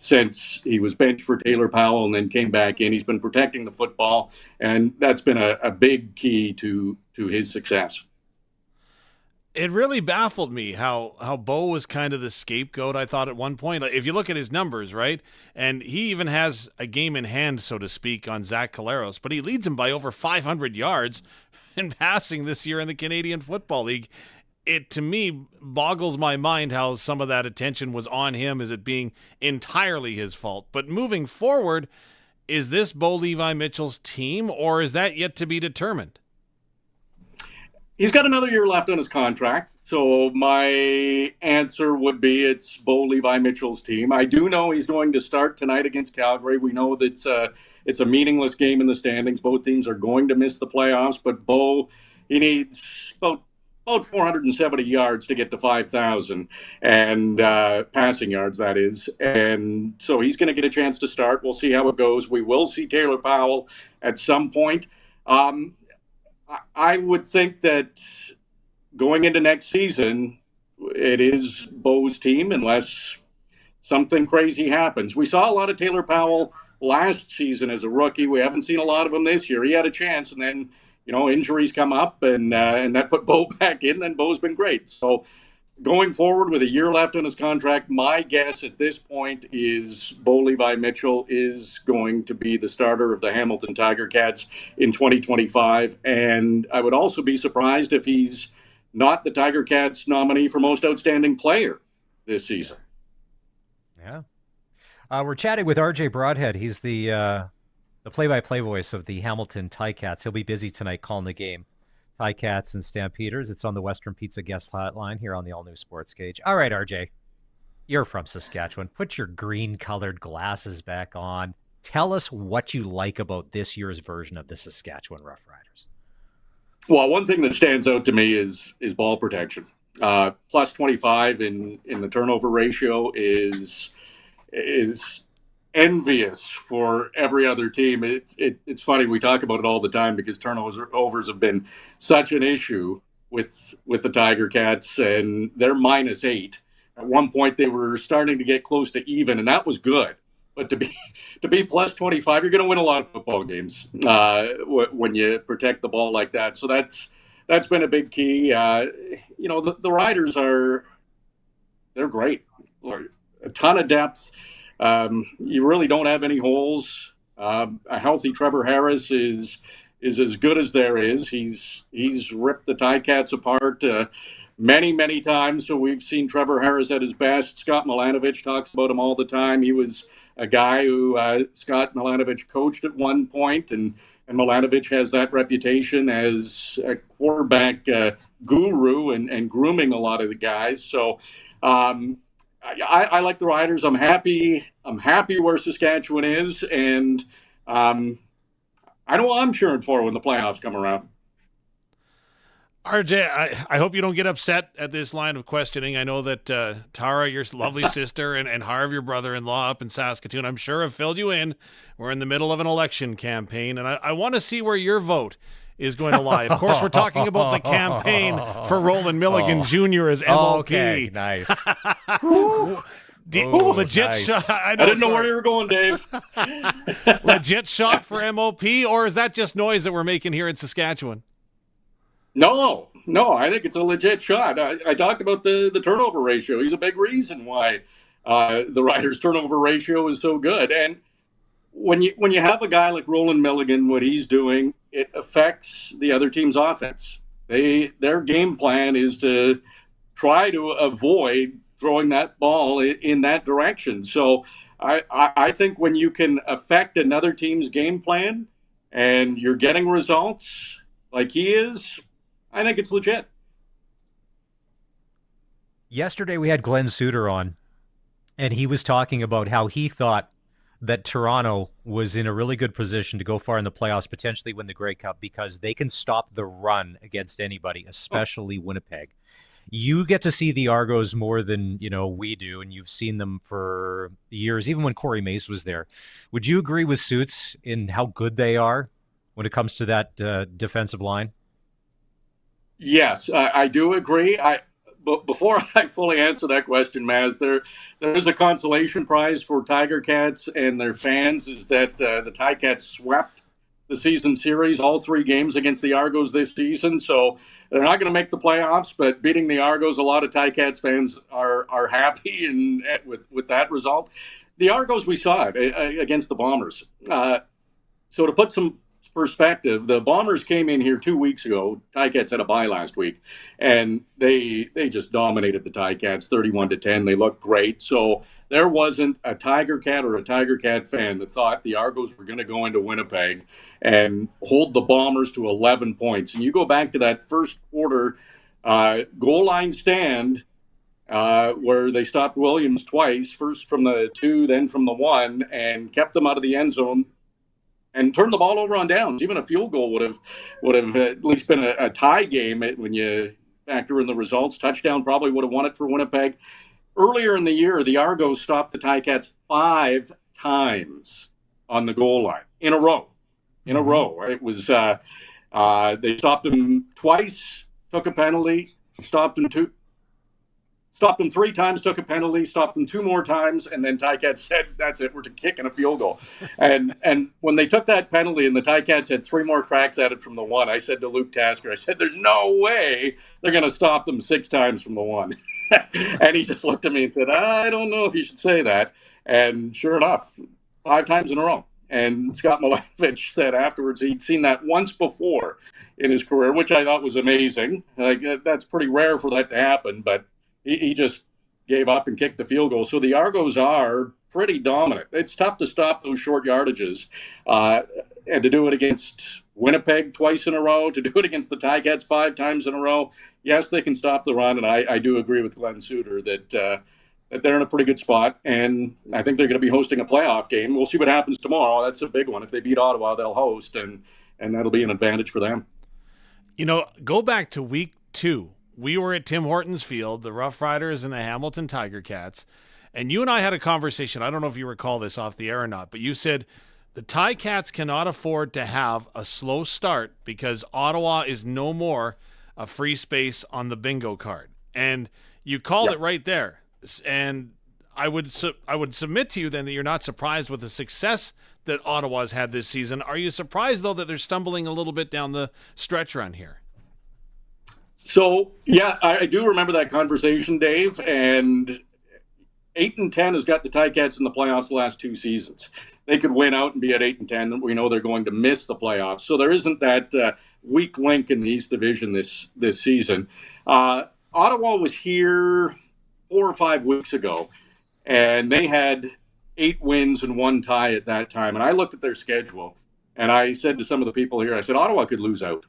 since he was benched for Taylor Powell and then came back in. He's been protecting the football, and that's been a big key to his success. It really baffled me how Bo was kind of the scapegoat, I thought, at one point. Like, if you look at his numbers, right? And he even has a game in hand, so to speak, on Zach Collaros, but he leads him by over 500 yards in passing this year in the Canadian Football League. It, to me, boggles my mind how some of that attention was on him as it being entirely his fault. But moving forward, is this Bo Levi Mitchell's team, or is that yet to be determined? He's got another year left on his contract, so my answer would be it's Bo Levi Mitchell's team. I do know he's going to start tonight against Calgary. We know that it's a meaningless game in the standings. Both teams are going to miss the playoffs, but Bo, he needs about 470 yards to get to 5,000, and passing yards, that is. And so he's going to get a chance to start. We'll see how it goes. We will see Taylor Powell at some point. I would think that going into next season, it is Bo's team unless something crazy happens. We saw a lot of Taylor Powell last season as a rookie. We haven't seen a lot of him this year. He had a chance, and then injuries come up, and that put Bo back in. Then Bo's been great. So going forward with a year left on his contract, my guess at this point is Bo Levi Mitchell is going to be the starter of the Hamilton Tiger Cats in 2025. And I would also be surprised if he's not the Tiger Cats nominee for most outstanding player this season. Yeah. We're chatting with RJ Broadhead. He's the play-by-play voice of the Hamilton Ticats. He'll be busy tonight calling the game. Ticats and Stampeders. It's on the Western Pizza guest hotline here on the all-new Sportscage. All right, RJ, you're from Saskatchewan. Put your green-colored glasses back on. Tell us what you like about this year's version of the Saskatchewan Roughriders. Well, one thing that stands out to me is ball protection. Plus 25 in the turnover ratio is envious for every other team. It's funny, we talk about it all the time because turnovers have been such an issue with the Tiger Cats, and they're -8. At one point, they were starting to get close to even, and that was good. But to be plus 25, you're going to win a lot of football games when you protect the ball like that. So that's been a big key. The Riders they're great. A ton of depth. You really don't have any holes. A healthy Trevor Harris is as good as there is. He's ripped the Ticats apart many times. So we've seen Trevor Harris at his best. Scott Milanovich talks about him all the time. He was a guy who Scott Milanovich coached at one point, and Milanovich has that reputation as a quarterback guru and grooming a lot of the guys. So I like the Riders. I'm happy where Saskatchewan is, and I know I'm cheering for when the playoffs come around. RJ, I hope you don't get upset at this line of questioning. I know that Tara, your lovely sister, and Harv, your brother-in-law up in Saskatoon, I'm sure have filled you in. We're in the middle of an election campaign, and I want to see where your vote is going to lie. Of course, we're talking about the campaign for Roland Milligan Jr. as MLP. Okay, nice. Legit nice. shot. I didn't know where you were going, Dave. Legit shot for MLP, or is that just noise that we're making here in Saskatchewan? No, I think it's a legit shot. I talked about the turnover ratio. He's a big reason why the Riders' turnover ratio is so good. And when you have a guy like Roland Milligan, what he's doing, it affects the other team's offense. Their game plan is to try to avoid throwing that ball in that direction. So I think when you can affect another team's game plan and you're getting results like he is, I think it's legit. Yesterday we had Glenn Suter on, and he was talking about how he thought that Toronto was in a really good position to go far in the playoffs, potentially win the Grey Cup, because they can stop the run against anybody, especially Winnipeg. You get to see the Argos more than we do, and you've seen them for years, even when Corey Mace was there. Would you agree with Suits in how good they are when it comes to that defensive line? Yes, I do agree. but before I fully answer that question, Maz, there is a consolation prize for Tiger Cats and their fans. Is that the Ticats swept the season series, all 3 games against the Argos this season. So they're not going to make the playoffs, but beating the Argos, a lot of Ticats fans are happy and with that result. The Argos, we saw it against the Bombers. So to put some perspective, the Bombers came in here 2 weeks ago. Ticats had a bye last week, and they just dominated the Ticats 31-10. They looked great. So there wasn't a Tiger Cat or a Tiger Cat fan that thought the Argos were going to go into Winnipeg and hold the Bombers to 11 points. And you go back to that first quarter goal line stand where they stopped Williams twice, first from the 2, then from the 1, and kept them out of the end zone and turned the ball over on downs. Even a field goal would have at least been a tie game when you factor in the results. Touchdown probably would have won it for Winnipeg. Earlier in the year, the Argos stopped the Ticats 5 times on the goal line in a row. In a row. It was they stopped them twice, took a penalty, stopped them 3 times, took a penalty, stopped them 2 more times, and then Ticats said, that's it, we're kicking a field goal. And when they took that penalty and the Ticats had 3 more cracks at it from the 1, I said to Luke Tasker, I said, there's no way they're going to stop them 6 times from the 1. And he just looked at me and said, I don't know if you should say that. And sure enough, 5 times in a row. And Scott Milanovich said afterwards he'd seen that once before in his career, which I thought was amazing. Like, that's pretty rare for that to happen, but he just gave up and kicked the field goal. So the Argos are pretty dominant. It's tough to stop those short yardages. And to do it against Winnipeg twice in a row, to do it against the Ticats 5 times in a row, yes, they can stop the run. And I do agree with Glenn Suter that they're in a pretty good spot. And I think they're going to be hosting a playoff game. We'll see what happens tomorrow. That's a big one. If they beat Ottawa, they'll host, and that'll be an advantage for them. You know, go back to week 2. We were at Tim Hortons Field, the Roughriders and the Hamilton Tiger Cats, and you and I had a conversation. I don't know if you recall this off the air or not, but you said the Ticats cannot afford to have a slow start because Ottawa is no more a free space on the bingo card. And you called it right there. And I would submit to you then that you're not surprised with the success that Ottawa's had this season. Are you surprised, though, that they're stumbling a little bit down the stretch run here? So, yeah, I do remember that conversation, Dave, and 8-10 has got the Ticats in the playoffs the last 2 seasons. They could win out and be at 8-10. We know they're going to miss the playoffs. So there isn't that weak link in the East Division this season. Ottawa was here 4 or 5 weeks ago, and they had 8 wins and 1 tie at that time. And I looked at their schedule, and I said to some of the people here, I said, Ottawa could lose out.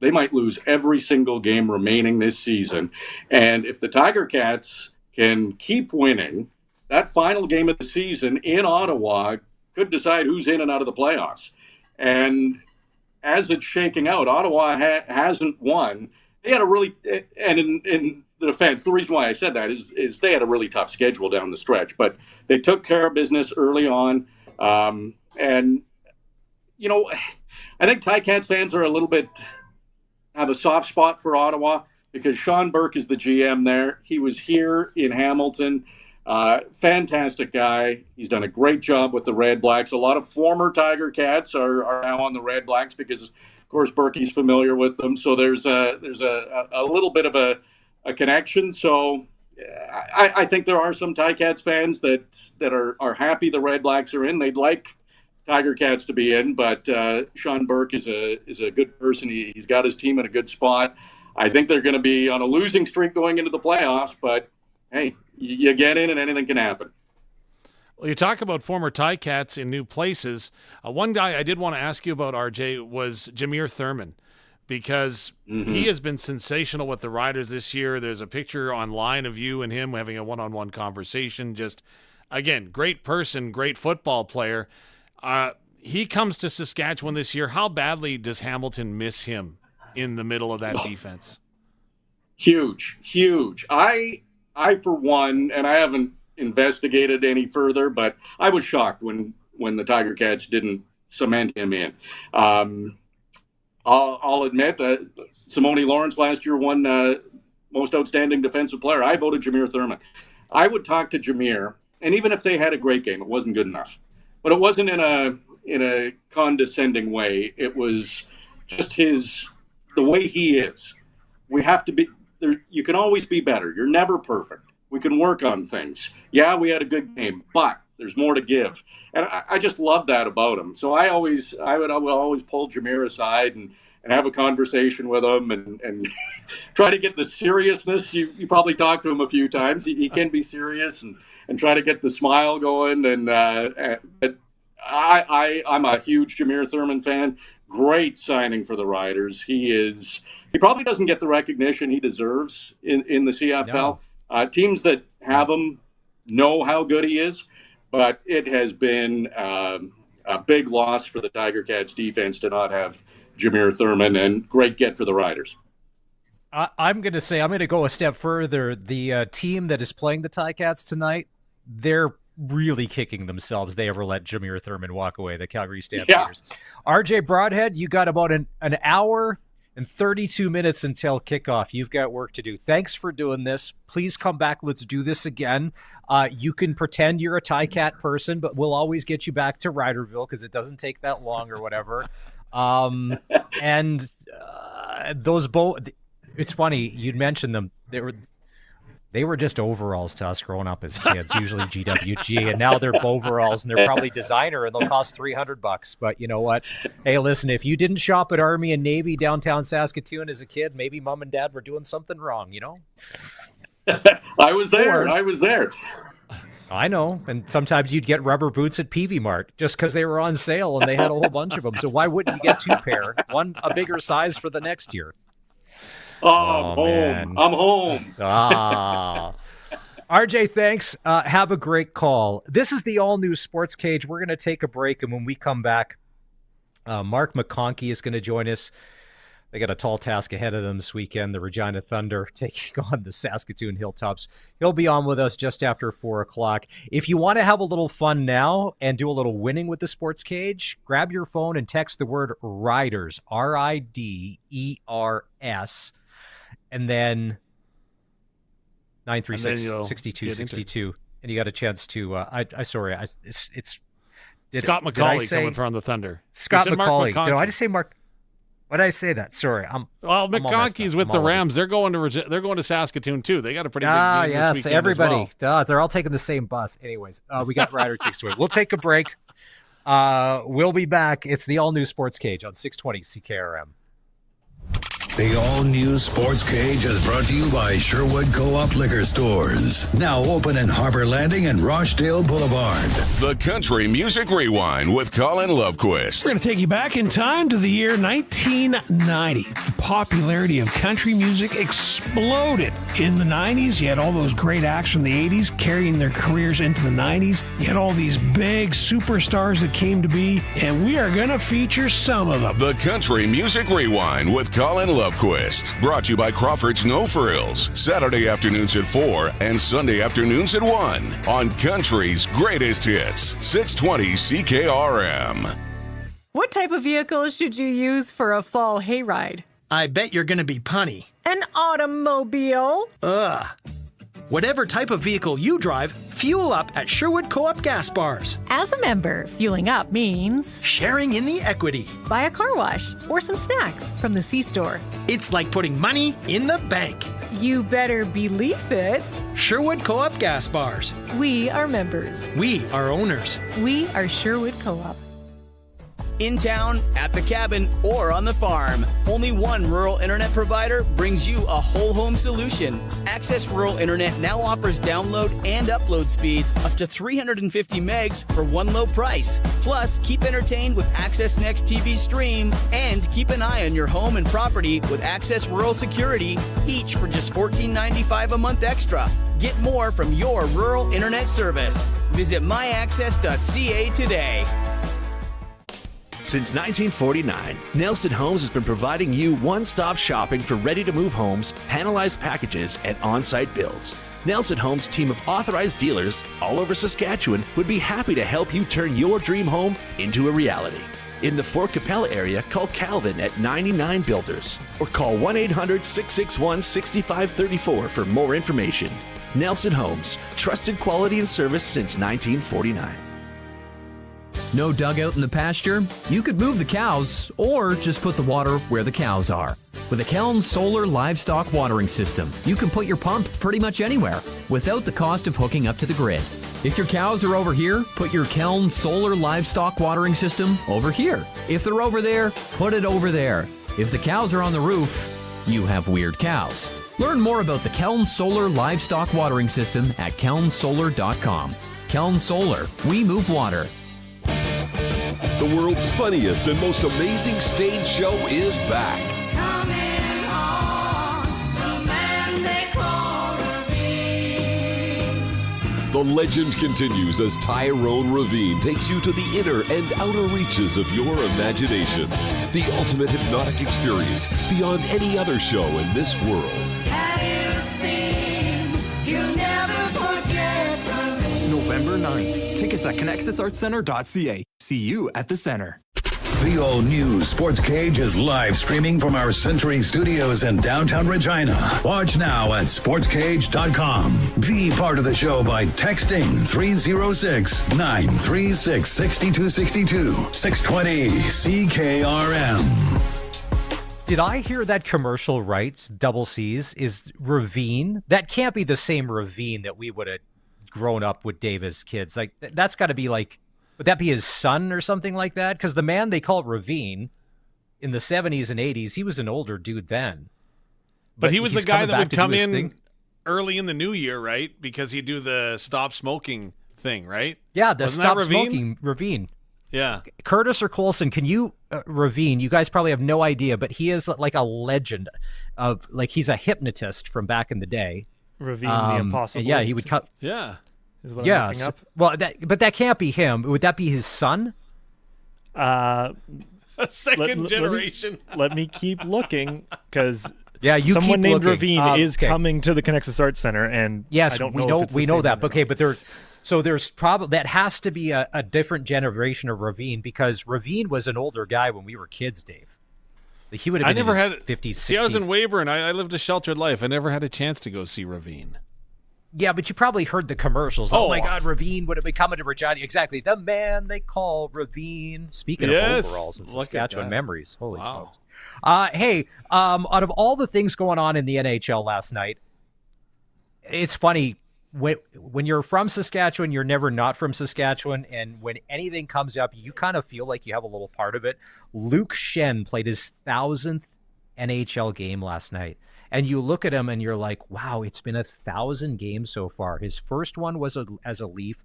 They might lose every single game remaining this season. And if the Tiger Cats can keep winning, that final game of the season in Ottawa could decide who's in and out of the playoffs. And as it's shaking out, Ottawa hasn't won. They had a really, and in the defense, the reason why I said that is they had a really tough schedule down the stretch, but they took care of business early on. And, you know, I think Ticats fans are a little bit, have a soft spot for Ottawa because Sean Burke is the GM there. He was here in Hamilton. Fantastic guy. He's done a great job with the Red Blacks. A lot of former Tiger Cats are now on the Red Blacks because, of course, Berkey's familiar with them. So there's a little bit of a connection. So I think there are some Ticats fans that are happy the Red Blacks are in. They'd like Tiger Cats to be in, but Sean Burke is a good person. He's got his team in a good spot. I think they're going to be on a losing streak going into the playoffs, but hey, you get in and anything can happen. Well, you talk about former Ticats in new places. One guy I did want to ask you about, RJ, was Jameer Thurman, because he has been sensational with the Riders this year. There's a picture online of you and him having a one-on-one conversation. Just, again, great person, great football player. He comes to Saskatchewan this year. How badly does Hamilton miss him in the middle of that defense? Huge. I for one, and I haven't investigated any further, but I was shocked when the Tiger Cats didn't cement him in. I'll admit Simone Lawrence last year won most outstanding defensive player. I voted Jameer Thurman. I would talk to Jameer, and even if they had a great game, it wasn't good enough. But it wasn't in a condescending way. It was just the way he is. We have to be there. You can always be better. You're never perfect. We can work on things. Yeah, we had a good game, but there's more to give. And I just love that about him. So I would always pull Jameer aside and have a conversation with him and try to get the seriousness. You probably talked to him a few times. He can be serious and try to get the smile going. But I'm a huge Jameer Thurman fan. Great signing for the Riders. He probably doesn't get the recognition he deserves in the CFL. No. Teams that have him know how good he is, but it has been a big loss for the Tiger Cats defense to not have Jameer Thurman, and great get for the Riders. I'm going to go a step further. The team that is playing the Ticats tonight, they're really kicking themselves they ever let Jameer Thurman walk away, the Calgary Stampeders. Yeah. RJ Broadhead, you got about an hour and 32 minutes until kickoff. You've got work to do. Thanks for doing this. Please come back. Let's do this again. You can pretend you're a Ticat person, but we'll always get you back to Riderville because it doesn't take that long or whatever. Those it's funny you'd mention them. They were just overalls to us growing up as kids, usually GWG, and now they're overalls and they're probably designer and they'll cost $300. But you know what? Hey, listen, if you didn't shop at Army and Navy downtown Saskatoon as a kid, maybe mom and dad were doing something wrong, you know? I was there. I know. And sometimes you'd get rubber boots at Peavey Mart just because they were on sale and they had a whole bunch of them. So why wouldn't you get 2 pair? One a bigger size for the next year. I'm home. Man. I'm home. RJ, thanks. Have a great call. This is the all-new Sportscage. We're going to take a break, and when we come back, Mark McConkey is going to join us. They got a tall task ahead of them this weekend, the Regina Thunder taking on the Saskatoon Hilltops. He'll be on with us just after 4 o'clock. If you want to have a little fun now and do a little winning with the Sportscage, grab your phone and text the word Riders, RIDERS, and then 936-6262, and you got a chance to. It's Scott McCauley coming from the Thunder. Scott McCauley. Did I just say Mark? Why did I say that? Sorry, McConkey's with the Rams. They're going to Saskatoon too. They got a pretty big game this weekend everybody. As well. They're all taking the same bus. Anyways, we got Rider tickets to it. We'll take a break. We'll be back. It's the all new Sportscage on 620 CKRM. The all-new Sportscage is brought to you by Sherwood Co-op Liquor Stores. Now open in Harbor Landing and Rochdale Boulevard. The Country Music Rewind with Colin Lovequist. We're going to take you back in time to the year 1990. The popularity of country music exploded. In the 90s, you had all those great acts from the 80s carrying their careers into the 90s. You had all these big superstars that came to be, and we are going to feature some of them. The Country Music Rewind with Colin Lovequist. Brought to you by Crawford's No Frills. Saturday afternoons at 4 and Sunday afternoons at 1 on Country's Greatest Hits, 620 CKRM. What type of vehicle should you use for a fall hayride? I bet you're going to be punny. An automobile? Ugh. Whatever type of vehicle you drive, fuel up at Sherwood Co-op gas bars. As a member, fueling up means sharing in the equity. Buy a car wash or some snacks from the C-store. It's like putting money in the bank. You better believe it. Sherwood Co-op gas bars. We are members. We are owners. We are Sherwood Co-op. In town, at the cabin, or on the farm. Only one rural internet provider brings you a whole home solution. Access Rural Internet now offers download and upload speeds up to 350 megs for one low price. Plus, keep entertained with Access Next TV Stream and keep an eye on your home and property with Access Rural Security, each for just $14.95 a month extra. Get more from your rural internet service. Visit myaccess.ca today. Since 1949, Nelson Homes has been providing you one-stop shopping for ready-to-move homes, panelized packages, and on-site builds. Nelson Homes' team of authorized dealers all over Saskatchewan would be happy to help you turn your dream home into a reality. In the Fort Capella area, call Calvin at 99 Builders or call 1-800-661-6534 for more information. Nelson Homes, trusted quality and service since 1949. No dugout in the pasture? You could move the cows or just put the water where the cows are. With a Keln Solar Livestock Watering System, you can put your pump pretty much anywhere without the cost of hooking up to the grid. If your cows are over here, put your Keln Solar Livestock Watering System over here. If they're over there, put it over there. If the cows are on the roof, you have weird cows. Learn more about the Keln Solar Livestock Watering System at kelnsolar.com. Keln Solar, we move water. The world's funniest and most amazing stage show is back. Coming on, the man they call Ravine. The legend continues as Tyrone Ravine takes you to the inner and outer reaches of your imagination. The ultimate hypnotic experience beyond any other show in this world. Have you seen? You'll never forget Ravine. November 9th. Tickets at connexusartscenter.ca. See you at the center. The all-new Sportscage is live streaming from our Century Studios in downtown Regina. Watch now at sportscage.com. Be part of the show by texting 306-936-6262. 620 CKRM. Did I hear that commercial right? Double C's is Ravine. That can't be the same Ravine that we would have grown up with Dave as kids. Like, that's got to be like, would that be his son or something like that? Because the man they call Ravine in the 70s and 80s, he was an older dude then. But he was the guy that would come in early in the new year, right? Because he'd do the stop smoking thing, right? Yeah, the Wasn't stop that Ravine? smoking Ravine. Yeah. Curtis or Colson, can you, Ravine, you guys probably have no idea, but he is like a legend of, like, he's a hypnotist from back in the day. Ravine the Impossible. Yeah, he would cut. Yeah. Is what I'm looking up. Well, but that can't be him. Would that be his son? A second generation. Let me keep looking, because keep someone named looking. Ravine is coming to the Connexus Arts Center, and yes, I don't we know know if it's the we know same that. one or Okay, not. but there's probably that has to be a different generation of Ravine, because Ravine was an older guy when we were kids, Dave. Like, he would have been in his 50s, 60s. See, I was in Weyburn. I lived a sheltered life. I never had a chance to go see Ravine. Yeah, but you probably heard the commercials. Oh my God, Ravine would have been coming to Regina. Exactly. The man they call Ravine. Speaking of overalls and Saskatchewan memories. Holy smokes. Hey, out of all the things going on in the NHL last night, it's funny. When you're from Saskatchewan, you're never not from Saskatchewan. And when anything comes up, you kind of feel like you have a little part of it. Luke Schenn played his 1,000th NHL game last night. And you look at him and you're like, wow, it's been 1,000 games so far. His first one was as a Leaf.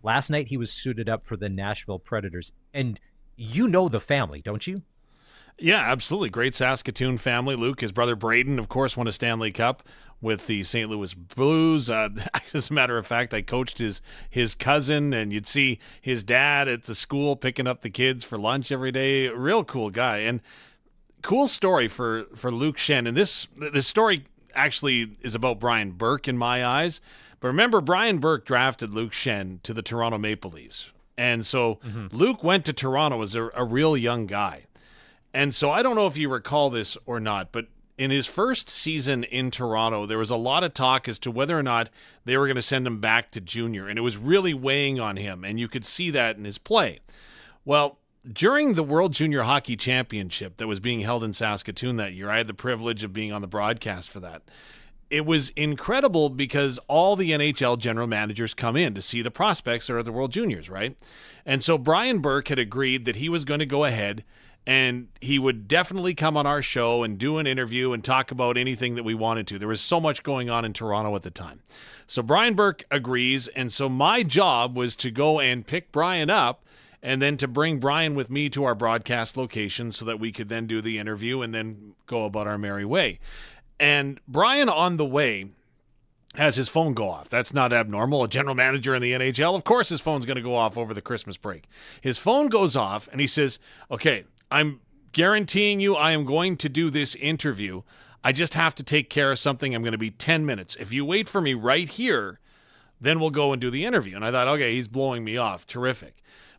Last night he was suited up for the Nashville Predators. And you know the family, don't you? Yeah, absolutely. Great Saskatoon family. Luke, his brother Braden, of course, won a Stanley Cup with the St. Louis Blues. As a matter of fact, I coached his cousin, and you'd see his dad at the school picking up the kids for lunch every day. Real cool guy. And cool story for Luke Schenn. And this story actually is about Brian Burke in my eyes. But remember, Brian Burke drafted Luke Schenn to the Toronto Maple Leafs. And so Luke went to Toronto as a real young guy. And so I don't know if you recall this or not, but in his first season in Toronto, there was a lot of talk as to whether or not they were going to send him back to junior. And it was really weighing on him. And you could see that in his play. Well, during the World Junior Hockey Championship that was being held in Saskatoon that year, I had the privilege of being on the broadcast for that. It was incredible because all the NHL general managers come in to see the prospects that are the World Juniors, right? And so Brian Burke had agreed that he was going to go ahead and he would definitely come on our show and do an interview and talk about anything that we wanted to. There was so much going on in Toronto at the time. So Brian Burke agrees, and so my job was to go and pick Brian up and then to bring Brian with me to our broadcast location so that we could then do the interview and then go about our merry way. And Brian, on the way, has his phone go off. That's not abnormal. A general manager in the NHL, of course his phone's going to go off over the Christmas break. His phone goes off, and he says, okay, I'm guaranteeing you I am going to do this interview. I just have to take care of something. I'm going to be 10 minutes. If you wait for me right here, then we'll go and do the interview. And I thought, okay, he's blowing me off. Terrific.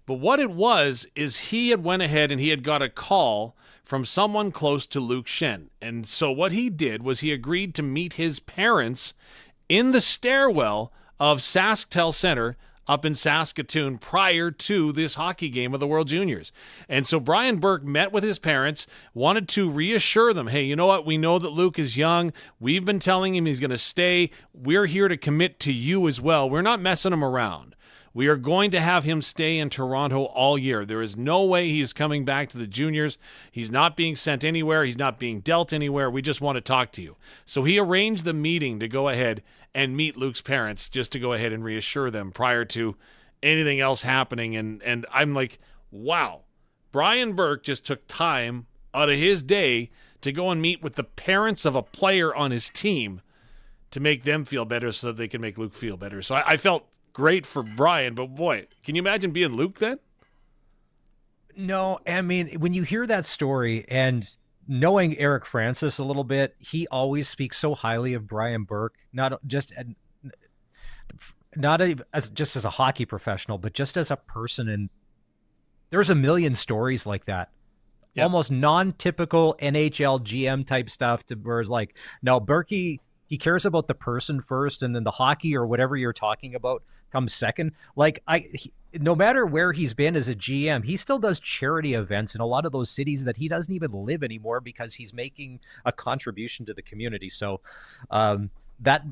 But what it was is he had went ahead and he had got a call from someone close to Luke Schenn. And so what he did was he agreed to meet his parents in the stairwell of SaskTel Center up in Saskatoon prior to this hockey game of the World Juniors. And so Brian Burke met with his parents, wanted to reassure them, hey, you know what? We know that Luke is young. We've been telling him he's going to stay. We're here to commit to you as well. We're not messing him around. We are going to have him stay in Toronto all year. There is no way he is coming back to the juniors. He's not being sent anywhere. He's not being dealt anywhere. We just want to talk to you. So he arranged the meeting to go ahead and meet Luke's parents, just to go ahead and reassure them prior to anything else happening. And I'm like, wow, Brian Burke just took time out of his day to go and meet with the parents of a player on his team to make them feel better so that they can make Luke feel better. So I felt great for Brian, but boy, can you imagine being Luke then? No, I mean, when you hear that story and knowing Eric Francis a little bit, he always speaks so highly of Brian Burke, not just as a hockey professional, but just as a person. And there's a million stories like that. Yep. Almost non-typical NHL GM type stuff where it's like, no, Berkey, he cares about the person first, and then the hockey or whatever you're talking about comes second. Like, no matter where he's been as a GM, he still does charity events in a lot of those cities that he doesn't even live anymore because he's making a contribution to the community. So that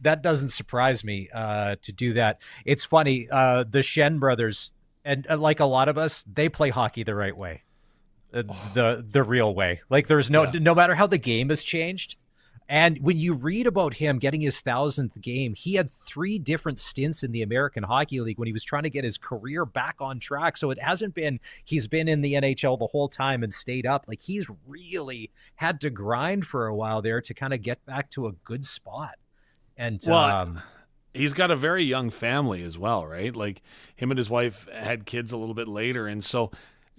doesn't surprise me to do that. It's funny, the Schenn brothers, and like a lot of us, they play hockey the right way, the real way. Like, there's no matter how the game has changed. And when you read about him getting his 1,000th game, he had 3 different stints in the American Hockey League when he was trying to get his career back on track. So it hasn't been, he's been in the NHL the whole time and stayed up. Like, he's really had to grind for a while there to kind of get back to a good spot. And he's got a very young family as well, right? Like, him and his wife had kids a little bit later. And so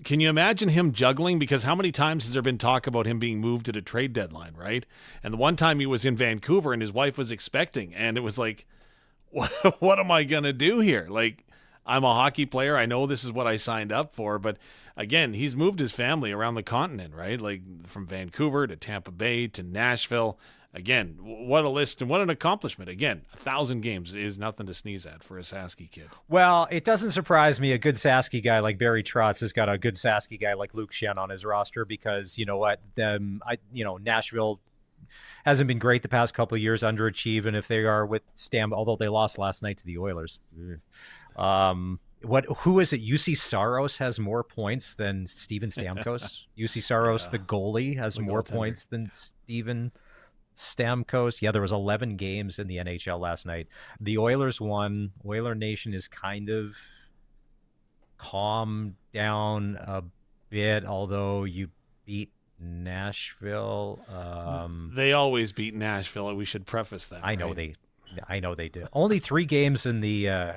can you imagine him juggling? Because how many times has there been talk about him being moved at a trade deadline, right? And the one time he was in Vancouver and his wife was expecting, and it was like, what am I going to do here? Like, I'm a hockey player. I know this is what I signed up for. But again, he's moved his family around the continent, right? Like, from Vancouver to Tampa Bay to Nashville. Again, what a list and what an accomplishment. Again, 1,000 games is nothing to sneeze at for a Sasky kid. Well, it doesn't surprise me a good Sasky guy like Barry Trotz has got a good Sasky guy like Luke Schenn on his roster, because you know what, Nashville hasn't been great the past couple of years, underachieving if they are with although they lost last night to the Oilers. Who is it? UC Saros has more points than Steven Stamkos. UC Saros, the goalie, has more points than Steven Stamkos. Yeah, there was 11 games in the NHL last night. The Oilers won. Oiler Nation is kind of calmed down a bit, although you beat Nashville. They always beat Nashville. We should preface that. I know they do. Only 3 games in the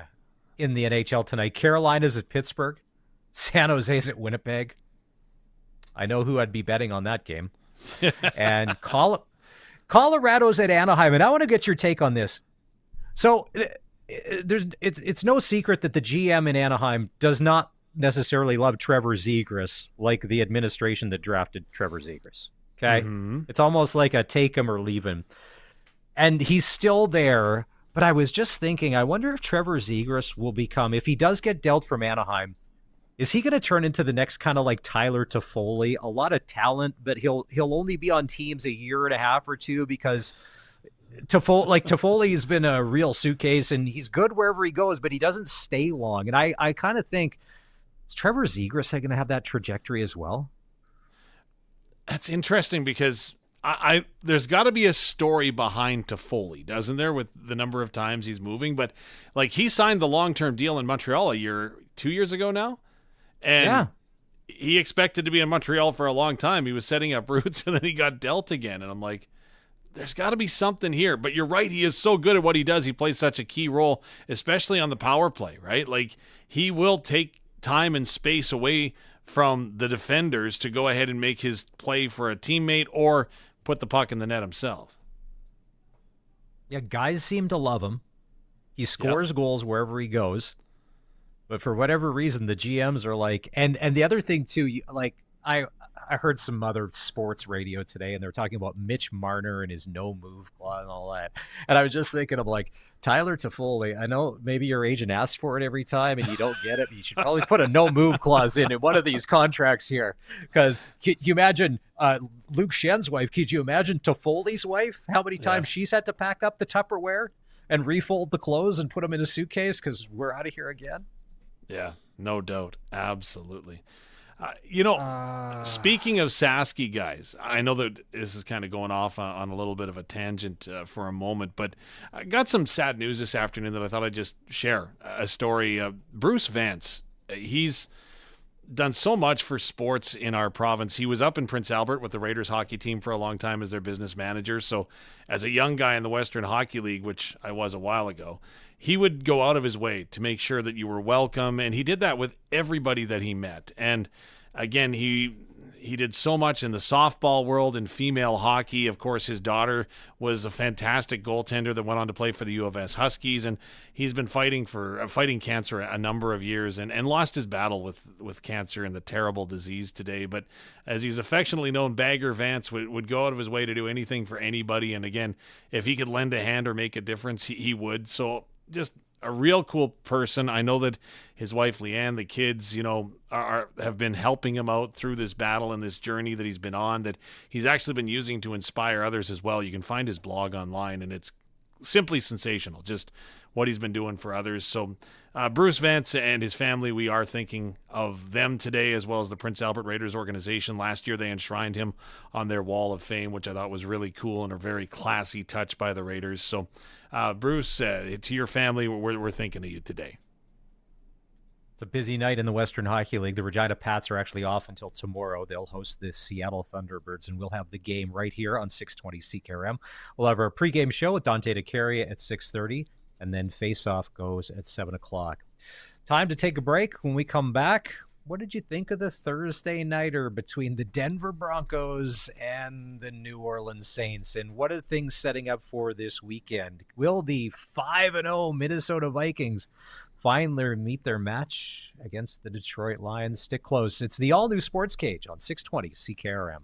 NHL tonight. Carolina's at Pittsburgh. San Jose's at Winnipeg. I know who I'd be betting on that game. And Colorado's at Anaheim, and I want to get your take on this. So it's no secret that the GM in Anaheim does not necessarily love Trevor Zegras like the administration that drafted Trevor Zegras. Okay? Mm-hmm. It's almost like a take him or leave him. And he's still there, but I was just thinking, I wonder if Trevor Zegras will become, if he does get dealt from Anaheim, is he going to turn into the next kind of like Tyler Toffoli? A lot of talent, but he'll only be on teams a year and a half or two, because Toffoli has been a real suitcase and he's good wherever he goes, but he doesn't stay long. And I kind of think, is Trevor Zegras going to have that trajectory as well? That's interesting, because there's got to be a story behind Toffoli, doesn't there, with the number of times he's moving? But like, he signed the long-term deal in Montreal 2 years ago now. And he expected to be in Montreal for a long time. He was setting up roots, and then he got dealt again. And I'm like, there's got to be something here. But you're right. He is so good at what he does. He plays such a key role, especially on the power play, right? Like, he will take time and space away from the defenders to go ahead and make his play for a teammate or put the puck in the net himself. Yeah, guys seem to love him. He scores goals wherever he goes. But for whatever reason, the GMs are like, and the other thing too, I heard some other sports radio today, and they're talking about Mitch Marner and his no move clause and all that. And I was just thinking of like, Tyler Toffoli, I know maybe your agent asks for it every time and you don't get it, but you should probably put a no move clause in one of these contracts here. Because can you imagine Luke Schen's wife? Could you imagine Toffoli's wife? How many times she's had to pack up the Tupperware and refold the clothes and put them in a suitcase because we're out of here again? Yeah, no doubt. Absolutely. Speaking of Sasky guys, I know that this is kind of going off on a little bit of a tangent for a moment, but I got some sad news this afternoon that I thought I'd just share a story. Bruce Vance, he's done so much for sports in our province. He was up in Prince Albert with the Raiders hockey team for a long time as their business manager. So as a young guy in the Western Hockey League, which I was a while ago, he would go out of his way to make sure that you were welcome, and he did that with everybody that he met. And again, he did so much in the softball world and female hockey. Of course, his daughter was a fantastic goaltender that went on to play for the U of S Huskies, and he's been fighting cancer a number of years and lost his battle with cancer and the terrible disease today. But as he's affectionately known, Bagger Vance would go out of his way to do anything for anybody. And again, if he could lend a hand or make a difference, he would. So just a real cool person. I know that his wife Leanne, the kids, have been helping him out through this battle and this journey that he's been on, that he's actually been using to inspire others as well. You can find his blog online, and it's simply sensational, just what he's been doing for others. So Bruce Vance and his family, we are thinking of them today, as well as the Prince Albert Raiders organization. Last year, they enshrined him on their wall of fame, which I thought was really cool and a very classy touch by the Raiders. So Bruce, to your family, we're thinking of you today. It's a busy night in the Western Hockey League. The Regina Pats are actually off until tomorrow. They'll host the Seattle Thunderbirds, and we'll have the game right here on 620 CKRM. We'll have our pregame show with Dante DeCaria at 6:30, and then face-off goes at 7 o'clock. Time to take a break. When we come back, what did you think of the Thursday nighter between the Denver Broncos and the New Orleans Saints? And what are things setting up for this weekend? Will the 5-0 Minnesota Vikings finally meet their match against the Detroit Lions? Stick close. It's the all-new Sportscage on 620 CKRM.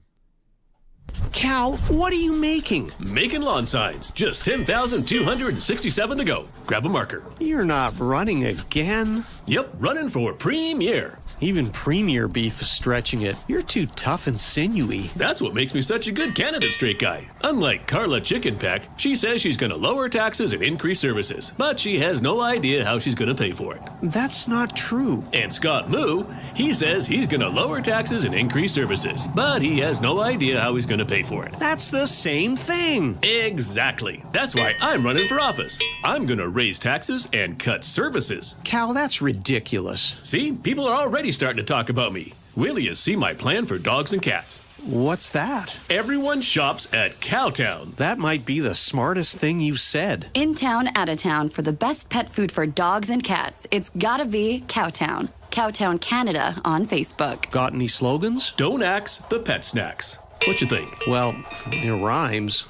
Cal, what are you making? Making lawn signs. Just 10,267 to go. Grab a marker. You're not running again? Yep, running for Premier. Even Premier Beef is stretching it. You're too tough and sinewy. That's what makes me such a good candidate straight guy. Unlike Carla Chicken Pack, she says she's going to lower taxes and increase services, but she has no idea how she's going to pay for it. That's not true. And Scott Moo, he says he's going to lower taxes and increase services, but he has no idea how he's going to pay for it. That's the same thing. Exactly. That's why I'm running for office. I'm going to raise taxes and cut services. Cal, that's ridiculous. See, people are already starting to talk about me. Will you see my plan for dogs and cats? What's that? Everyone shops at Cowtown. That might be the smartest thing you've said. In town, out of town, for the best pet food for dogs and cats, it's gotta be Cowtown. Cowtown Canada on Facebook. Got any slogans? Don't axe the pet snacks. What you think? Well, it rhymes.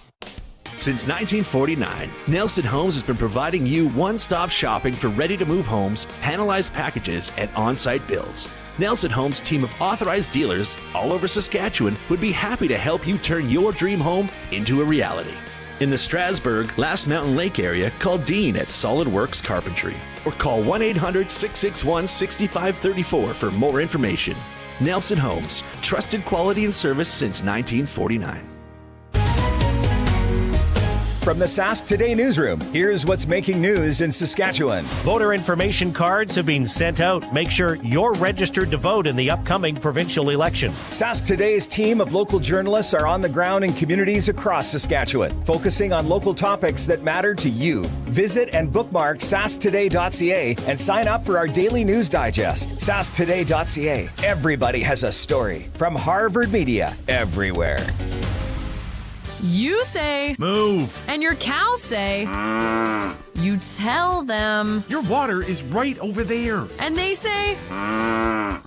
Since 1949, Nelson Homes has been providing you one-stop shopping for ready-to-move homes, panelized packages, and on-site builds. Nelson Homes' team of authorized dealers all over Saskatchewan would be happy to help you turn your dream home into a reality. In the Strasbourg, Last Mountain Lake area, call Dean at Solid Works Carpentry or call 1-800-661-6534 for more information. Nelson Homes, trusted quality and service since 1949. From the Sask Today newsroom, here's what's making news in Saskatchewan. Voter information cards have been sent out. Make sure you're registered to vote in the upcoming provincial election. Sask Today's team of local journalists are on the ground in communities across Saskatchewan, focusing on local topics that matter to you. Visit and bookmark sasktoday.ca and sign up for our daily news digest. sasktoday.ca. Everybody has a story. From Harvard Media, everywhere. You say move, and your cows say you tell them your water is right over there, and they say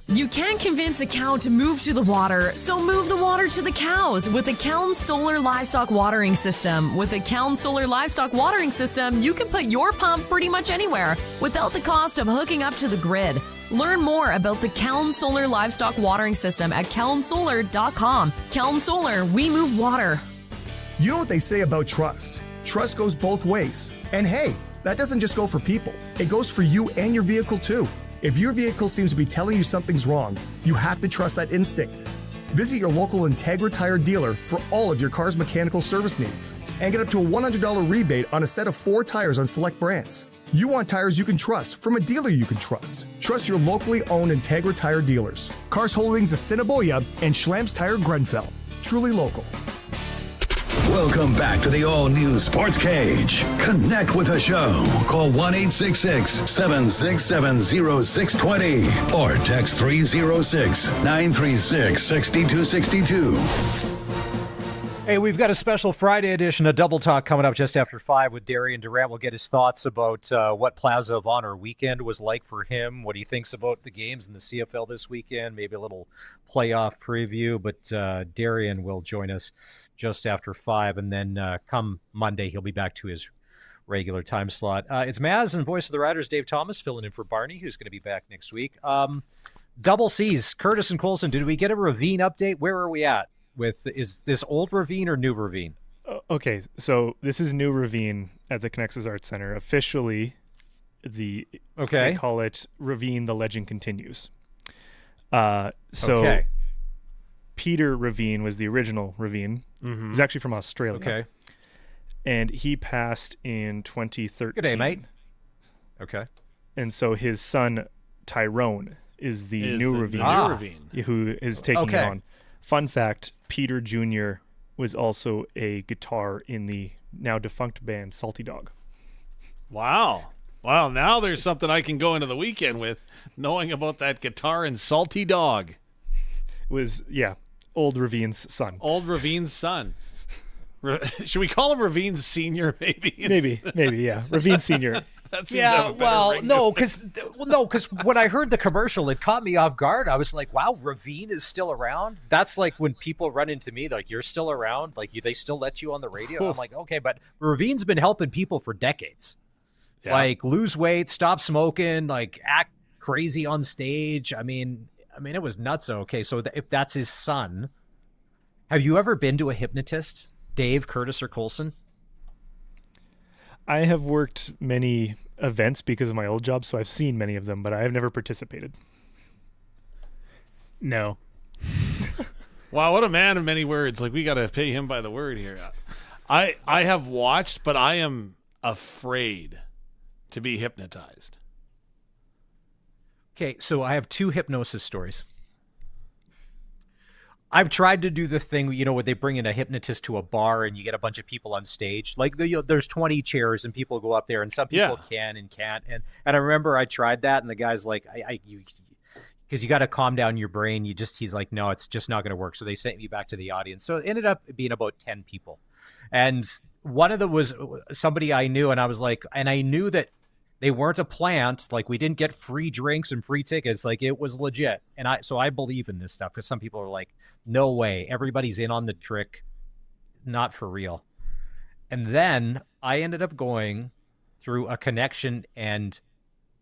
you You can't convince a cow to move to the water, so move the water to the cows with the Keln Solar Livestock Watering System. With the Keln Solar Livestock Watering System, you can put your pump pretty much anywhere without the cost of hooking up to the grid. Learn more about the Keln Solar Livestock Watering System at kelnsolar.com. Keln Solar, we move water. You know what they say about trust? Trust goes both ways. And hey, that doesn't just go for people. It goes for you and your vehicle too. If your vehicle seems to be telling you something's wrong, you have to trust that instinct. Visit your local Integra Tire dealer for all of your car's mechanical service needs and get up to a $100 rebate on a set of 4 tires on select brands. You want tires you can trust from a dealer you can trust. Trust your locally owned Integra Tire dealers. Cars Holdings Assiniboia and Schlamps Tire Grenfell. Truly local. Welcome back to the all-new Sports Cage. Connect with the show. Call 1-866-767-0620 or text 306-936-6262. Hey, we've got a special Friday edition of Double Talk coming up just after 5 with Darian Durant. We'll get his thoughts about what Plaza of Honor weekend was like for him, what he thinks about the games in the CFL this weekend, maybe a little playoff preview. But Darian will join us just after 5, and then come Monday, he'll be back to his regular time slot. It's Maz and voice of the Riders, Dave Thomas, filling in for Barney, who's going to be back next week. Double C's, Curtis and Colson, did we get a Ravine update? Where are we at? Is this old Ravine or new Ravine? Okay, so this is new Ravine at the Connexus Arts Center. Officially, they call it Ravine, the Legend Continues. Peter Ravine was the original Ravine. Mm-hmm. He's actually from Australia. Okay. And he passed in 2013. Good day, mate. Okay. And so his son, Tyrone, is the new Ravine. Who is taking it on. Fun fact, Peter Jr. was also a guitar in the now defunct band Salty Dog. Wow. Now there's something I can go into the weekend with, knowing about that guitar and Salty Dog. It was, old Ravine's son. Old Ravine's son. Should we call him Ravine Senior, maybe? Maybe, yeah. Ravine Senior. Because when I heard the commercial, it caught me off guard. I was like, wow, Ravine is still around? That's like when people run into me, like, you're still around? Like, they still let you on the radio? I'm like, okay, but Ravine's been helping people for decades. Yeah. Like, lose weight, stop smoking, like, act crazy on stage. I mean, it was nuts. Okay, so if that's his son, have you ever been to a hypnotist, Dave, Curtis, or Colson? I have worked many events because of my old job, so I've seen many of them, but I have never participated. No. Wow, what a man of many words. Like, we got to pay him by the word here. I have watched, but I am afraid to be hypnotized. Okay, so I have 2 hypnosis stories. I've tried to do the thing, where they bring in a hypnotist to a bar and you get a bunch of people on stage. Like, there's 20 chairs and people go up there, and some people can and can't. And I remember I tried that, and the guy's like, because you got to calm down your brain. He's like, no, it's just not going to work. So they sent me back to the audience. So it ended up being about 10 people. And one of them was somebody I knew, and I was like, and I knew that they weren't a plant. Like, we didn't get free drinks and free tickets. Like, it was legit. And so I believe in this stuff, because some people are like, no way. Everybody's in on the trick. Not for real. And then I ended up going through a connection, and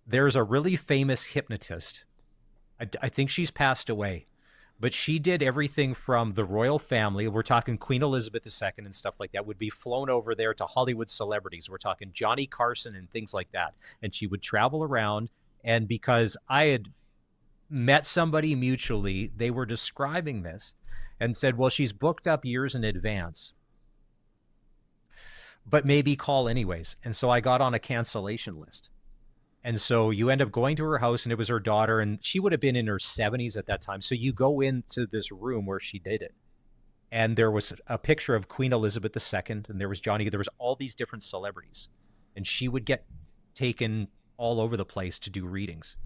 there's a really famous hypnotist. I think she's passed away, but she did everything from the royal family. We're talking Queen Elizabeth II and stuff like that, would be flown over there to Hollywood celebrities. We're talking Johnny Carson and things like that. And she would travel around. And because I had met somebody mutually, they were describing this and said, well, she's booked up years in advance, but maybe call anyways. And so I got on a cancellation list. And so you end up going to her house, and it was her daughter, and she would have been in her 70s at that time. So you go into this room where she did it, and there was a picture of Queen Elizabeth II, and there was Johnny. There was all these different celebrities, and she would get taken all over the place to do readings.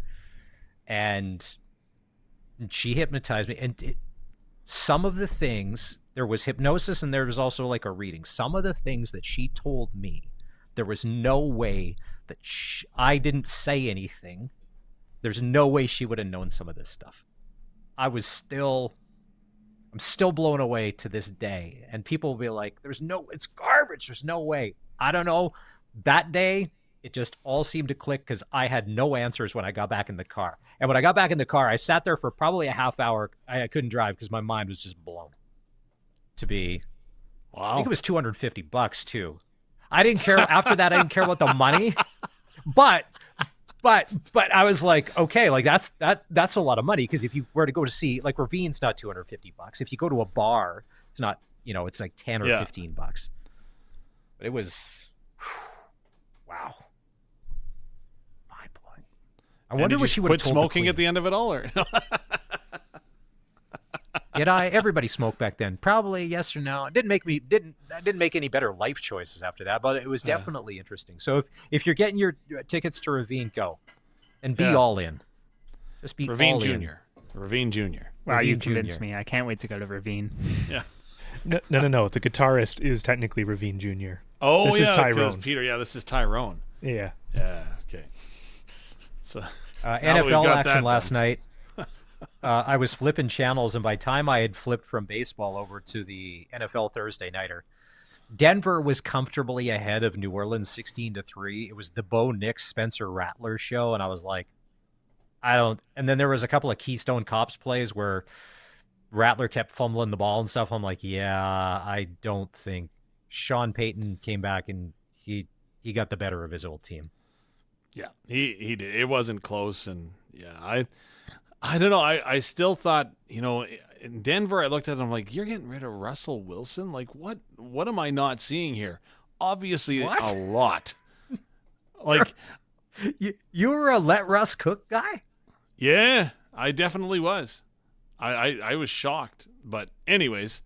And she hypnotized me. And some of the things, there was hypnosis, and there was also like a reading. Some of the things that she told me, there was no way that I didn't say anything. There's no way she would have known some of this stuff. I'm still blown away to this day. And people will be like, it's garbage. There's no way. I don't know. That day, it just all seemed to click because I had no answers when I got back in the car. And when I got back in the car, I sat there for probably a half hour. I couldn't drive because my mind was just blown. I think it was $250 too. I didn't care. After that, I didn't care about the money. But I was like, okay, like that's a lot of money because if you were to go to see, like, Ravine's not $250. If you go to a bar, it's not, it's like $10 or $15. But it was, wow, mind blowing. I wonder what she would have quit smoking at the end of it all, or did I? Everybody smoked back then. Probably yes or no. It didn't make any better life choices after that, but it was definitely interesting. So if you're getting your tickets to Ravine, go and be all in. Just be Ravine all Jr. in. Ravine Jr. Wow, Ravine you convinced Jr. me. I can't wait to go to Ravine. Yeah. No. The guitarist is technically Ravine Jr. Oh, this is because Tyrone. Peter. Yeah, this is Tyrone. Yeah. Yeah. Okay. So NFL action last night. I was flipping channels, and by the time I had flipped from baseball over to the NFL Thursday Nighter, Denver was comfortably ahead of New Orleans 16-3. It was the Bo Nix Spencer Rattler show, and I was like, and then there was a couple of Keystone Cops plays where Rattler kept fumbling the ball and stuff. I'm like, yeah, I don't think Sean Payton came back and he got the better of his old team. Yeah, he did. It wasn't close, and yeah, I don't know. I still thought, in Denver, I looked at it, I'm like, you're getting rid of Russell Wilson? Like, what am I not seeing here? Obviously, a lot. Like, you were a let Russ cook guy? Yeah, I definitely was. I was shocked. But anyways,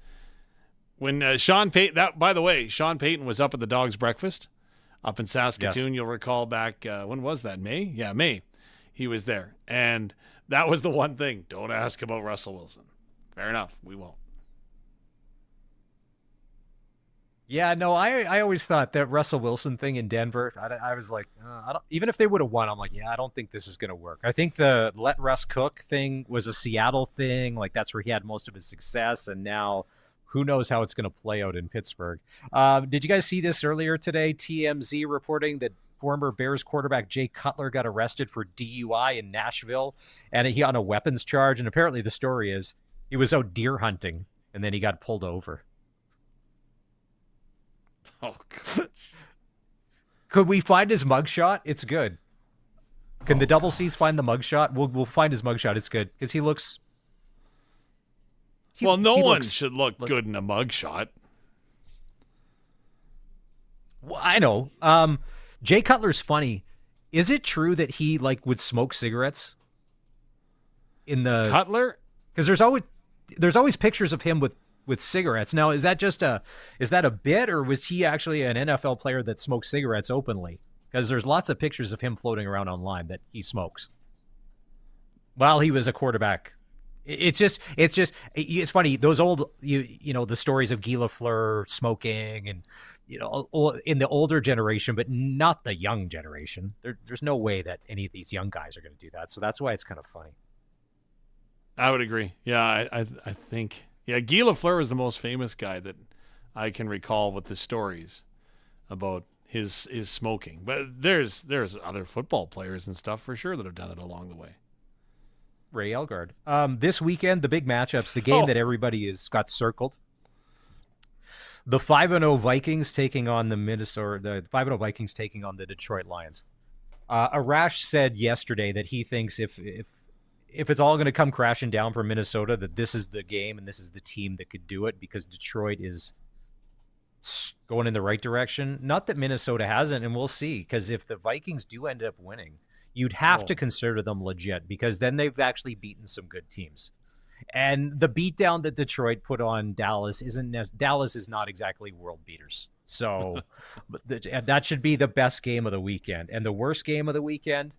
when Sean Payton, by the way, Sean Payton was up at the Dog's Breakfast up in Saskatoon. Yes. You'll recall back, when was that? May? Yeah, May. He was there. And that was the one thing. Don't ask about Russell Wilson. Fair enough. We won't. Yeah, no, I always thought that Russell Wilson thing in Denver, I was like, even if they would have won, I'm like, yeah, I don't think this is going to work. I think the let Russ cook thing was a Seattle thing. Like, that's where he had most of his success. And now who knows how it's going to play out in Pittsburgh. Did you guys see this earlier today? TMZ reporting that former Bears quarterback Jay Cutler got arrested for DUI in Nashville, and he on a weapons charge. And apparently the story is he was out deer hunting, and then he got pulled over. Oh, gosh. Could we find his mugshot? It's good. Can the Double C's find the mugshot? We'll find his mugshot. It's good because he looks. No one should look good in a mugshot. Well, I know. Jay Cutler's funny. Is it true that he would smoke cigarettes? In the Cutler? Because there's always pictures of him with cigarettes. Now, is that a bit, or was he actually an NFL player that smoked cigarettes openly? Because there's lots of pictures of him floating around online that he smokes while he was a quarterback. It's funny. Those old, the stories of Guy Lafleur smoking and, in the older generation, but not the young generation. There's no way that any of these young guys are going to do that. So that's why it's kind of funny. I would agree. Yeah, I think. Yeah, Guy Lafleur is the most famous guy that I can recall with the stories about his smoking. But there's other football players and stuff for sure that have done it along the way. Ray Elgard. This weekend, the big matchups, the game that everybody got circled. The 5-0 Vikings taking on the 5-0 Vikings taking on the Detroit Lions. Arash said yesterday that he thinks if it's all going to come crashing down for Minnesota, that this is the game and this is the team that could do it because Detroit is going in the right direction. Not that Minnesota hasn't, and we'll see, because if the Vikings do end up winning, you'd have to consider them legit because then they've actually beaten some good teams. And the beatdown that Detroit put on Dallas Dallas is not exactly world beaters. So that should be the best game of the weekend. And the worst game of the weekend,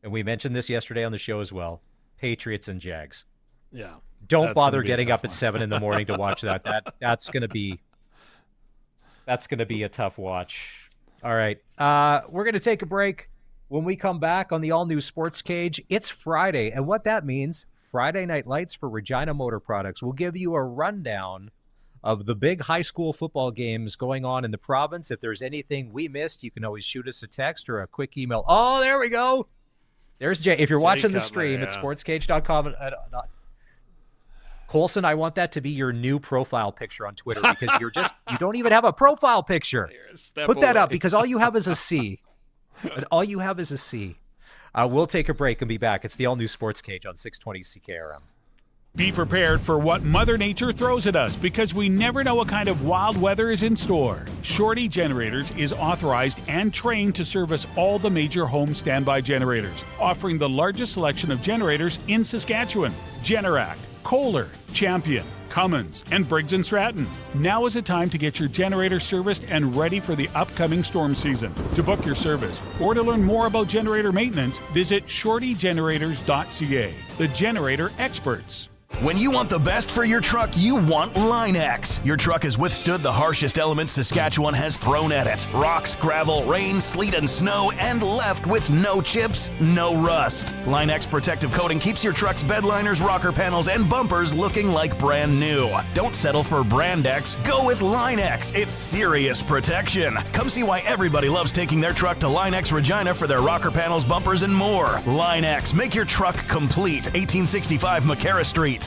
and we mentioned this yesterday on the show as well, Patriots and Jags. Yeah. Don't bother getting up at 7 a.m. to watch that. That's going to be a tough watch. All right. We're going to take a break. When we come back on the all-new Sportscage, it's Friday. And what that means, Friday Night Lights for Regina Motor Products. We'll give you a rundown of the big high school football games going on in the province. If there's anything we missed, you can always shoot us a text or a quick email. Oh, there we go. There's Jay. If you're watching the stream at sportscage.com, Colson, I want that to be your new profile picture on Twitter because you don't even have a profile picture. Put that up because all you have is a C. All you have is a C. We'll take a break and be back. It's the all-new Sportscage on 620 CKRM. Be prepared for what Mother Nature throws at us because we never know what kind of wild weather is in store. Shorty Generators is authorized and trained to service all the major home standby generators, offering the largest selection of generators in Saskatchewan. Generac, Kohler, Champion, Cummins, and Briggs & Stratton. Now is the time to get your generator serviced and ready for the upcoming storm season. To book your service or to learn more about generator maintenance, visit shortygenerators.ca. The generator experts. When you want the best for your truck, you want Line-X. Your truck has withstood the harshest elements Saskatchewan has thrown at it. Rocks, gravel, rain, sleet, and snow, and left with no chips, no rust. Line-X protective coating keeps your truck's bed liners, rocker panels, and bumpers looking like brand new. Don't settle for Brand X. Go with Line-X. It's serious protection. Come see why everybody loves taking their truck to Line-X Regina for their rocker panels, bumpers, and more. Line-X. Make your truck complete. 1865 McCarra Street.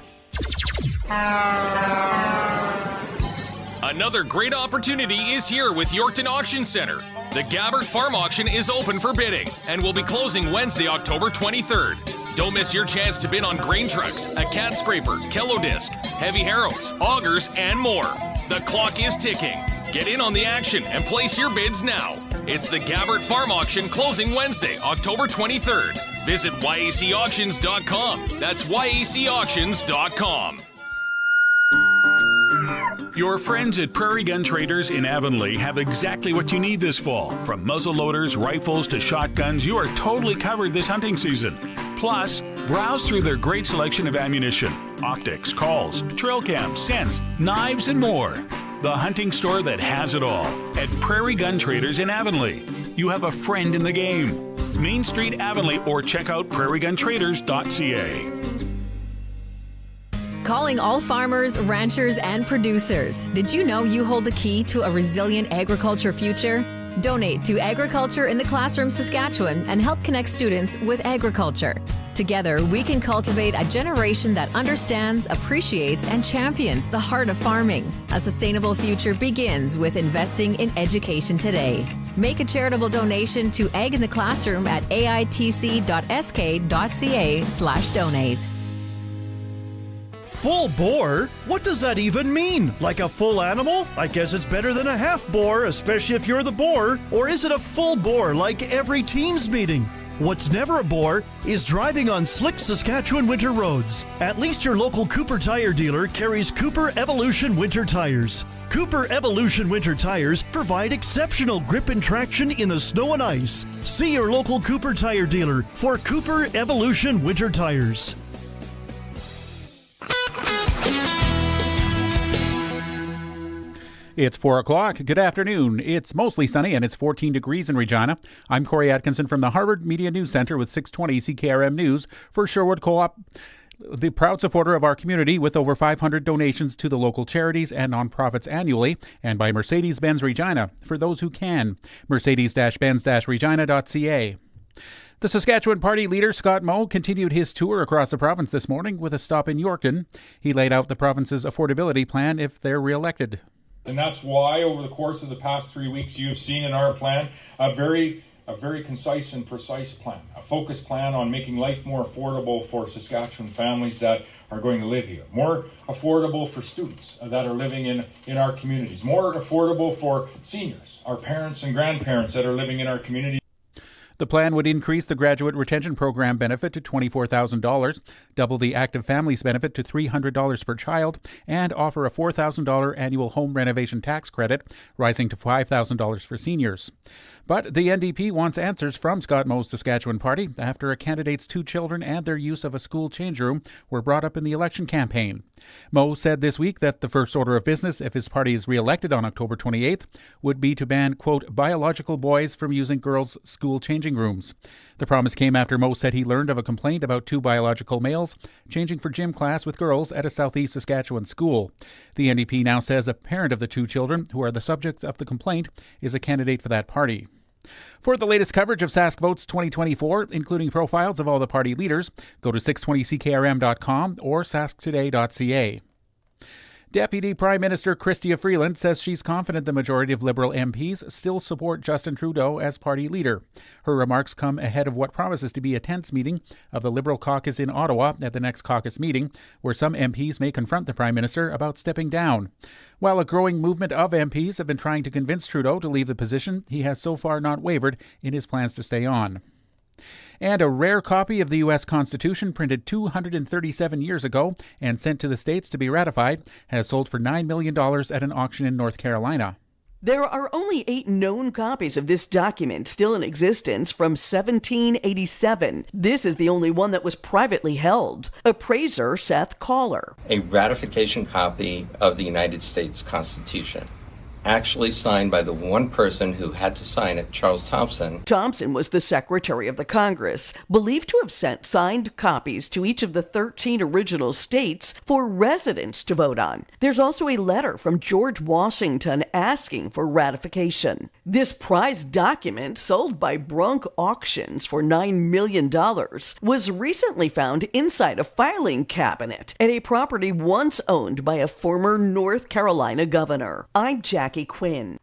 Another great opportunity is here with Yorkton Auction Center. The Gabbard Farm Auction is open for bidding and will be closing Wednesday, October 23rd. Don't miss your chance to bid on grain trucks, a cat scraper, Kello disc, heavy harrows, augers, and more. The clock is ticking. Get in on the action and place your bids now. It's the Gabbard Farm Auction closing Wednesday, October 23rd. Visit yacauctions.com. That's yacauctions.com. Your friends at Prairie Gun Traders in Avonlea have exactly what you need this fall. From muzzle loaders, rifles to shotguns, you are totally covered this hunting season. Plus, browse through their great selection of ammunition, optics, calls, trail cams, scents, knives, and more. The hunting store that has it all. At Prairie Gun Traders in Avonlea. You have a friend in the game. Main Street, Avonlea, or check out prairieguntraders.ca. Calling all farmers, ranchers, and producers. Did you know you hold the key to a resilient agriculture future? Donate to Agriculture in the Classroom Saskatchewan and help connect students with agriculture. Together, we can cultivate a generation that understands, appreciates, and champions the heart of farming. A sustainable future begins with investing in education today. Make a charitable donation to Ag in the Classroom at aitc.sk.ca/donate. Full bore? What does that even mean? Like a full animal? I guess it's better than a half bore, especially if you're the boar. Or is it a full bore like every team's meeting? What's never a bore is driving on slick Saskatchewan winter roads. At least your local Cooper tire dealer carries Cooper Evolution winter tires. Cooper Evolution winter tires provide exceptional grip and traction in the snow and ice. See your local Cooper tire dealer for Cooper Evolution winter tires. It's 4 o'clock. Good afternoon. It's mostly sunny and it's 14 degrees in Regina. I'm Corey Atkinson from the Harvard Media News Center with 620 CKRM News for Sherwood Co-op, the proud supporter of our community with over 500 donations to the local charities and nonprofits annually, and by Mercedes-Benz Regina for those who can. Mercedes-Benz-Regina.ca. The Saskatchewan Party leader, Scott Moe, continued his tour across the province this morning with a stop in Yorkton. He laid out the province's affordability plan if they're re-elected. And that's why over the course of the past 3 weeks you have seen in our plan a very concise and precise plan, a focused plan on making life more affordable for Saskatchewan families that are going to live here, more affordable for students that are living in our communities, more affordable for seniors, our parents and grandparents that are living in our community. The plan would increase the Graduate Retention Program benefit to $24,000, double the Active Families benefit to $300 per child, and offer a $4,000 annual home renovation tax credit, rising to $5,000 for seniors. But the NDP wants answers from Scott Moe's Saskatchewan Party after a candidate's 2 children and their use of a school change room were brought up in the election campaign. Moe said this week that the first order of business, if his party is re-elected on October 28th, would be to ban, quote, biological boys from using girls' school changing changing rooms. The promise came after Mo said he learned of a complaint about 2 biological males changing for gym class with girls at a southeast Saskatchewan school. The NDP now says a parent of the 2 children who are the subject of the complaint is a candidate for that party. For the latest coverage of Sask Votes 2024, including profiles of all the party leaders, go to 620ckrm.com or sasktoday.ca. Deputy Prime Minister Chrystia Freeland says she's confident the majority of Liberal MPs still support Justin Trudeau as party leader. Her remarks come ahead of what promises to be a tense meeting of the Liberal caucus in Ottawa at the next caucus meeting, where some MPs may confront the Prime Minister about stepping down. While a growing movement of MPs have been trying to convince Trudeau to leave the position, he has so far not wavered in his plans to stay on. And a rare copy of the U.S. Constitution printed 237 years ago and sent to the states to be ratified has sold for $9 million at an auction in North Carolina. There are only 8 known copies of this document still in existence from 1787. This is the only one that was privately held. Appraiser Seth Collar. A ratification copy of the United States Constitution, actually signed by the one person who had to sign it, Charles Thompson. Thompson was the Secretary of the Congress, believed to have sent signed copies to each of the 13 original states for residents to vote on. There's also a letter from George Washington asking for ratification. This prized document, sold by Bronk Auctions for $9 million, was recently found inside a filing cabinet at a property once owned by a former North Carolina governor. I'm Jackie Quinn.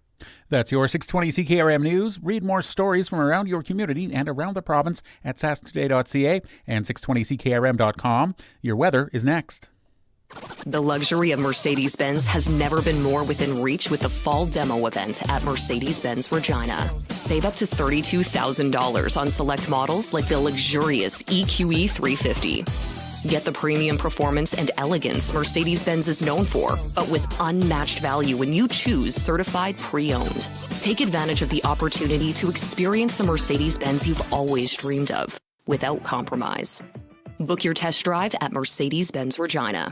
That's your 620 CKRM News. Read more stories from around your community and around the province at sasktoday.ca and 620ckrm.com. Your weather is next. The luxury of Mercedes-Benz has never been more within reach with the fall demo event at Mercedes-Benz Regina. Save up to $32,000 on select models like the luxurious EQE 350. Get the premium performance and elegance Mercedes-Benz is known for, but with unmatched value when you choose certified pre-owned. Take advantage of the opportunity to experience the Mercedes-Benz you've always dreamed of, without compromise. Book your test drive at Mercedes-Benz Regina.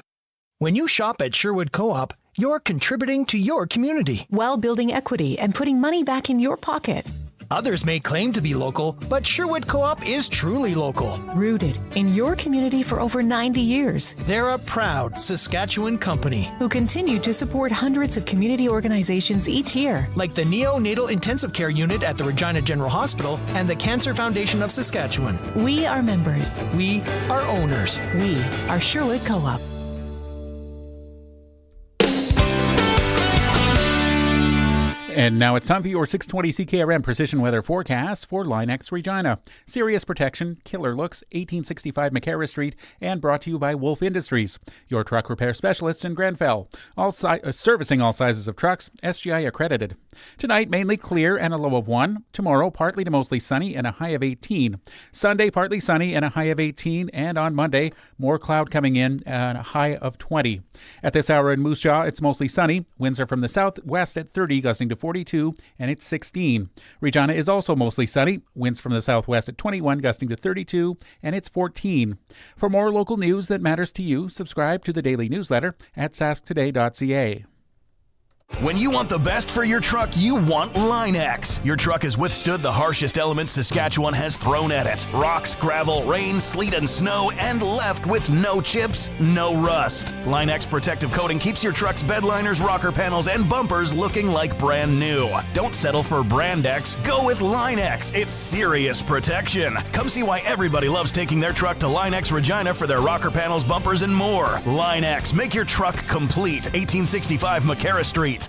When you shop at Sherwood Co-op, you're contributing to your community while building equity and putting money back in your pocket. Others may claim to be local, but Sherwood Co-op is truly local. Rooted in your community for over 90 years. They're a proud Saskatchewan company who continue to support hundreds of community organizations each year. Like the Neonatal Intensive Care Unit at the Regina General Hospital and the Cancer Foundation of Saskatchewan. We are members. We are owners. We are Sherwood Co-op. And now it's time for your 620 CKRM Precision Weather Forecast for Linex Regina. Serious protection, killer looks, 1865 McCarra Street, and brought to you by Wolf Industries, your truck repair specialists in Grenfell. Servicing all sizes of trucks, SGI accredited. Tonight, mainly clear and a low of 1. Tomorrow, partly to mostly sunny and a high of 18. Sunday, partly sunny and a high of 18. And on Monday, more cloud coming in and a high of 20. At this hour in Moose Jaw, it's mostly sunny. Winds are from the southwest at 30, gusting to 42, and it's 16. Regina is also mostly sunny. Winds from the southwest at 21, gusting to 32, and it's 14. For more local news that matters to you, subscribe to the daily newsletter at sasktoday.ca. When you want the best for your truck, you want Line-X. Your truck has withstood the harshest elements Saskatchewan has thrown at it. Rocks, gravel, rain, sleet, and snow, and left with no chips, no rust. Line-X protective coating keeps your truck's bed liners, rocker panels, and bumpers looking like brand new. Don't settle for Brand X. Go with Line-X. It's serious protection. Come see why everybody loves taking their truck to Line-X Regina for their rocker panels, bumpers, and more. Line-X. Make your truck complete. 1865 McCarra Street.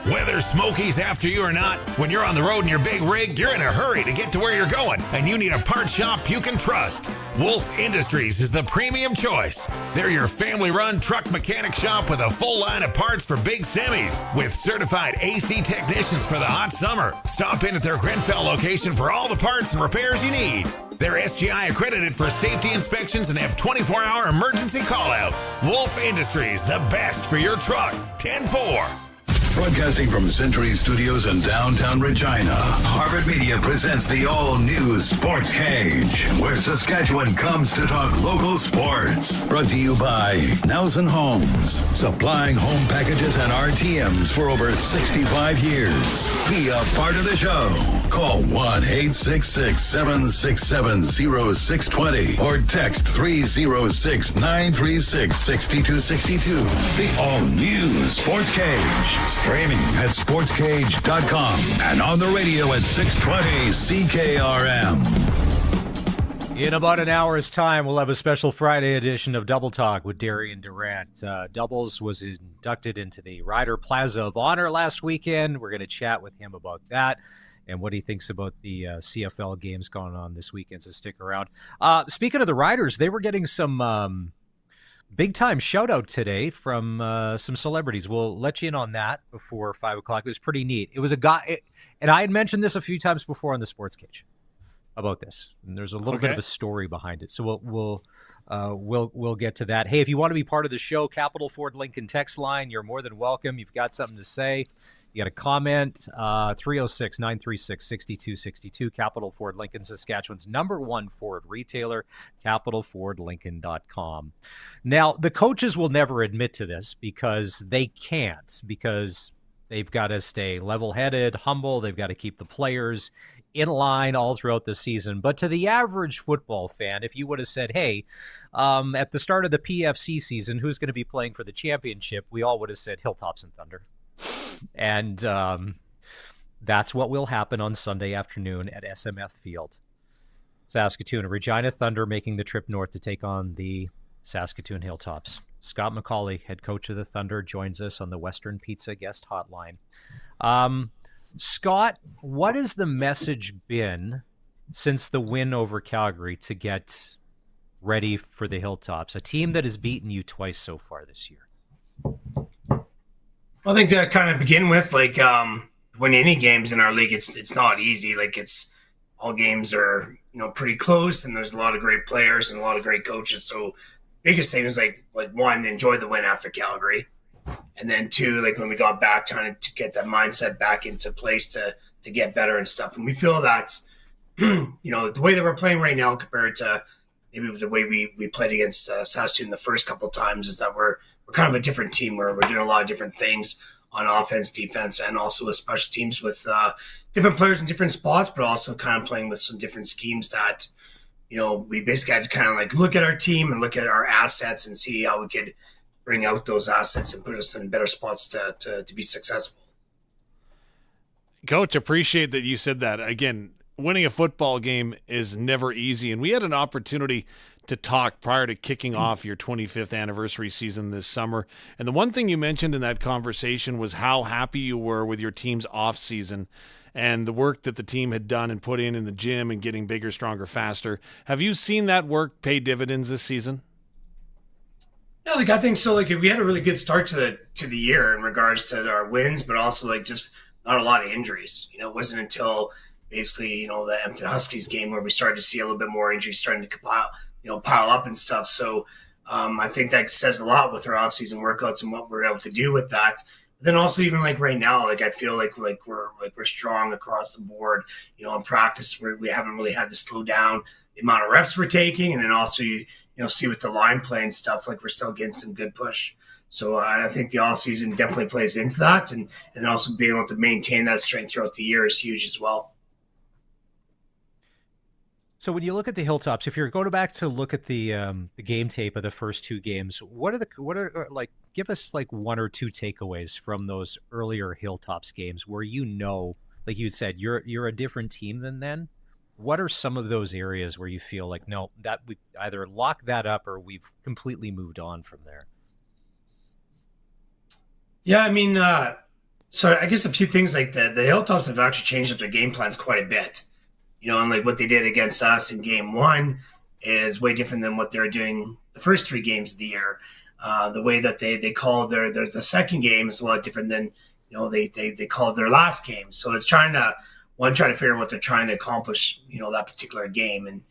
Whether Smokey's after you or not, when you're on the road in your big rig, you're in a hurry to get to where you're going, and you need a part shop you can trust. Wolf Industries is the premium choice. They're your family-run truck mechanic shop with a full line of parts for big semis, with certified AC technicians for the hot summer. Stop in at their Grenfell location for all the parts and repairs you need. They're SGI accredited for safety inspections and have 24-hour emergency call-out. Wolf Industries, the best for your truck. 10-4. Broadcasting from Century Studios in downtown Regina, Harvard Media presents the all-new Sports Cage, where Saskatchewan comes to talk local sports. Brought to you by Nelson Homes, supplying home packages and RTMs for over 65 years. Be a part of the show. Call 1-866-767-0620 or text 306-936-6262. The all-new Sports Cage. Streaming at sportscage.com and on the radio at 620 CKRM. In about an hour's time, we'll have a special Friday edition of Double Talk with Darian Durant. Doubles was inducted into the Ryder Plaza of Honor last weekend. We're going to chat with him about that and what he thinks about the CFL games going on this weekend, so stick around. Speaking of the Riders, they were getting some big-time shout-out today from some celebrities. We'll let you in on that before 5 o'clock. It was pretty neat. It was a guy, and I had mentioned this a few times before on the Sports Cage about this. And there's a little bit of a story behind it. So we'll get to that. Hey, if you want to be part of the show, Capital Ford Lincoln text line, you're more than welcome. You've got something to say, you got a comment, 306-936-6262, Capital Ford Lincoln, Saskatchewan's #1 Ford retailer, capitalfordlincoln.com. Now, the coaches will never admit to this because they can't, because they've got to stay level-headed, humble. They've got to keep the players in line all throughout the season. But to the average football fan, if you would have said, hey, at the start of the PFC season, who's going to be playing for the championship, we all would have said Hilltops and Thunder. And that's what will happen on Sunday afternoon at SMF Field. Saskatoon and Regina Thunder making the trip north to take on the Saskatoon Hilltops. Scott McCauley, head coach of the Thunder, joins us on the Western Pizza guest hotline. Scott, what has the message been since the win over Calgary to get ready for the Hilltops, a team that has beaten you twice so far this year? I think to kind of begin with, like, winning any games in our league, it's not easy. Like, it's all games are, pretty close, and there's a lot of great players and a lot of great coaches. So biggest thing is like one, enjoy the win after Calgary. And then two, like when we got back, trying to get that mindset back into place to get better and stuff. And we feel that, the way that we're playing right now compared to maybe the way we played against Saskatoon the first couple of times is that we're kind of a different team where we're doing a lot of different things on offense, defense, and also with special teams with different players in different spots, but also kind of playing with some different schemes that, we basically had to kind of like look at our team and look at our assets and see how we could bring out those assets and put us in better spots to be successful. Coach, appreciate that you said that. Again, winning a football game is never easy, and we had an opportunity to talk prior to kicking off your 25th anniversary season this summer. And the one thing you mentioned in that conversation was how happy you were with your team's off season and the work that the team had done and put in the gym and getting bigger, stronger, faster. Have you seen that work pay dividends this season? Yeah, I think so. We had a really good start to the year in regards to our wins, but also just not a lot of injuries. It wasn't until basically, the Empton Huskies game where we started to see a little bit more injuries starting to pile up and stuff. So I think that says a lot with our off-season workouts and what we're able to do with that. But then also even right now, I feel like we're strong across the board. In practice, we haven't really had to slow down the amount of reps we're taking, and then also you see with the line play and stuff, we're still getting some good push. So I think the off season definitely plays into that, and also being able to maintain that strength throughout the year is huge as well. So when you look at the Hilltops, if you're going back to look at the game tape of the first two games, give us one or two takeaways from those earlier Hilltops games where like you said, you're a different team than then. What are some of those areas where you feel like, no, that we either lock that up or we've completely moved on from there? Yeah, I mean, so I guess a few things the Hilltops have actually changed up their game plans quite a bit. And what they did against us in game one is way different than what they were doing the first three games of the year. The way that they called the second game is a lot different than, they called their last game. So it's trying to figure out what they're trying to accomplish, that particular game. And,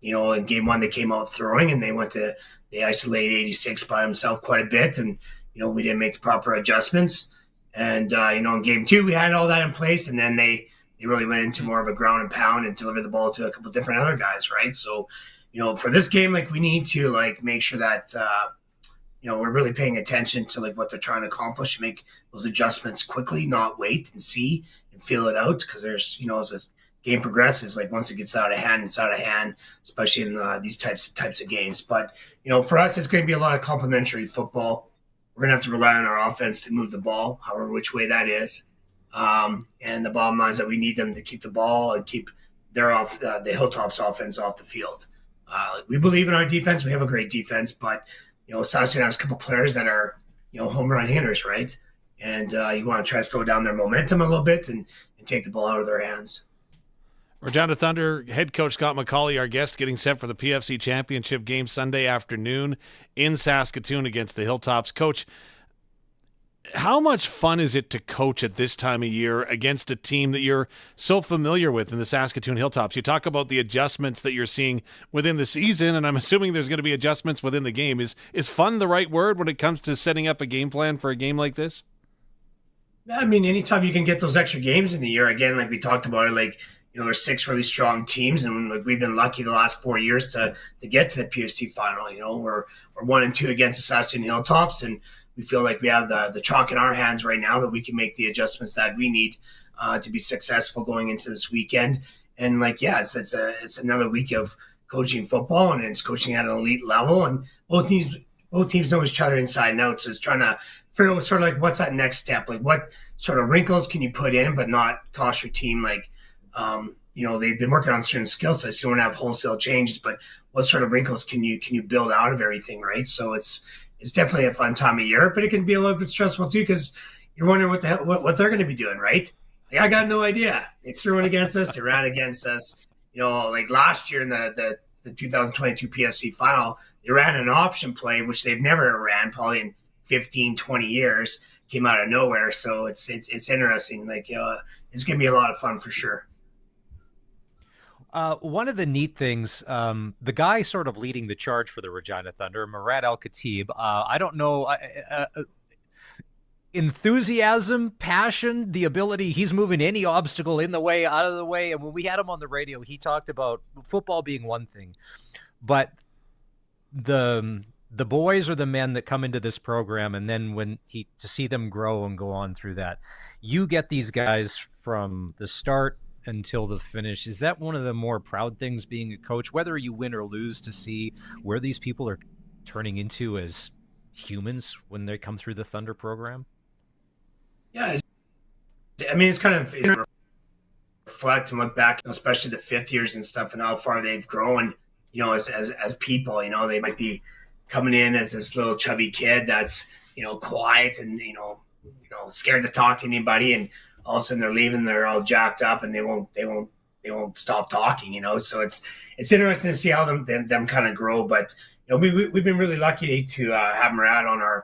in game one, they came out throwing and they isolated 86 by himself quite a bit. And, we didn't make the proper adjustments. And, in game 2, we had all that in place, and then they really went into more of a ground and pound and delivered the ball to a couple different other guys, right? So, for this game, we need to, make sure that, we're really paying attention to, what they're trying to accomplish, make those adjustments quickly, not wait and see and feel it out, because there's, as the game progresses, once it gets out of hand, it's out of hand, especially in these types of games. But, for us, it's going to be a lot of complementary football. We're going to have to rely on our offense to move the ball, however which way that is. And the bottom line is that we need them to keep the ball and keep the Hilltops offense off the field. We believe in our defense. We have a great defense, but, Saskatchewan has a couple players that are, home run hitters, right? And you want to try to slow down their momentum a little bit and take the ball out of their hands. Regina Thunder head coach Scott McCauley, our guest, getting set for the PFC Championship game Sunday afternoon in Saskatoon against the Hilltops. Coach, how much fun is it to coach at this time of year against a team that you're so familiar with in the Saskatoon Hilltops? You talk about the adjustments that you're seeing within the season, and I'm assuming there's going to be adjustments within the game. Is fun the right word when it comes to setting up a game plan for a game like this? I mean, anytime you can get those extra games in the year, again, like we talked about it, there's 6 really strong teams, and we've been lucky the last 4 years to get to the PFC final. We're 1-2 against the Saskatoon Hilltops, and we feel like we have the chalk in our hands right now that we can make the adjustments that we need to be successful going into this weekend. And it's another week of coaching football, and it's coaching at an elite level, and both teams know each other inside and out. So it's trying to figure out sort of what's that next step, what sort of wrinkles can you put in but not cost your team they've been working on certain skill sets. You don't have wholesale changes, but what sort of wrinkles can you build out of everything, right? So it's definitely a fun time of year, but it can be a little bit stressful too, because you're wondering what they're going to be doing, right? I got no idea. They threw it against us. They ran against us. Last year in the 2022 PFC final, they ran an option play, which they've never ran probably in 15, 20 years, came out of nowhere. So it's interesting. It's going to be a lot of fun for sure. One of the neat things, the guy sort of leading the charge for the Regina Thunder, Murad Al-Khatib, I don't know, enthusiasm, passion, the ability, he's moving any obstacle in the way, out of the way. And when we had him on the radio, he talked about football being one thing, but the boys are the men that come into this program, and then to see them grow and go on through that, you get these guys from the start until the finish. Is that one of the more proud things being a coach, whether you win or lose, to see where these people are turning into as humans when they come through the Thunder program? Yeah, it's kind of reflect and look back, especially the 5th years and stuff, and how far they've grown, as people. They might be coming in as this little chubby kid that's quiet and scared to talk to anybody, and all of a sudden they're leaving, they're all jacked up, and they won't stop talking, So it's interesting to see how them kind of grow. But we've been really lucky to have Murad on our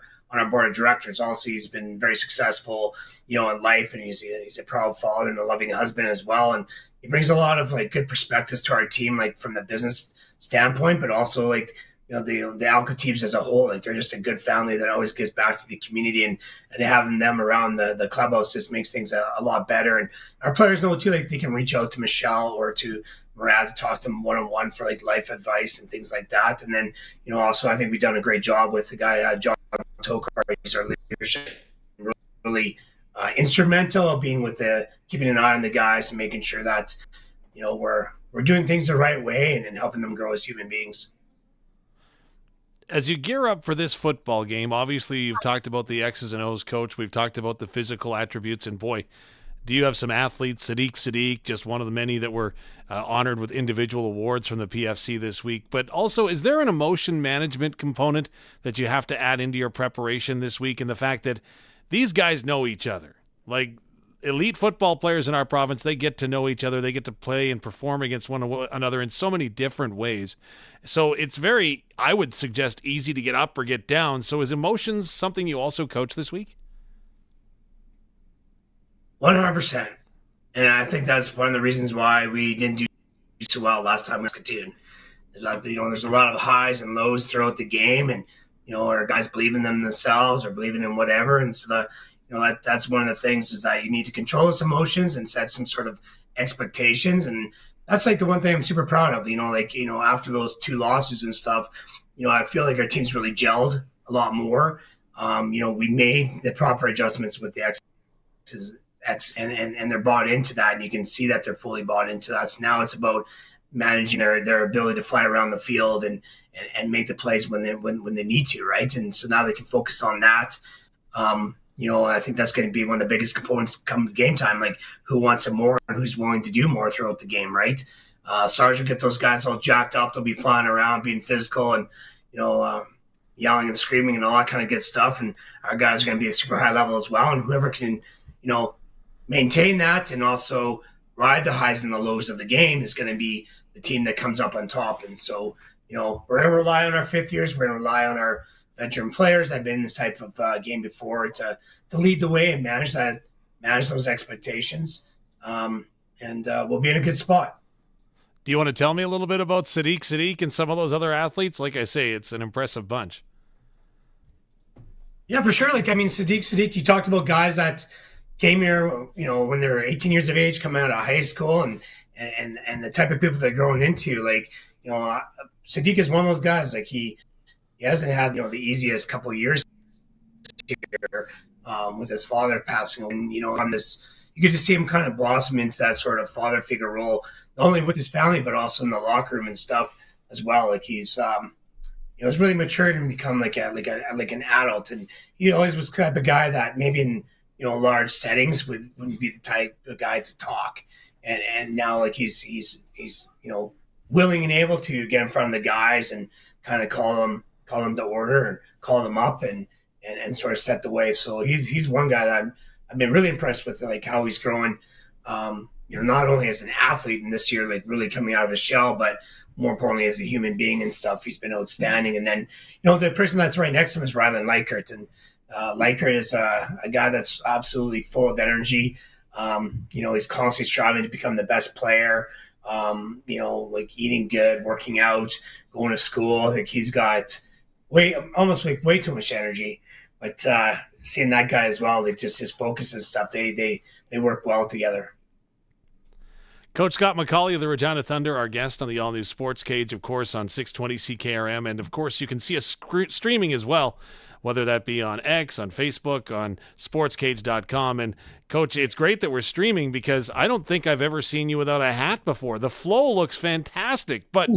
board of directors. Also, he's been very successful, in life, and he's a proud father and a loving husband as well. And he brings a lot of good perspectives to our team, from the business standpoint, but also the Al-Khatibs as a whole. They're just a good family that always gives back to the community, and having them around the clubhouse just makes things a lot better. And our players know too, they can reach out to Michelle or to Murad to talk to them one-on-one for life advice and things like that. And then, also I think we've done a great job with the guy, John Tokar. He's our leadership, really instrumental of being keeping an eye on the guys and making sure that, we're doing things the right way and helping them grow as human beings. As you gear up for this football game, obviously you've talked about the X's and O's, Coach. We've talked about the physical attributes, and boy, do you have some athletes. Sadiq, just one of the many that were honored with individual awards from the PFC this week. But also, is there an emotion management component that you have to add into your preparation this week, and the fact that these guys know each other? Elite football players in our province, they get to know each other. They get to play and perform against one another in so many different ways. So it's very, I would suggest, easy to get up or get down. So is emotions something you also coach this week? 100%. And I think that's one of the reasons why we didn't do so well last time with Saskatoon. Is that, there's a lot of highs and lows throughout the game, and, our guys believe in themselves or believing in whatever. And so that's one of the things is that you need to control those emotions and set some sort of expectations. And that's like the one thing I'm super proud of, after those 2 losses and stuff, I feel like our team's really gelled a lot more. We made the proper adjustments with the X's and they're bought into that, and you can see that they're fully bought into that. So now it's about managing their ability to fly around the field and make the plays when they need to, right? And so now they can focus on that. I think that's going to be one of the biggest components come game time, like who wants it more and who's willing to do more throughout the game, right? Sarge will get those guys all jacked up. They'll be flying around, being physical and, yelling and screaming and all that kind of good stuff. And our guys are going to be at super high level as well. And whoever can, maintain that and also ride the highs and the lows of the game is going to be the team that comes up on top. And so, we're going to rely on our 5th years. We're going to rely on our veteran players that have been in this type of game before to lead the way and manage those expectations. And we'll be in a good spot. Do you want to tell me a little bit about Sadiq and some of those other athletes? Like I say, it's an impressive bunch. Yeah, for sure. Sadiq, you talked about guys that came here, when they were 18 years of age, coming out of high school and the type of people they're growing into. Sadiq is one of those guys. Like he hasn't had, the easiest couple of years here with his father passing. And, on this, you get to see him kind of blossom into that sort of father figure role, not only with his family, but also in the locker room and stuff as well. Like he's, he's really matured and become like an adult. And he always was kind of a guy that maybe in, large settings wouldn't be the type of guy to talk. And now like he's willing and able to get in front of the guys and kind of call them to order and call them up and sort of set the way. So he's one guy that I've been really impressed with, like how he's growing, not only as an athlete and this year, like really coming out of his shell, but more importantly as a human being and stuff. He's been outstanding. And then, the person that's right next to him is Rylan Likert. And Likert is a guy that's absolutely full of energy. He's constantly striving to become the best player, like eating good, working out, going to school. I think he's got way too much energy. But seeing that guy as well, like just his focus and stuff, they work well together. Coach Scott McCauley of the Regina Thunder, our guest on the all-new Sports Cage, of course, on 620 CKRM. And, of course, you can see us streaming as well, whether that be on X, on Facebook, on sportscage.com. And, Coach, it's great that we're streaming because I don't think I've ever seen you without a hat before. The flow looks fantastic. But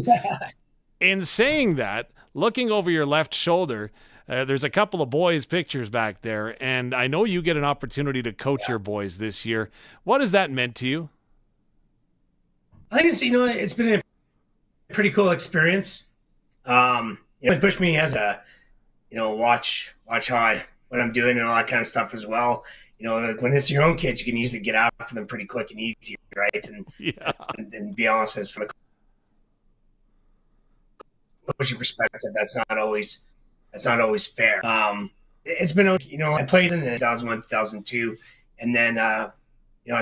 in saying that, looking over your left shoulder, there's a couple of boys' pictures back there, and I know you get an opportunity to coach your boys this year. What has that meant to you? I think it's been a pretty cool experience. It pushed me as a, watch how what I'm doing and all that kind of stuff as well. Like when it's your own kids, you can easily get after them pretty quick and easy, right? And be honest, as from a coaching perspective, that's not always fair. It's been, I played in 2001, 2002, and then I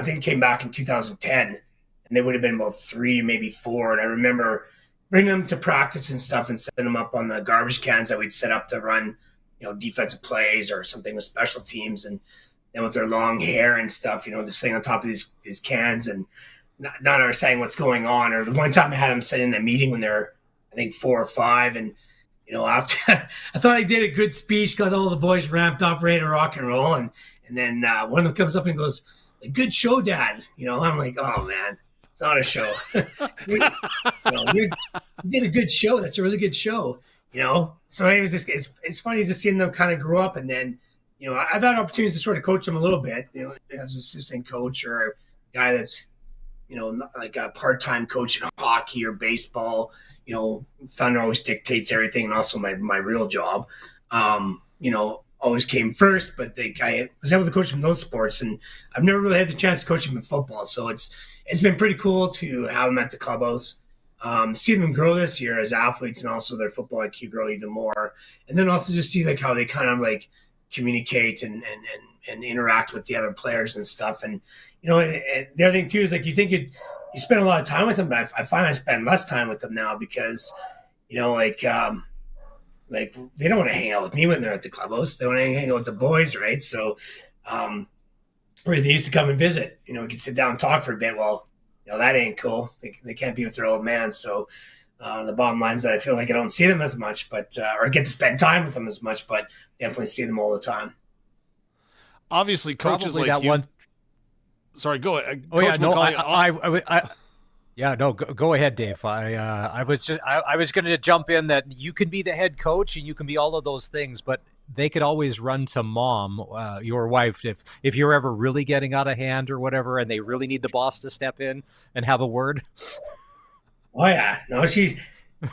think it came back in 2010. And they would have been about 3, maybe 4. And I remember bringing them to practice and stuff and setting them up on the garbage cans that we'd set up to run, defensive plays or something with special teams. And then with their long hair and stuff, just sitting on top of these cans and not understanding what's going on. Or the one time I had them sit in a meeting when they're, I think, 4 or 5. And, after I thought I did a good speech, got all the boys ramped up, ready to rock and roll. And then one of them comes up and goes, "Good show, Dad." I'm like, oh, man. It's not a show. You did a good show. That's a really good show. So anyways, it's funny just seeing them kind of grow up. And then, I've had opportunities to sort of coach them a little bit, as an assistant coach or a guy that's, like a part-time coach in hockey or baseball. Thunder always dictates everything. And also my real job, always came first, but I was able to coach them in those sports. And I've never really had the chance to coach them in football. So it's been pretty cool to have them at the clubhouse, see them grow this year as athletes and also their football IQ grow even more. And then also just see like how they kind of like communicate and interact with the other players and stuff. And, the other thing too is like you think you spend a lot of time with them, but I find I spend less time with them now because, like they don't want to hang out with me when they're at the clubhouse. They want to hang out with the boys, right? So where they used to come and visit. We could sit down and talk for a bit. Well, that ain't cool. They can't be with their old man. So the bottom line is that I feel like I don't see them as much, but or get to spend time with them as much, but definitely see them all the time. Obviously, coaches Probably like that you. one. Sorry, go ahead. Oh yeah, Coach no, McCauley, yeah, no, go ahead, Dave. I was going to jump in that you can be the head coach and you can be all of those things, but they could always run to mom, your wife, if you're ever really getting out of hand or whatever, and they really need the boss to step in and have a word. Oh yeah, no, she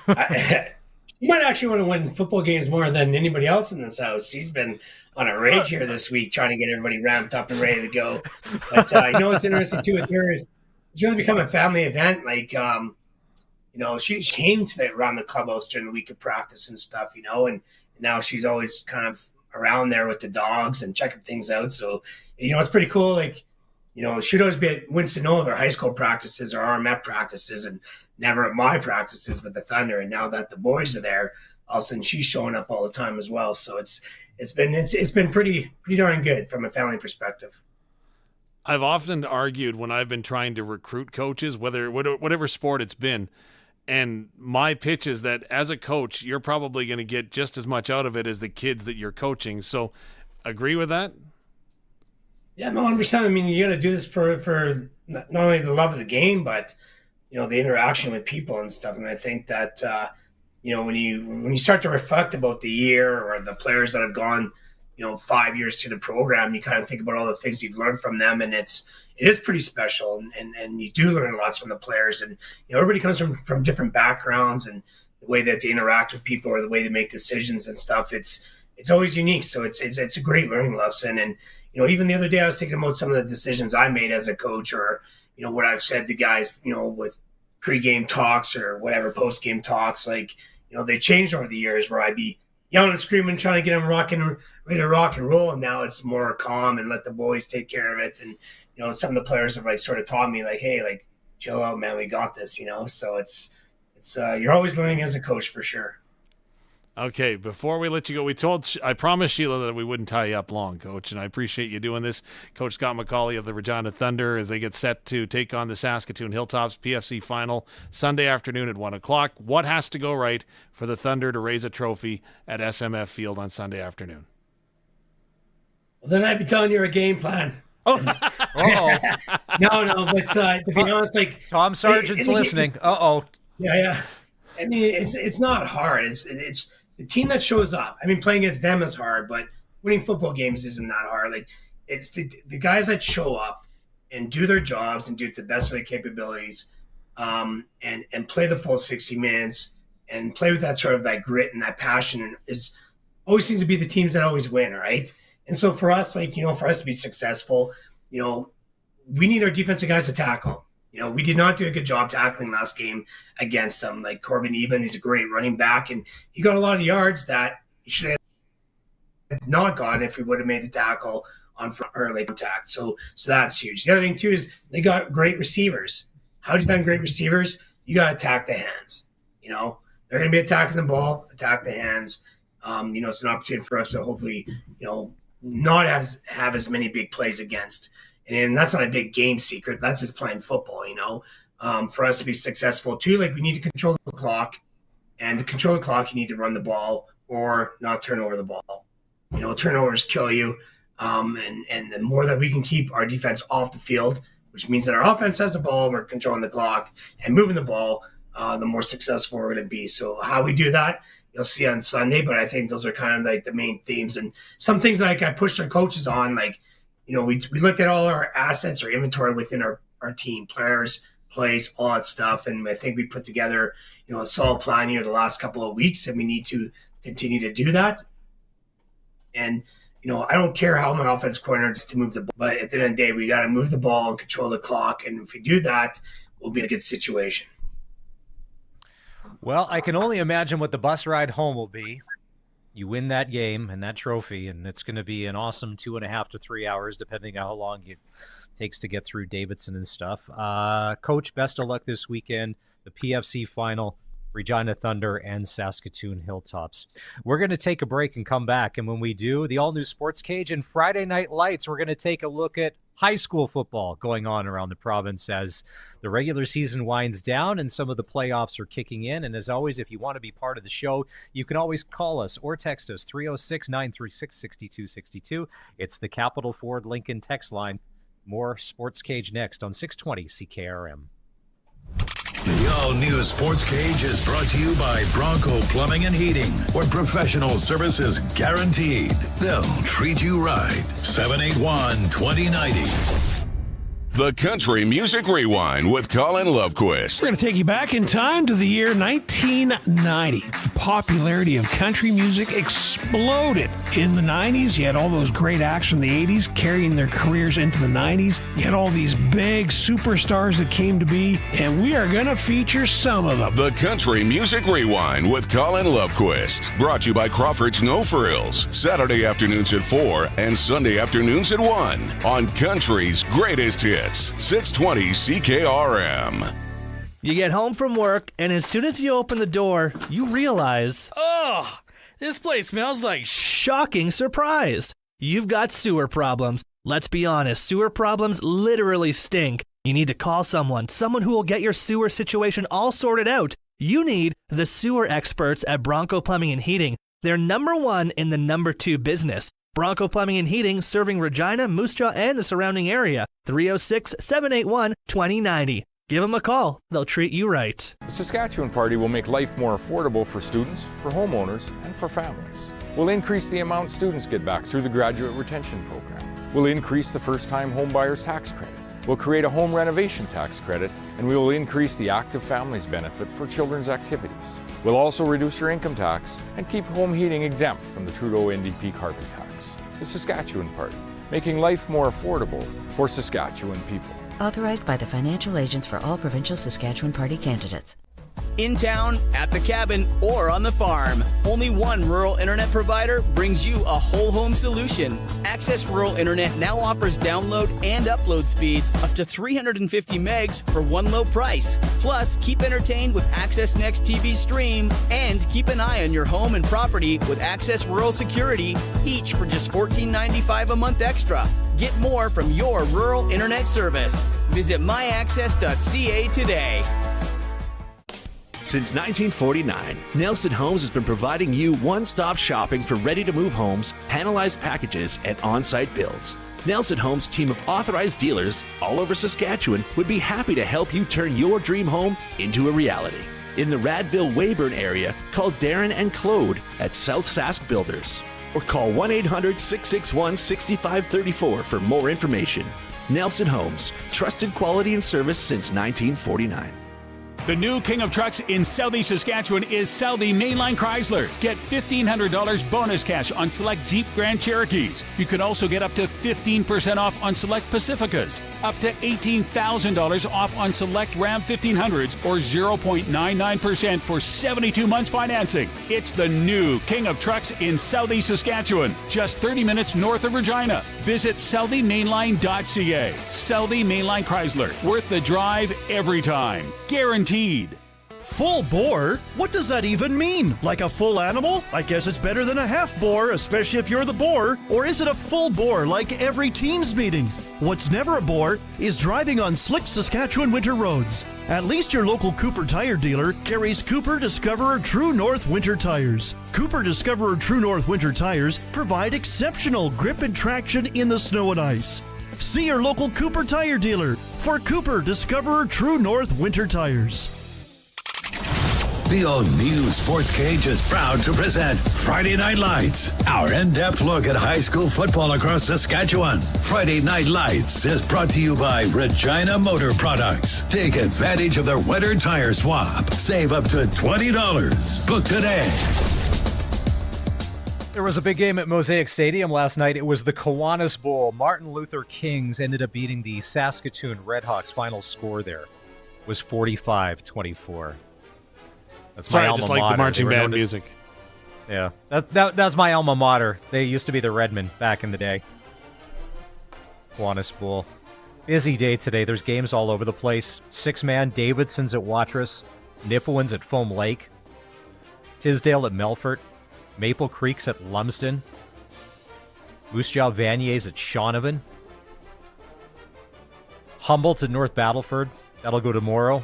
might actually want to win football games more than anybody else in this house. She's been on a rage here this week, trying to get everybody ramped up and ready to go. But what's interesting too with her is it's really become a family event. Like, she came to around the clubhouse during the week of practice and stuff, and now she's always kind of around there with the dogs and checking things out. So, it's pretty cool. Like, she'd always be at Winston-Newell, their high school practices or RMF practices, and never at my practices with the Thunder. And now that the boys are there, all of a sudden she's showing up all the time as well. So it's been pretty darn good from a family perspective. I've often argued when I've been trying to recruit coaches, whatever sport it's been, and my pitch is that as a coach, you're probably going to get just as much out of it as the kids that you're coaching. So, agree with that? Yeah, no, 100%. I mean, you got to do this for not only the love of the game, but the interaction with people and stuff. And I think that when you start to reflect about the year or the players that have gone 5 years to the program, you kind of think about all the things you've learned from them, and it is pretty special, and you do learn lots from the players, and everybody comes from different backgrounds, and the way that they interact with people or the way they make decisions and stuff, it's always unique. So it's a great learning lesson. And even the other day I was thinking about some of the decisions I made as a coach, or what I've said to guys with pre-game talks or whatever post-game talks, like they changed over the years, where I'd be yelling and screaming, trying to get them ready to rock and roll. And now it's more calm and let the boys take care of it. And, some of the players have sort of taught me hey, chill out, man, we got this, so it's you're always learning as a coach for sure. Okay, before we let you go, I promised Sheila that we wouldn't tie you up long, Coach, and I appreciate you doing this. Coach Scott McCauley of the Regina Thunder, as they get set to take on the Saskatoon Hilltops PFC final Sunday afternoon at 1 o'clock. What has to go right for the Thunder to raise a trophy at SMF Field on Sunday afternoon? Well, then I'd be telling you a game plan. Oh, no, but to be honest, Tom Sargent's listening. Yeah. I mean, it's not hard. It's the team that shows up. I mean, playing against them is hard, but winning football games isn't that hard. It's the guys that show up and do their jobs and do it to the best of their capabilities, and play the full 60 minutes and play with that sort of that grit and that passion. And it always seems to be the teams that always win, right? And so for us, for us to be successful, we need our defensive guys to tackle. We did not do a good job tackling last game against them. Like Corbin Eben, he's a great running back, and he got a lot of yards that he should have not gotten if we would have made the tackle on early contact. So that's huge. The other thing too is they got great receivers. How do you find great receivers? You got to attack the hands. They're going to be attacking the ball, attack the hands. It's an opportunity for us to hopefully, not have as many big plays against. And that's not a big game secret. That's just playing football, For us to be successful too, we need to control the clock. And to control the clock, you need to run the ball or not turn over the ball. Turnovers kill you. And the more that we can keep our defense off the field, which means that our offense has the ball and we're controlling the clock and moving the ball, the more successful we're going to be. So how we do that, you'll see on Sunday. But I think those are kind of the main themes. And some things I pushed our coaches on, we looked at all our assets or inventory within our team, players, plays, all that stuff. And I think we put together, a solid plan here the last couple of weeks, and we need to continue to do that. And, I don't care how my offense coordinator just to move the ball, but at the end of the day, we got to move the ball and control the clock. And if we do that, we'll be in a good situation. Well, I can only imagine what the bus ride home will be. You win that game and that trophy, and it's going to be an awesome 2.5 to 3 hours, depending on how long it takes to get through Davidson and stuff. Coach, best of luck this weekend. The PFC final. Regina Thunder, and Saskatoon Hilltops. We're going to take a break and come back. And when we do, the all-new Sports Cage and Friday Night Lights, we're going to take a look at high school football going on around the province as the regular season winds down and some of the playoffs are kicking in. And as always, if you want to be part of the show, you can always call us or text us 306-936-6262. It's the Capital Ford Lincoln text line. More Sports Cage next on 620 CKRM. The all-new Sports Cage is brought to you by Bronco Plumbing and Heating, where professional service is guaranteed. They'll treat you right. 781-2090. The Country Music Rewind with Colin Lovequist. We're going to take you back in time to the year 1990. The popularity of country music exploded in the 90s. You had all those great acts from the 80s carrying their careers into the 90s. You had all these big superstars that came to be, and we are going to feature some of them. The Country Music Rewind with Colin Lovequist. Brought to you by Crawford's No Frills. Saturday afternoons at 4 and Sunday afternoons at 1 on Country's Greatest Hits. 620 CKRM. You get home from work, and as soon as you open the door, you realize, oh, this place smells like shocking surprise. You've got sewer problems. Let's be honest, sewer problems literally stink. You need to call someone who will get your sewer situation all sorted out. You need the sewer experts at Bronco Plumbing and Heating. They're number one in the number two business. Bronco Plumbing and Heating, serving Regina, Moose Jaw, and the surrounding area. 306-781-2090. Give them a call. They'll treat you right. The Saskatchewan Party will make life more affordable for students, for homeowners, and for families. We'll increase the amount students get back through the Graduate Retention Program. We'll increase the first-time home buyer's tax credit. We'll create a home renovation tax credit, and we will increase the active families benefit for children's activities. We'll also reduce your income tax and keep home heating exempt from the Trudeau NDP carbon tax. The Saskatchewan Party, making life more affordable for Saskatchewan people. Authorized by the financial agents for all provincial Saskatchewan Party candidates. In town, at the cabin, or on the farm. Only one rural internet provider brings you a whole home solution. Access Rural Internet now offers download and upload speeds up to 350 megs for one low price. Plus, keep entertained with Access Next TV Stream and keep an eye on your home and property with Access Rural Security, each for just $14.95 a month extra. Get more from your rural internet service. Visit myaccess.ca today. Since 1949, Nelson Homes has been providing you one-stop shopping for ready-to-move homes, panelized packages, and on-site builds. Nelson Homes' team of authorized dealers all over Saskatchewan would be happy to help you turn your dream home into a reality. In the Radville-Weyburn area, call Darren and Claude at South Sask Builders. Or call 1-800-661-6534 for more information. Nelson Homes, trusted quality and service since 1949. The new King of Trucks in Southie, Saskatchewan is Southie Mainline Chrysler. Get $1,500 bonus cash on select Jeep Grand Cherokees. You can also get up to 15% off on select Pacificas, up to $18,000 off on select Ram 1500s, or 0.99% for 72 months financing. It's the new King of Trucks in Southie, Saskatchewan, just 30 minutes north of Regina. Visit SouthieMainline.ca. Southie Mainline Chrysler, worth the drive every time. Guaranteed. Full bore? What does that even mean? Like a full animal? I guess it's better than a half bore, especially if you're the bore. Or is it a full bore like every team's meeting? What's never a bore is driving on slick Saskatchewan winter roads. At least your local Cooper tire dealer carries Cooper Discoverer True North winter tires. Cooper Discoverer True North winter tires provide exceptional grip and traction in the snow and ice. See your local Cooper tire dealer for Cooper Discoverer True North winter tires. The all-new Sports Cage is proud to present Friday Night Lights, our in-depth look at high school football across Saskatchewan. Friday Night Lights is brought to you by Regina Motor Products. Take advantage of their winter tire swap. Save up to $20. Book today. There was a big game at Mosaic Stadium last night. It was the Kiwanis Bowl. Martin Luther Kings ended up beating the Saskatoon Redhawks. Final score there was 45-24. That's my alma just mater. like the marching band music. Yeah, that's my alma mater. They used to be the Redmen back in the day. Kiwanis Bowl. Busy day today. There's games all over the place. Six-man Davidson's at Watrous. Nipawin's at Foam Lake, Tisdale at Melfort, Maple Creek's at Lumsden, Moose Jaw Vanier's at Shaunavon, Humboldt's at North Battleford. That'll go tomorrow.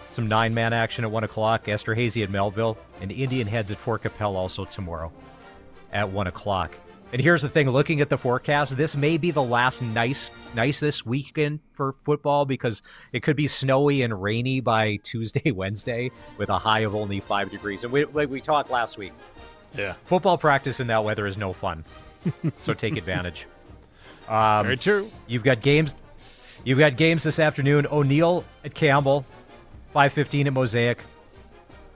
Some 9-man action at 1 o'clock. Esterhazy at Melville. And Indian Heads at Fort Capel also tomorrow at 1 o'clock. And here's the thing, looking at the forecast, this may be the last nicest weekend for football because it could be snowy and rainy by Tuesday, Wednesday with a high of only 5 degrees. And we talked last week. Yeah. Football practice in that weather is no fun. So take advantage. Very true. You've got games this afternoon. O'Neill at Campbell, 5:15 at Mosaic.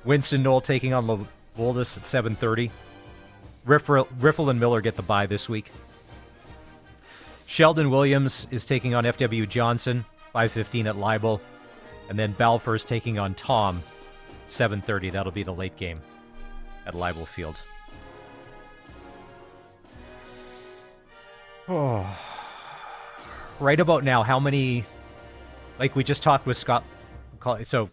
Winston Knoll taking on Levoldus at 7:30. Riffle and Miller get the bye this week. Sheldon Williams is taking on FW Johnson, 5:15 at Libel. And then Balfour's taking on Tom, 7:30. That'll be the late game at Libel Field. Oh. Right about now, how many, like we just talked with Scott, so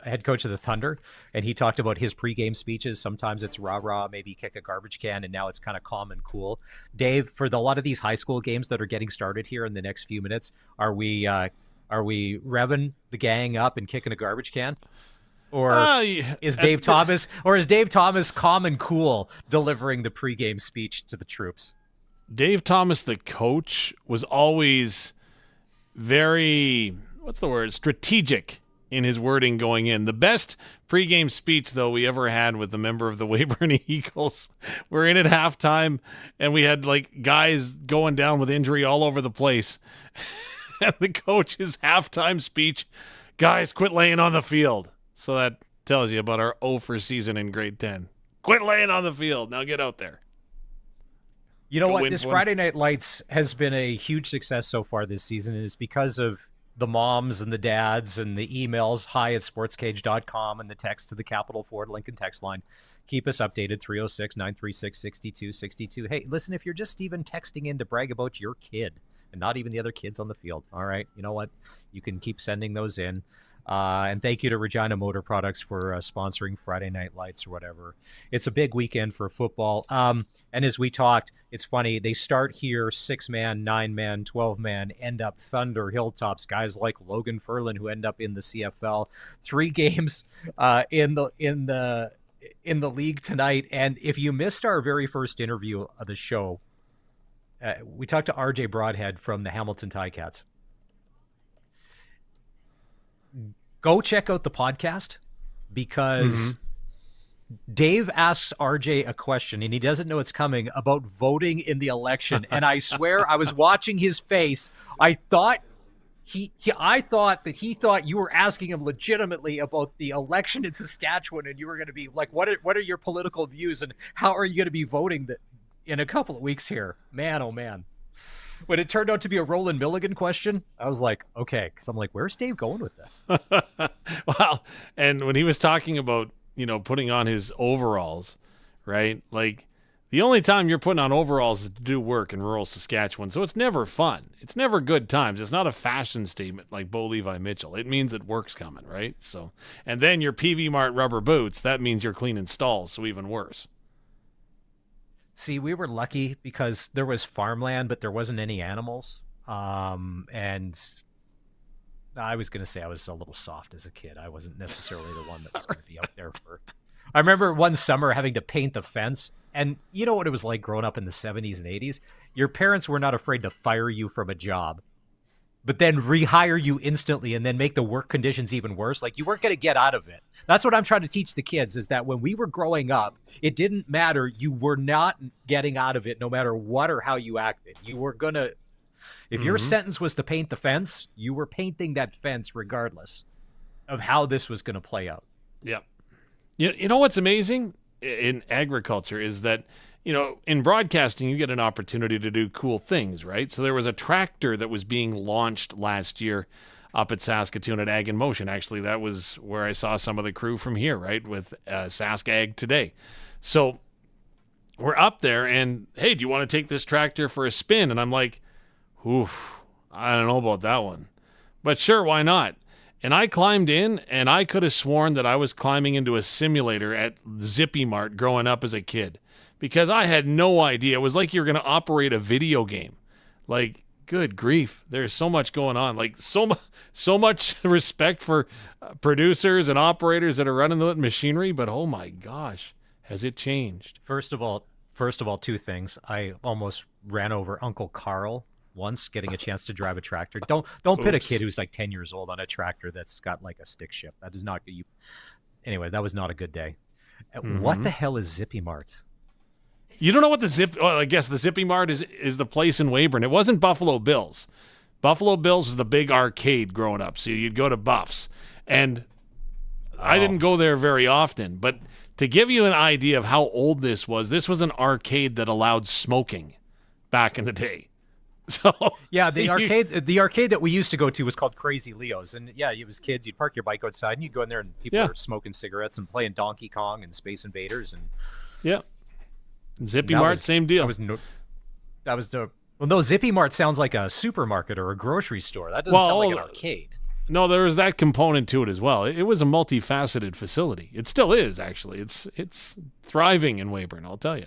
head coach of the Thunder, and he talked about his pregame speeches. Sometimes it's rah-rah, maybe kick a garbage can, and now it's kind of calm and cool. Dave, for a lot of these high school games that are getting started here in the next few minutes, are we revving the gang up and kicking a garbage can? Or is Dave Thomas calm and cool delivering the pregame speech to the troops? Dave Thomas, the coach, was always very, strategic in his wording going in. The best pregame speech, though, we ever had with a member of the Weyburn Eagles. We're in at halftime, and we had guys going down with injury all over the place. And the coach's halftime speech, guys, quit laying on the field. So that tells you about our 0 season in grade 10. Quit laying on the field. Now get out there. You know what? This Friday Night Lights has been a huge success so far this season, and it's because of the moms and the dads and the emails, hi@sportscage.com, and the text to the Capital Ford Lincoln text line. Keep us updated, 306-936-6262. Hey, listen, if you're just even texting in to brag about your kid and not even the other kids on the field, all right, you know what? You can keep sending those in. And thank you to Regina Motor Products for sponsoring Friday Night Lights or whatever. It's a big weekend for football. And as we talked, it's funny. They start here 6-man, 9-man, 12-man, end up Thunder, Hilltops, guys like Logan Ferlin who end up in the CFL. 3 games in the league tonight. And if you missed our very first interview of the show, we talked to RJ Broadhead from the Hamilton Ticats. Go check out the podcast because Dave asks RJ a question and he doesn't know it's coming about voting in the election. And I swear I was watching his face. I thought he thought you were asking him legitimately about the election in Saskatchewan, and you were going to be like, what are your political views and how are you going to be voting in a couple of weeks here? Man, oh man. When it turned out to be a Roland Milligan question, I was like, okay, because I'm like, where's Dave going with this? Well, and when he was talking about, putting on his overalls, right? Like, the only time you're putting on overalls is to do work in rural Saskatchewan. So it's never fun. It's never good times. It's not a fashion statement like Bo Levi Mitchell. It means that work's coming, right? So, and then your PV Mart rubber boots, that means you're cleaning stalls, so even worse. See, we were lucky because there was farmland, but there wasn't any animals. And I was going to say I was a little soft as a kid. I wasn't necessarily the one that was going to be out there for... I remember one summer having to paint the fence. And you know what it was like growing up in the 70s and 80s? Your parents were not afraid to fire you from a job, but then rehire you instantly and then make the work conditions even worse. Like, you weren't going to get out of it. That's what I'm trying to teach the kids, is that when we were growing up, it didn't matter. You were not getting out of it no matter what or how you acted. You were going to, if your sentence was to paint the fence, you were painting that fence regardless of how this was going to play out. Yeah. You know what's amazing in agriculture is that, in broadcasting, you get an opportunity to do cool things, right? So there was a tractor that was being launched last year up at Saskatoon at Ag in Motion. Actually, that was where I saw some of the crew from here, right, with Sask Ag Today. So we're up there and, hey, do you want to take this tractor for a spin? And I'm like, oof, I don't know about that one. But sure, why not? And I climbed in, and I could have sworn that I was climbing into a simulator at Zippy Mart growing up as a kid, because I had no idea. It was like you're going to operate a video game. Like, good grief, there's so much going on. Like, so much respect for producers and operators that are running the machinery, but oh my gosh, has it changed? First of all, two things. I almost ran over Uncle Carl once getting a chance to drive a tractor. Don't put a kid who's like 10 years old on a tractor that's got like a stick shift. That is not you. Anyway, that was not a good day. What the hell is Zippy Mart? You don't know what I guess the Zippy Mart is the place in Weyburn. It wasn't Buffalo Bills. Buffalo Bills was the big arcade growing up. So you'd go to Buffs. And I didn't go there very often, but to give you an idea of how old this was an arcade that allowed smoking back in the day. So yeah, the arcade that we used to go to was called Crazy Leo's, and yeah, it was kids. You'd park your bike outside, and you'd go in there, and people were smoking cigarettes and playing Donkey Kong and Space Invaders, and Zippy Mart, same deal. No, Zippy Mart sounds like a supermarket or a grocery store. That doesn't sound like an arcade. No, there was that component to it as well. It was a multifaceted facility. It still is, actually. It's thriving in Weyburn, I'll tell you.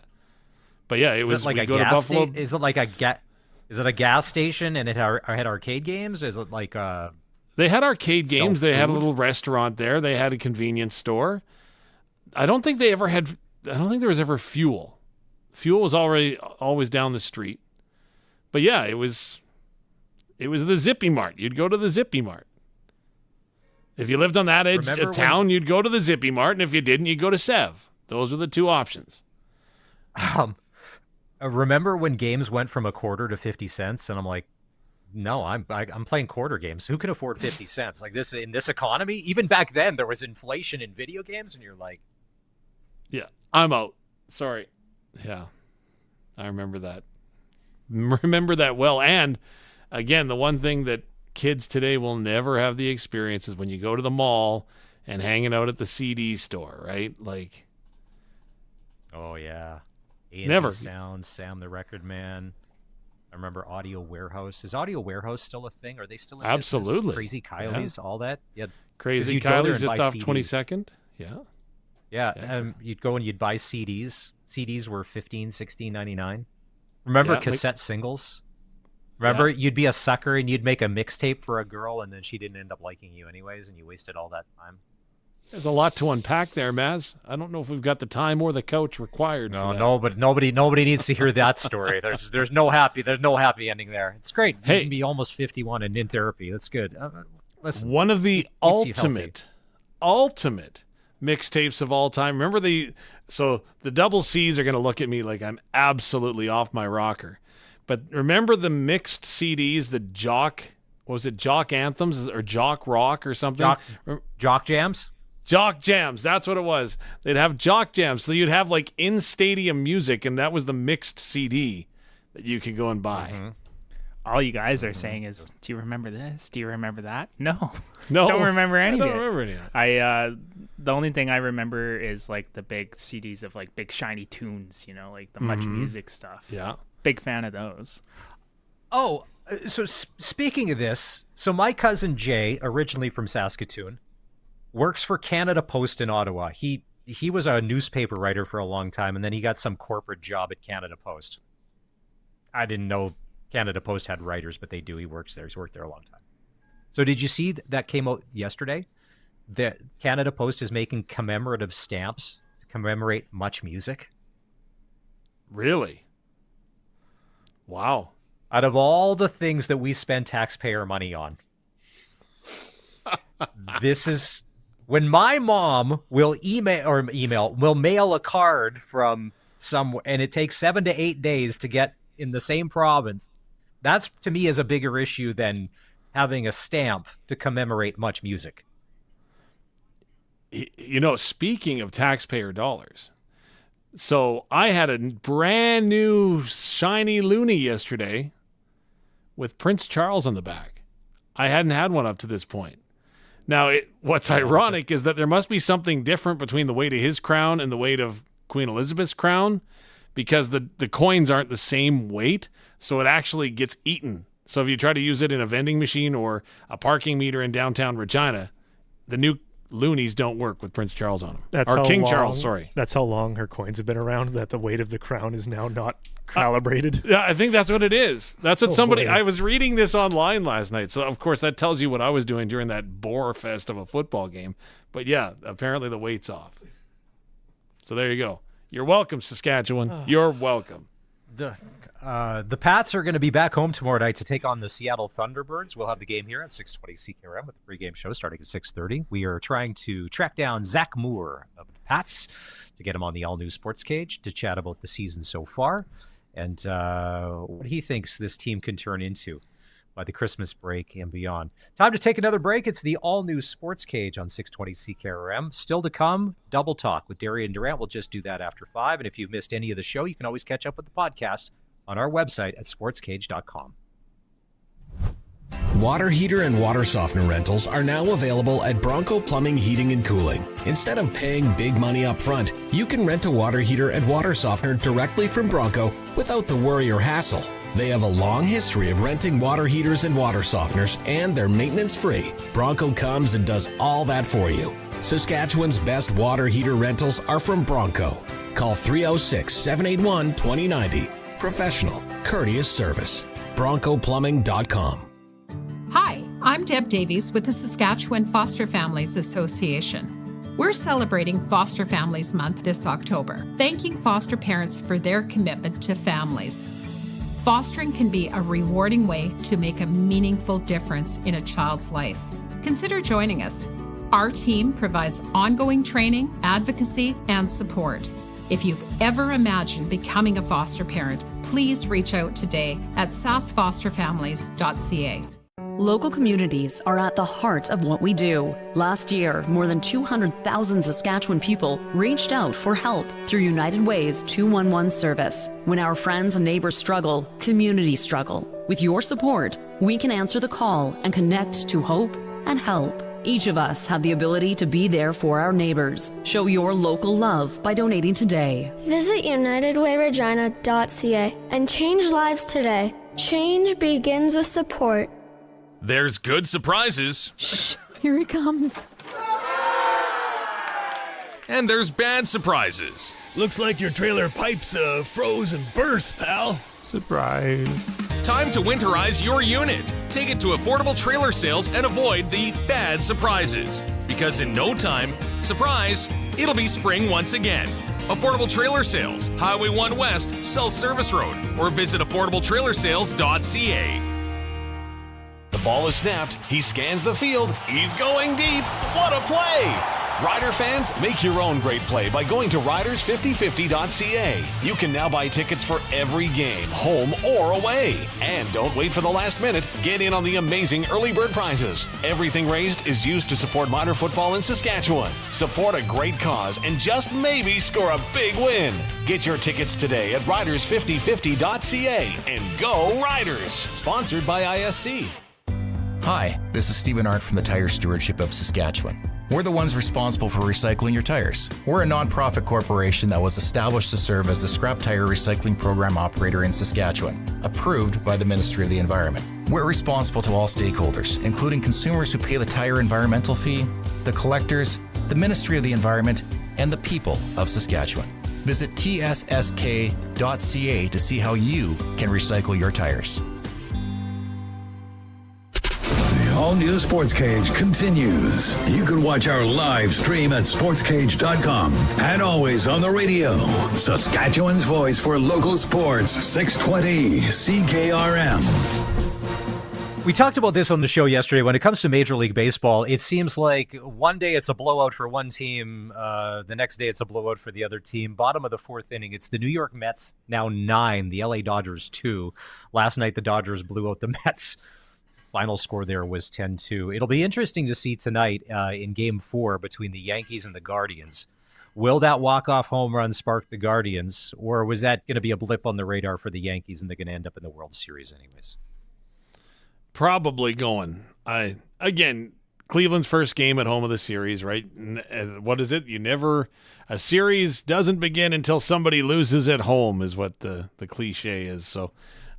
But yeah, it was like a gas station. Is it like is it a gas station and it had arcade games? Is it like They had arcade games. They had a little restaurant there. They had a convenience store. I don't think there was ever fuel. Fuel was always down the street. But yeah, it was the Zippy Mart. You'd go to the Zippy Mart. If you lived on that edge of town, you'd go to the Zippy Mart, and if you didn't, you'd go to Sev. Those are the two options. Remember when games went from a quarter to 50 cents? And I'm like, no, I'm playing quarter games. Who can afford 50 cents? Like this in this economy? Even back then, there was inflation in video games, and you're like, yeah, I'm out. Sorry. Yeah, I remember that. Remember that well. And again, the one thing that kids today will never have the experience is when you go to the mall and hanging out at the CD store, right? Like, oh yeah, never. Sound, Sam the Record Man. I remember Audio Warehouse. Is Audio Warehouse still a thing? Are they still in absolutely business? Crazy Kylie's, all that? Yeah, Crazy Kylie's just off 22nd. Yeah. You'd go and you'd buy CDs. CDs were $15, $16.99. Remember cassette singles? Remember, you'd be a sucker and you'd make a mixtape for a girl, and then she didn't end up liking you anyways, and you wasted all that time. There's a lot to unpack there, Maz. I don't know if we've got the time or the couch required. No, but nobody needs to hear that story. There's no happy ending there. It's great. You can be almost 51 and in therapy. That's good. Listen, one of the ultimate mixtapes of all time. Remember the double C's are going to look at me like I'm absolutely off my rocker. But remember the mixed CDs, the Jock Anthems or Jock Rock or something? Jock Jams? Jock Jams, that's what it was. They'd have Jock Jams. So you'd have like in-stadium music, and that was the mixed CD that you could go and buy. Mm-hmm. All you guys are saying is, do you remember this? Do you remember that? No. Don't remember any of it. I don't remember any of it. The only thing I remember is like the big CDs of like big shiny tunes, like the Much Music stuff. Yeah. Big fan of those. Oh, so speaking of this, so my cousin Jay, originally from Saskatoon, works for Canada Post in Ottawa. He was a newspaper writer for a long time, and then he got some corporate job at Canada Post. I didn't know Canada Post had writers, but they do. He works there. He's worked there a long time. So did you see that came out yesterday? That Canada Post is making commemorative stamps to commemorate Much Music. Really? Wow. Out of all the things that we spend taxpayer money on, this is when my mom will mail a card from somewhere, and it takes 7 to 8 days to get in the same province. That's, to me, is a bigger issue than having a stamp to commemorate Much Music. Speaking of taxpayer dollars, so I had a brand new shiny loonie yesterday with Prince Charles on the back. I hadn't had one up to this point. Now, what's ironic is that there must be something different between the weight of his crown and the weight of Queen Elizabeth's crown, because the coins aren't the same weight, so it actually gets eaten So if you try to use it in a vending machine or a parking meter in downtown Regina, the new loonies don't work with Prince Charles on them. Or King Charles, sorry. That's how long her coins have been around, that the weight of the crown is now not calibrated. Yeah, I think that's what it is. That's what boy. I was reading this online last night. So, of course, that tells you what I was doing during that bore fest of a football game. But, yeah, apparently the weight's off. So there you go. You're welcome, Saskatchewan. You're welcome. The Pats are going to be back home tomorrow night to take on the Seattle Thunderbirds. We'll have the game here at 6:20 CKRM with the pregame show starting at 6:30. We are trying to track down Zach Moore of the Pats to get him on the all-new Sportscage to chat about the season so far and what he thinks this team can turn into by the Christmas break and beyond. Time to take another break. It's the all-new Sportscage on 620 CKRM. Still to come, Double Talk with Darian Durant. We'll just do that after 5. And if you've missed any of the show, you can always catch up with the podcast on our website at sportscage.com. Water heater and water softener rentals are now available at Bronco Plumbing, Heating, and Cooling. Instead of paying big money up front, you can rent a water heater and water softener directly from Bronco without the worry or hassle. They have a long history of renting water heaters and water softeners, and they're maintenance-free. Bronco comes and does all that for you. Saskatchewan's best water heater rentals are from Bronco. Call 306-781-2090. Professional, courteous service. BroncoPlumbing.com. Hi, I'm Deb Davies with the Saskatchewan Foster Families Association. We're celebrating Foster Families Month this October, thanking foster parents for their commitment to families. Fostering can be a rewarding way to make a meaningful difference in a child's life. Consider joining us. Our team provides ongoing training, advocacy, and support. If you've ever imagined becoming a foster parent, please reach out today at saskfosterfamilies.ca. Local communities are at the heart of what we do. Last year, more than 200,000 Saskatchewan people reached out for help through United Way's 211 service. When our friends and neighbors struggle, communities struggle. With your support, we can answer the call and connect to hope and help. Each of us have the ability to be there for our neighbors. Show your local love by donating today. Visit UnitedWayRegina.ca and change lives today. Change begins with support. There's good surprises. Shh, here he comes. And there's bad surprises. Looks like your trailer pipes froze and burst, pal. Surprise. Time to winterize your unit. Take it to affordable trailer sales and avoid the bad surprises. Because in no time, surprise, it'll be spring once again. Affordable Trailer Sales, Highway 1 West, South Service Road, or visit affordabletrailerSales.ca. The ball is snapped. He scans the field. He's going deep. What a play! Rider fans, make your own great play by going to riders5050.ca. You can now buy tickets for every game, home or away. And don't wait for the last minute. Get in on the amazing early bird prizes. Everything raised is used to support minor football in Saskatchewan. Support a great cause and just maybe score a big win. Get your tickets today at riders5050.ca and go Riders! Sponsored by ISC. Hi, this is Stephen Arndt from the Tire Stewardship of Saskatchewan. We're the ones responsible for recycling your tires. We're a non-profit corporation that was established to serve as the scrap tire recycling program operator in Saskatchewan, approved by the Ministry of the Environment. We're responsible to all stakeholders, including consumers who pay the tire environmental fee, the collectors, the Ministry of the Environment, and the people of Saskatchewan. Visit tssk.ca to see how you can recycle your tires. All-new Sportscage continues. You can watch our live stream at sportscage.com and always on the radio. Saskatchewan's voice for local sports, 620 CKRM. We talked about this on the show yesterday. When it comes to Major League Baseball, it seems like one day it's a blowout for one team, the next day it's a blowout for the other team. Bottom of the fourth inning, it's the New York Mets, now 9, the LA Dodgers 2. Last night, the Dodgers blew out the Mets. Final score there was 10-2. It'll be interesting to see tonight in Game 4 between the Yankees and the Guardians. Will that walk-off home run spark the Guardians, or was that going to be a blip on the radar for the Yankees and they're going to end up in the World Series anyways? Probably going. Again, Cleveland's first game at home of the series, right? What is it? A series doesn't begin until somebody loses at home is what the cliche is. So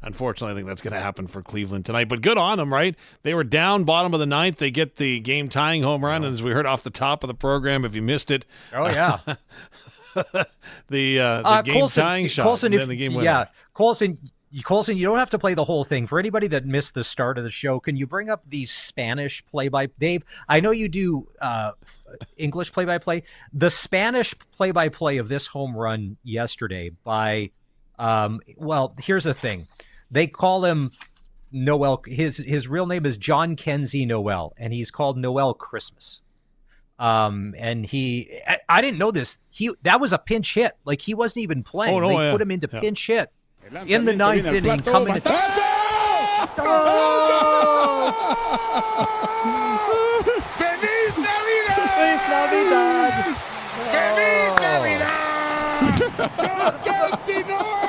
unfortunately, I think that's going to happen for Cleveland tonight. But good on them, right? They were down bottom of the ninth. They get the game-tying home run, and as we heard off the top of the program, if you missed it, oh yeah, the game-tying shot, Colson, and then the game winner. Yeah, Colson, you don't have to play the whole thing. For anybody that missed the start of the show, can you bring up the Spanish play-by? Dave, I know you do English play-by-play. The Spanish play-by-play of this home run yesterday by, well, here's the thing. They call him Noel. His real name is John Kenzie Noel, and he's called Noel Christmas. And I didn't know this. That was a pinch hit. Like, he wasn't even playing. They put him into pinch hit. In the ninth inning, coming to... ¡Feliz Navidad! ¡Feliz Navidad! ¡Feliz Navidad! ¡Casi Noel!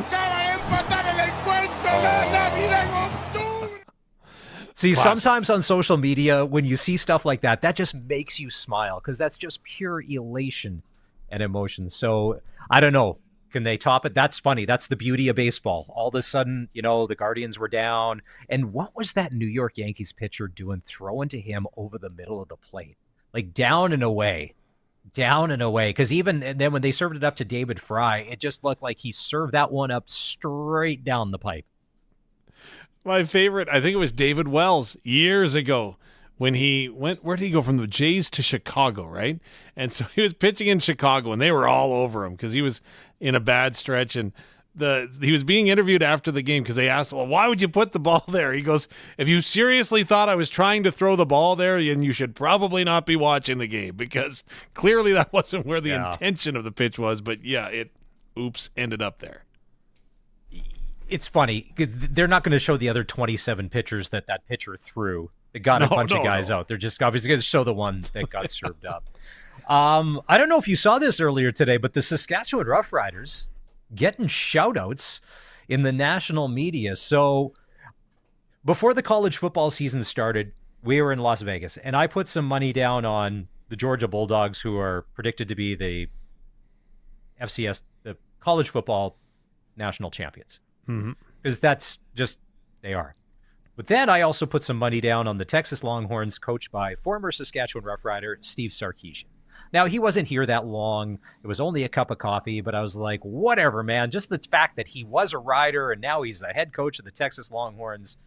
¡Acaba de empatar el encuentro la Navidad en octubre! See, sometimes on social media, when you see stuff like that, that just makes you smile because that's just pure elation and emotion. So, I don't know. Can they top it? That's funny. That's the beauty of baseball. All of a sudden, the Guardians were down. And what was that New York Yankees pitcher doing, throwing to him over the middle of the plate? Like down and away. Because and then when they served it up to David Fry, it just looked like he served that one up straight down the pipe. My favorite, I think it was David Wells years ago. When he went, where did he go from the Jays to Chicago, right? And so he was pitching in Chicago, and they were all over him because he was in a bad stretch. And he was being interviewed after the game because they asked, well, why would you put the ball there? He goes, if you seriously thought I was trying to throw the ball there, then you should probably not be watching the game because clearly that wasn't where the intention of the pitch was. But yeah, ended up there. It's funny. They're not going to show the other 27 pitchers that pitcher threw. They got a bunch of guys out. They're just obviously going to show the one that got served up. I don't know if you saw this earlier today, but the Saskatchewan Roughriders getting shout-outs in the national media. So before the college football season started, we were in Las Vegas, and I put some money down on the Georgia Bulldogs, who are predicted to be the FCS, the college football national champions. Because that's just, they are. But then I also put some money down on the Texas Longhorns, coached by former Saskatchewan Roughrider Steve Sarkisian. Now, he wasn't here that long. It was only a cup of coffee, but I was like, whatever, man. Just the fact that he was a Rider and now he's the head coach of the Texas Longhorns,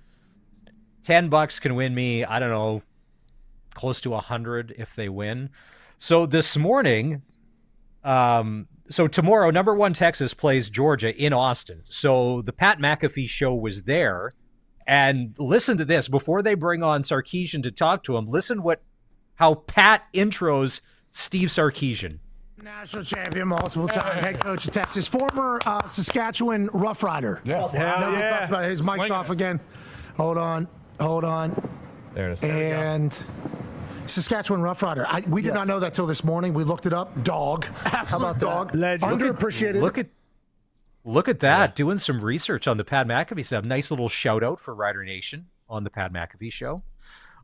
$10 can win me, I don't know, close to 100 if they win. So this morning, so tomorrow, number 1 Texas plays Georgia in Austin. So the Pat McAfee show was there. And listen to this. Before they bring on Sarkisian to talk to him, listen how Pat intros Steve Sarkisian. National champion, multiple time head coach of Texas, former Saskatchewan Roughrider. Yeah. His mic's off again. Hold on. There it is. And Saskatchewan Roughrider. We did not know that till this morning. We looked it up. Dog. How about dog? Legend. Underappreciated. Look at that, doing some research on the Pat McAfee stuff. Nice little shout out for Rider Nation on the Pat McAfee show.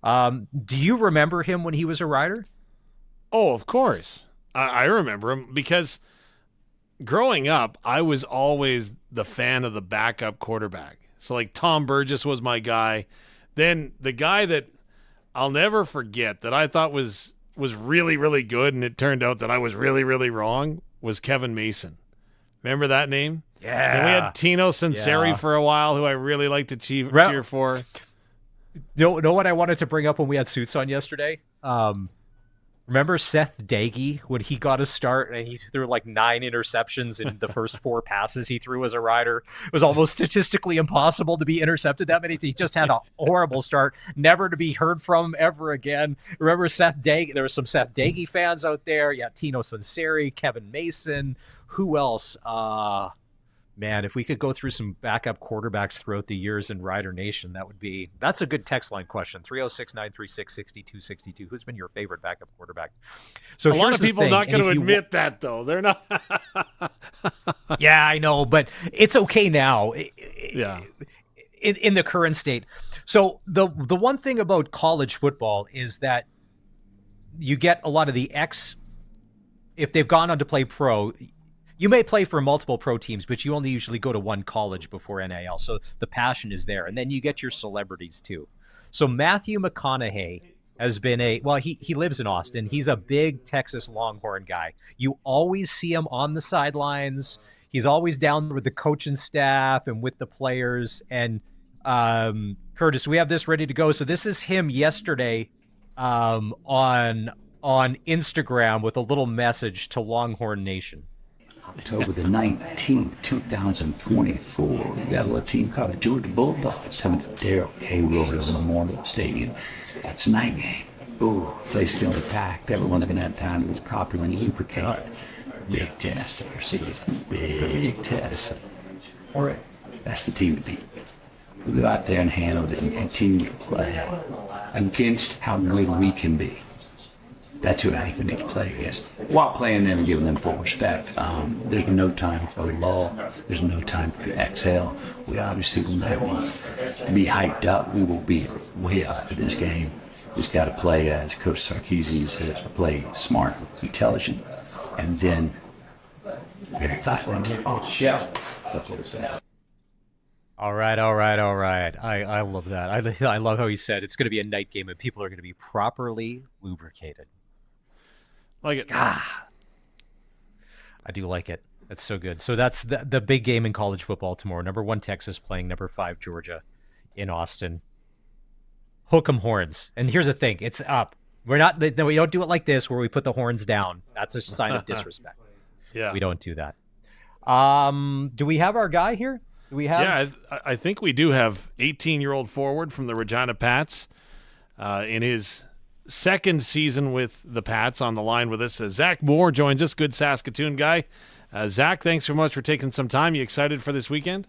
Do you remember him when he was a Rider? Oh, of course. I remember him because growing up, I was always the fan of the backup quarterback. So like Tom Burgess was my guy. Then the guy that I'll never forget that I thought was really, really good, and it turned out that I was really, really wrong, was Kevin Mason. Remember that name? Yeah. And we had Tino Sinceri for a while, who I really liked to cheer for. Know what I wanted to bring up when we had suits on yesterday? Remember Seth Daggy when he got a start and he threw like 9 interceptions in the first 4 passes he threw as a Rider? It was almost statistically impossible to be intercepted that many. He just had a horrible start, never to be heard from ever again. Remember Seth Daggy? There were some Seth Daggy fans out there. Yeah, Tino Sinceri, Kevin Mason. Who else? Man, if we could go through some backup quarterbacks throughout the years in Rider Nation, that's a good text line question. 306-936-6262. Who's been your favorite backup quarterback? So a lot of people not going to admit that, though. They're not. Yeah, I know, but it's okay now. Yeah. In the current state. So the one thing about college football is that you get a lot of the if they've gone on to play pro, You may play for multiple pro teams, but you only usually go to one college before NIL. So the passion is there. And then you get your celebrities too. So Matthew McConaughey has been he lives in Austin. He's a big Texas Longhorn guy. You always see him on the sidelines. He's always down with the coaching staff and with the players. And Curtis, we have this ready to go. So this is him yesterday on Instagram with a little message to Longhorn Nation. October the 19th, 2024, we got a little team called the Georgia Bulldogs coming to Darrell K. Royal Memorial Stadium. That's a night game. Ooh, place still packed. Everyone's going to have time to properly lubricate. Big test of our season. Big test. All right, that's the team to beat. We go out there and handle it and continue to play against how good we can be. That's who I think we need to play against. While playing them and giving them full respect. There's no time for lull. There's no time for exhale. We obviously will not be hyped up. We will be way up for this game. We just got to play, as Coach Sarkisian said, play smart, intelligent, and then very thoughtful. Yeah. That's what we're saying. All right. I love that. I love how he said it's going to be a night game and people are going to be properly lubricated. Like it. I do like it. That's so good. So that's the big game in college football tomorrow. Number 1 Texas playing number 5 Georgia in Austin. Hook 'em horns. And here's the thing. It's up. We don't do it like this where we put the horns down. That's a sign of disrespect. Yeah. We don't do that. Do we have our guy here? Do we have? Yeah, I think we do have 18-year-old forward from the Regina Pats in his second season with the Pats on the line with us. Zach Moore joins us, good Saskatoon guy. Zach, thanks so much for taking some time. You excited for this weekend?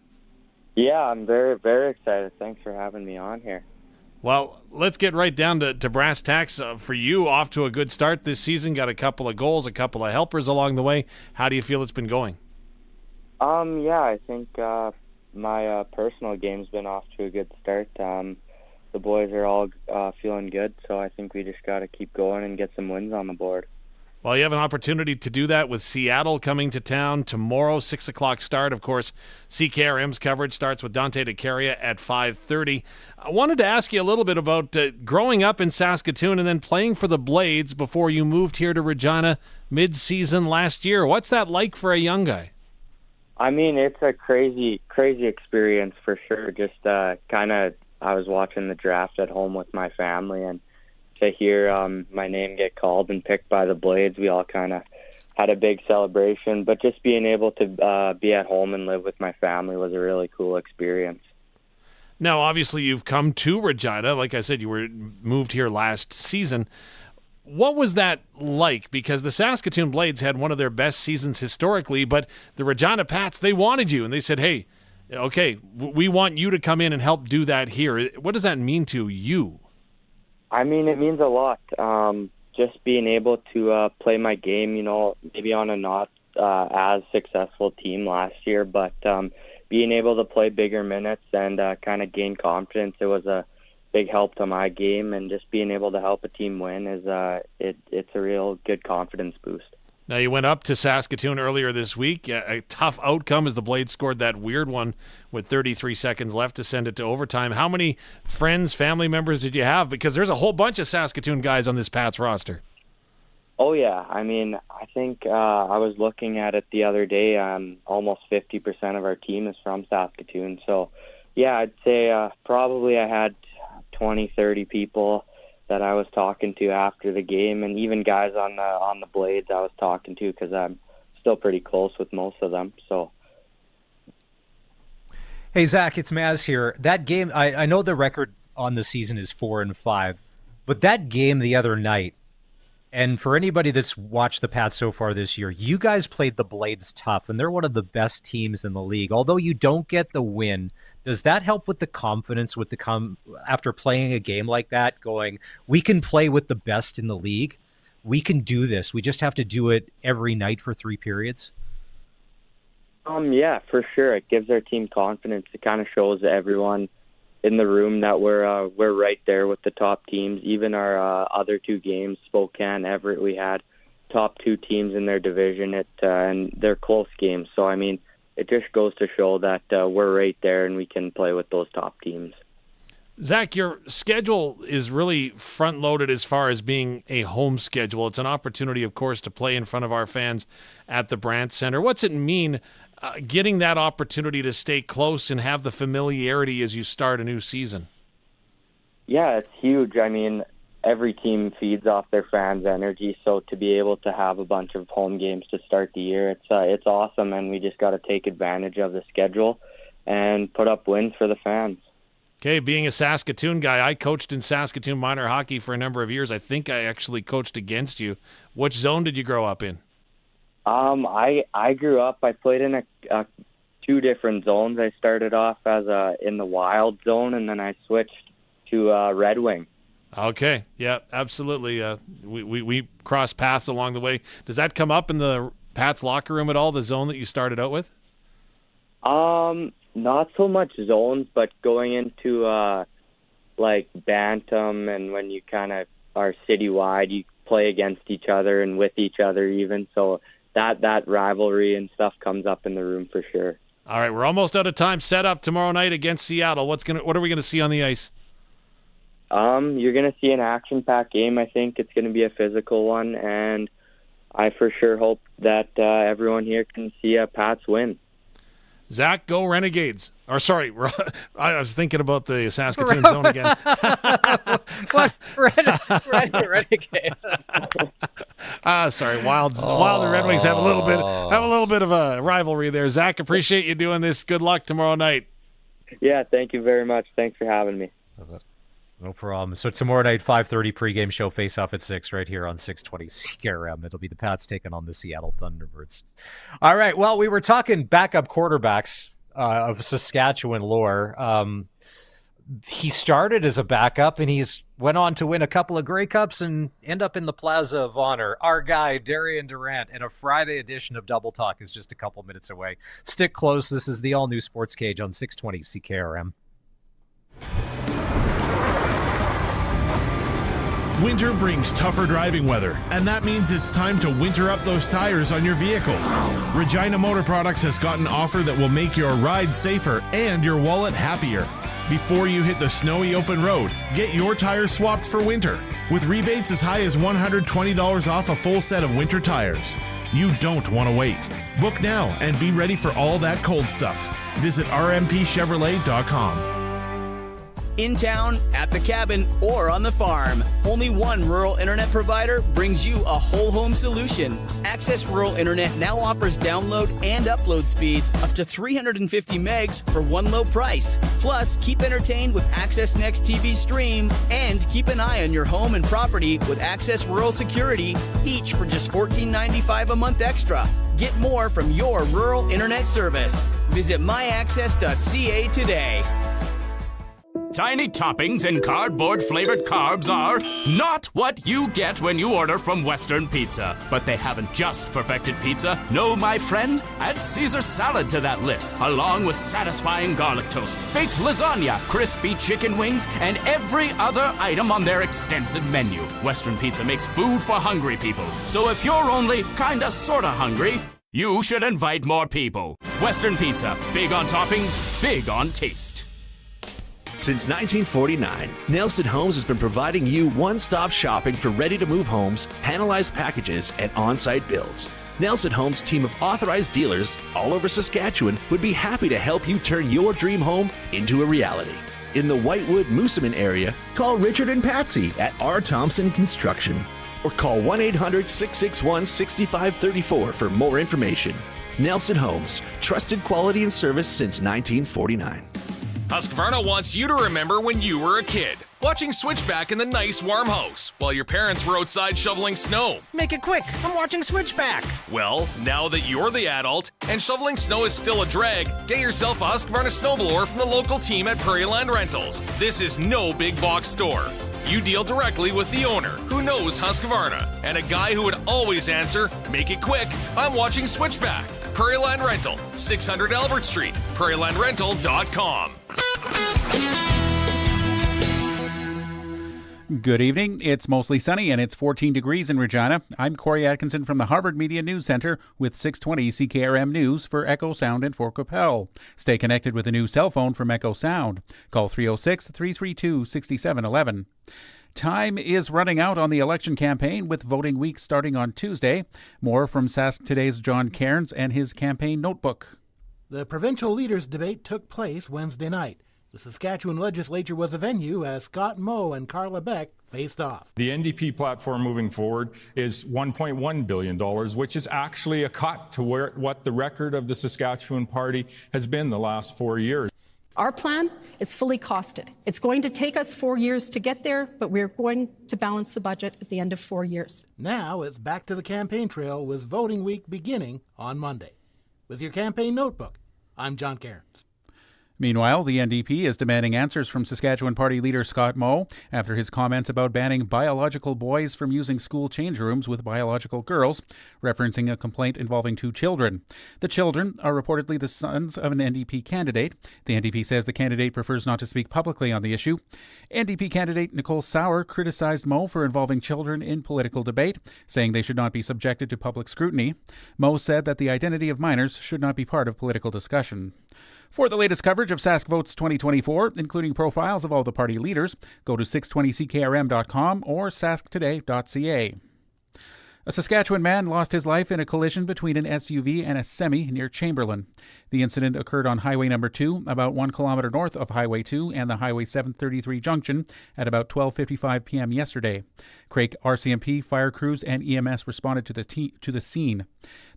Yeah, I'm very, very excited. Thanks for having me on here. Well, let's get right down to brass tacks. For you, off to a good start this season. Got a couple of goals, a couple of helpers along the way. How do you feel it's been going? Yeah, I think my personal game's been off to a good start. The boys are all feeling good, so I think we just got to keep going and get some wins on the board. Well, you have an opportunity to do that with Seattle coming to town tomorrow, 6 o'clock start. Of course, CKRM's coverage starts with Dante DeCaria at 5:30. I wanted to ask you a little bit about growing up in Saskatoon and then playing for the Blades before you moved here to Regina mid-season last year. What's that like for a young guy? I mean, it's a crazy experience for sure. Just I was watching the draft at home with my family, and to hear my name get called and picked by the Blades, we all kind of had a big celebration. But just being able to be at home and live with my family was a really cool experience. Now, obviously, you've come to Regina. Like I said, you were moved here last season. What was that like? Because the Saskatoon Blades had one of their best seasons historically, but the Regina Pats, they wanted you, and they said, hey, okay, we want you to come in and help do that here. What does that mean to you? I mean, it means a lot. Just being able to play my game, maybe on a not as successful team last year, but being able to play bigger minutes and kind of gain confidence, it was a big help to my game, and just being able to help a team win is it's a real good confidence boost. Now, you went up to Saskatoon earlier this week. A tough outcome as the Blades scored that weird one with 33 seconds left to send it to overtime. How many friends, family members did you have? Because there's a whole bunch of Saskatoon guys on this Pats roster. Oh, yeah. I mean, I think I was looking at it the other day. Almost 50% of our team is from Saskatoon. So, yeah, I'd say probably I had 20, 30 people that I was talking to after the game, and even guys on the Blades I was talking to because I'm still pretty close with most of them. So, hey Zach, it's Maz here. That game, I know the record on the season is 4-5, but that game the other night, and for anybody that's watched the Pats so far this year, you guys played the Blades tough, and they're one of the best teams in the league. Although you don't get the win, does that help with the confidence after playing a game like that, going, we can play with the best in the league? We can do this. We just have to do it every night for 3 periods? Yeah, for sure. It gives our team confidence. It kind of shows everyone in the room that we're right there with the top teams. Even our other 2 games, Spokane, Everett, we had top 2 teams in their division, and they're close games. So, I mean, it just goes to show that we're right there and we can play with those top teams. Zach, your schedule is really front-loaded as far as being a home schedule. It's an opportunity, of course, to play in front of our fans at the Brandt Center. What's it mean getting that opportunity to stay close and have the familiarity as you start a new season? Yeah, it's huge. I mean, every team feeds off their fans' energy, so to be able to have a bunch of home games to start the year, it's awesome, and we just got to take advantage of the schedule and put up wins for the fans. Okay, being a Saskatoon guy, I coached in Saskatoon minor hockey for a number of years. I think I actually coached against you. Which zone did you grow up in? I grew up, I played in a 2 different zones. I started off as in the Wild zone, and then I switched to Red Wing. Okay, yeah, absolutely. We crossed paths along the way. Does that come up in the Pats locker room at all, the zone that you started out with? Not so much zones, but going into like Bantam, and when you kind of are citywide, you play against each other and with each other even. So that rivalry and stuff comes up in the room for sure. All right, we're almost out of time. Set up tomorrow night against Seattle. What are we going to see on the ice? You're going to see an action-packed game. I think it's going to be a physical one, and I for sure hope that everyone here can see a Pats win. Zach, go Renegades. Or sorry, I was thinking about the Saskatoon zone again. What? Renegade. Sorry, Wild and Red Wings have a little bit of a rivalry there. Zach, appreciate you doing this. Good luck tomorrow night. Yeah, thank you very much. Thanks for having me. No problem. So tomorrow night, 5:30 pregame show, face-off at 6 right here on 620 CRM. It'll be the Pats taking on the Seattle Thunderbirds. All right, well, we were talking backup quarterbacks of Saskatchewan lore. He started as a backup, and he's went on to win a couple of Grey Cups and end up in the Plaza of Honor. Our guy, Darian Durant, and a Friday edition of Double Talk is just a couple minutes away. Stick close. This is the all-new Sports Cage on 620 CKRM. Winter brings tougher driving weather, and that means it's time to winter up those tires on your vehicle. Regina Motor Products has got an offer that will make your ride safer and your wallet happier. Before you hit the snowy open road, get your tires swapped for winter, with rebates as high as $120 off a full set of winter tires. You don't want to wait. Book now and be ready for all that cold stuff. Visit rmpchevrolet.com. In town, at the cabin, or on the farm, only one rural internet provider brings you a whole home solution. Access Rural Internet now offers download and upload speeds up to 350 megs for one low price. Plus, keep entertained with Access Next TV Stream, and keep an eye on your home and property with Access Rural Security, each for just $14.95 a month extra. Get more from your rural internet service. Visit myaccess.ca today. Tiny toppings and cardboard-flavored carbs are not what you get when you order from Western Pizza. But they haven't just perfected pizza. No, my friend, add Caesar salad to that list, along with satisfying garlic toast, baked lasagna, crispy chicken wings, and every other item on their extensive menu. Western Pizza makes food for hungry people. So if you're only kinda sorta hungry, you should invite more people. Western Pizza, big on toppings, big on taste. Since 1949, Nelson Homes has been providing you one-stop shopping for ready-to-move homes, panelized packages, and on-site builds. Nelson Homes' team of authorized dealers all over Saskatchewan would be happy to help you turn your dream home into a reality. In the Whitewood-Moosomin area, call Richard and Patsy at R. Thompson Construction, or call 1-800-661-6534 for more information. Nelson Homes, trusted quality and service since 1949. Husqvarna wants you to remember when you were a kid, watching Switchback in the nice warm house while your parents were outside shoveling snow. Make it quick, I'm watching Switchback. Well, now that you're the adult and shoveling snow is still a drag, get yourself a Husqvarna snowblower from the local team at Prairie Land Rentals. This is no big box store. You deal directly with the owner, who knows Husqvarna, and a guy who would always answer, make it quick, I'm watching Switchback. Prairie Land Rental, 600 Albert Street, prairielandrental.com. Good evening. It's mostly sunny and it's 14 degrees in Regina. I'm Corey Atkinson from the Harvard Media News Center with 620 CKRM News for Echo Sound in Fort Qu'Appelle. Stay connected with a new cell phone from Echo Sound. Call 306-332-6711. Time is running out on the election campaign with voting week starting on Tuesday. More from Sask Today's John Cairns and his campaign notebook. The provincial leaders' debate took place Wednesday night. The Saskatchewan legislature was a venue as Scott Moe and Carla Beck faced off. The NDP platform moving forward is $1.1 billion, which is actually a cut to what the record of the Saskatchewan Party has been the last 4 years. Our plan is fully costed. It's going to take us 4 years to get there, but we're going to balance the budget at the end of 4 years. Now it's back to the campaign trail with voting week beginning on Monday. With your campaign notebook, I'm John Cairns. Meanwhile, the NDP is demanding answers from Saskatchewan Party leader Scott Moe after his comments about banning biological boys from using school change rooms with biological girls, referencing a complaint involving 2 children. The children are reportedly the sons of an NDP candidate. The NDP says the candidate prefers not to speak publicly on the issue. NDP candidate Nicole Sauer criticized Moe for involving children in political debate, saying they should not be subjected to public scrutiny. Moe said that the identity of minors should not be part of political discussion. For the latest coverage of Sask Votes 2024, including profiles of all the party leaders, go to 620ckrm.com or sasktoday.ca. A Saskatchewan man lost his life in a collision between an SUV and a semi near Chamberlain. The incident occurred on Highway Number 2, about 1 kilometer north of Highway 2 and the Highway 733 junction at about 12:55 p.m. yesterday. Craik RCMP, fire crews, and EMS responded to the scene.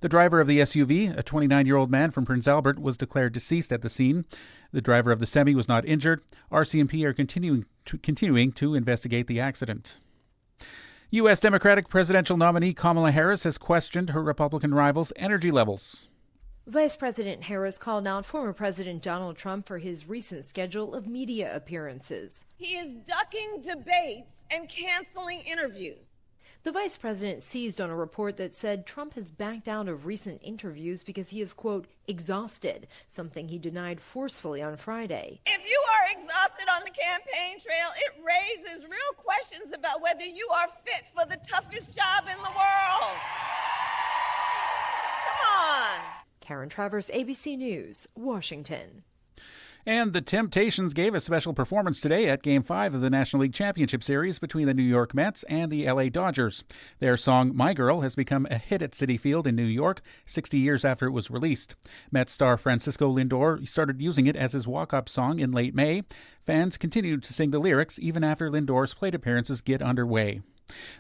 The driver of the SUV, a 29-year-old man from Prince Albert, was declared deceased at the scene. The driver of the semi was not injured. RCMP are continuing to investigate the accident. U.S. Democratic presidential nominee Kamala Harris has questioned her Republican rival's energy levels. Vice President Harris called out former President Donald Trump for his recent schedule of media appearances. He is ducking debates and canceling interviews. The vice president seized on a report that said Trump has backed out of recent interviews because he is, quote, exhausted, something he denied forcefully on Friday. If you are exhausted on the campaign trail, it raises real questions about whether you are fit for the toughest job in the world. Come on. Karen Travers, ABC News, Washington. And the Temptations gave a special performance today at Game 5 of the National League Championship Series between the New York Mets and the LA Dodgers. Their song, My Girl, has become a hit at Citi Field in New York 60 years after it was released. Mets star Francisco Lindor started using it as his walk-up song in late May. Fans continued to sing the lyrics even after Lindor's plate appearances get underway.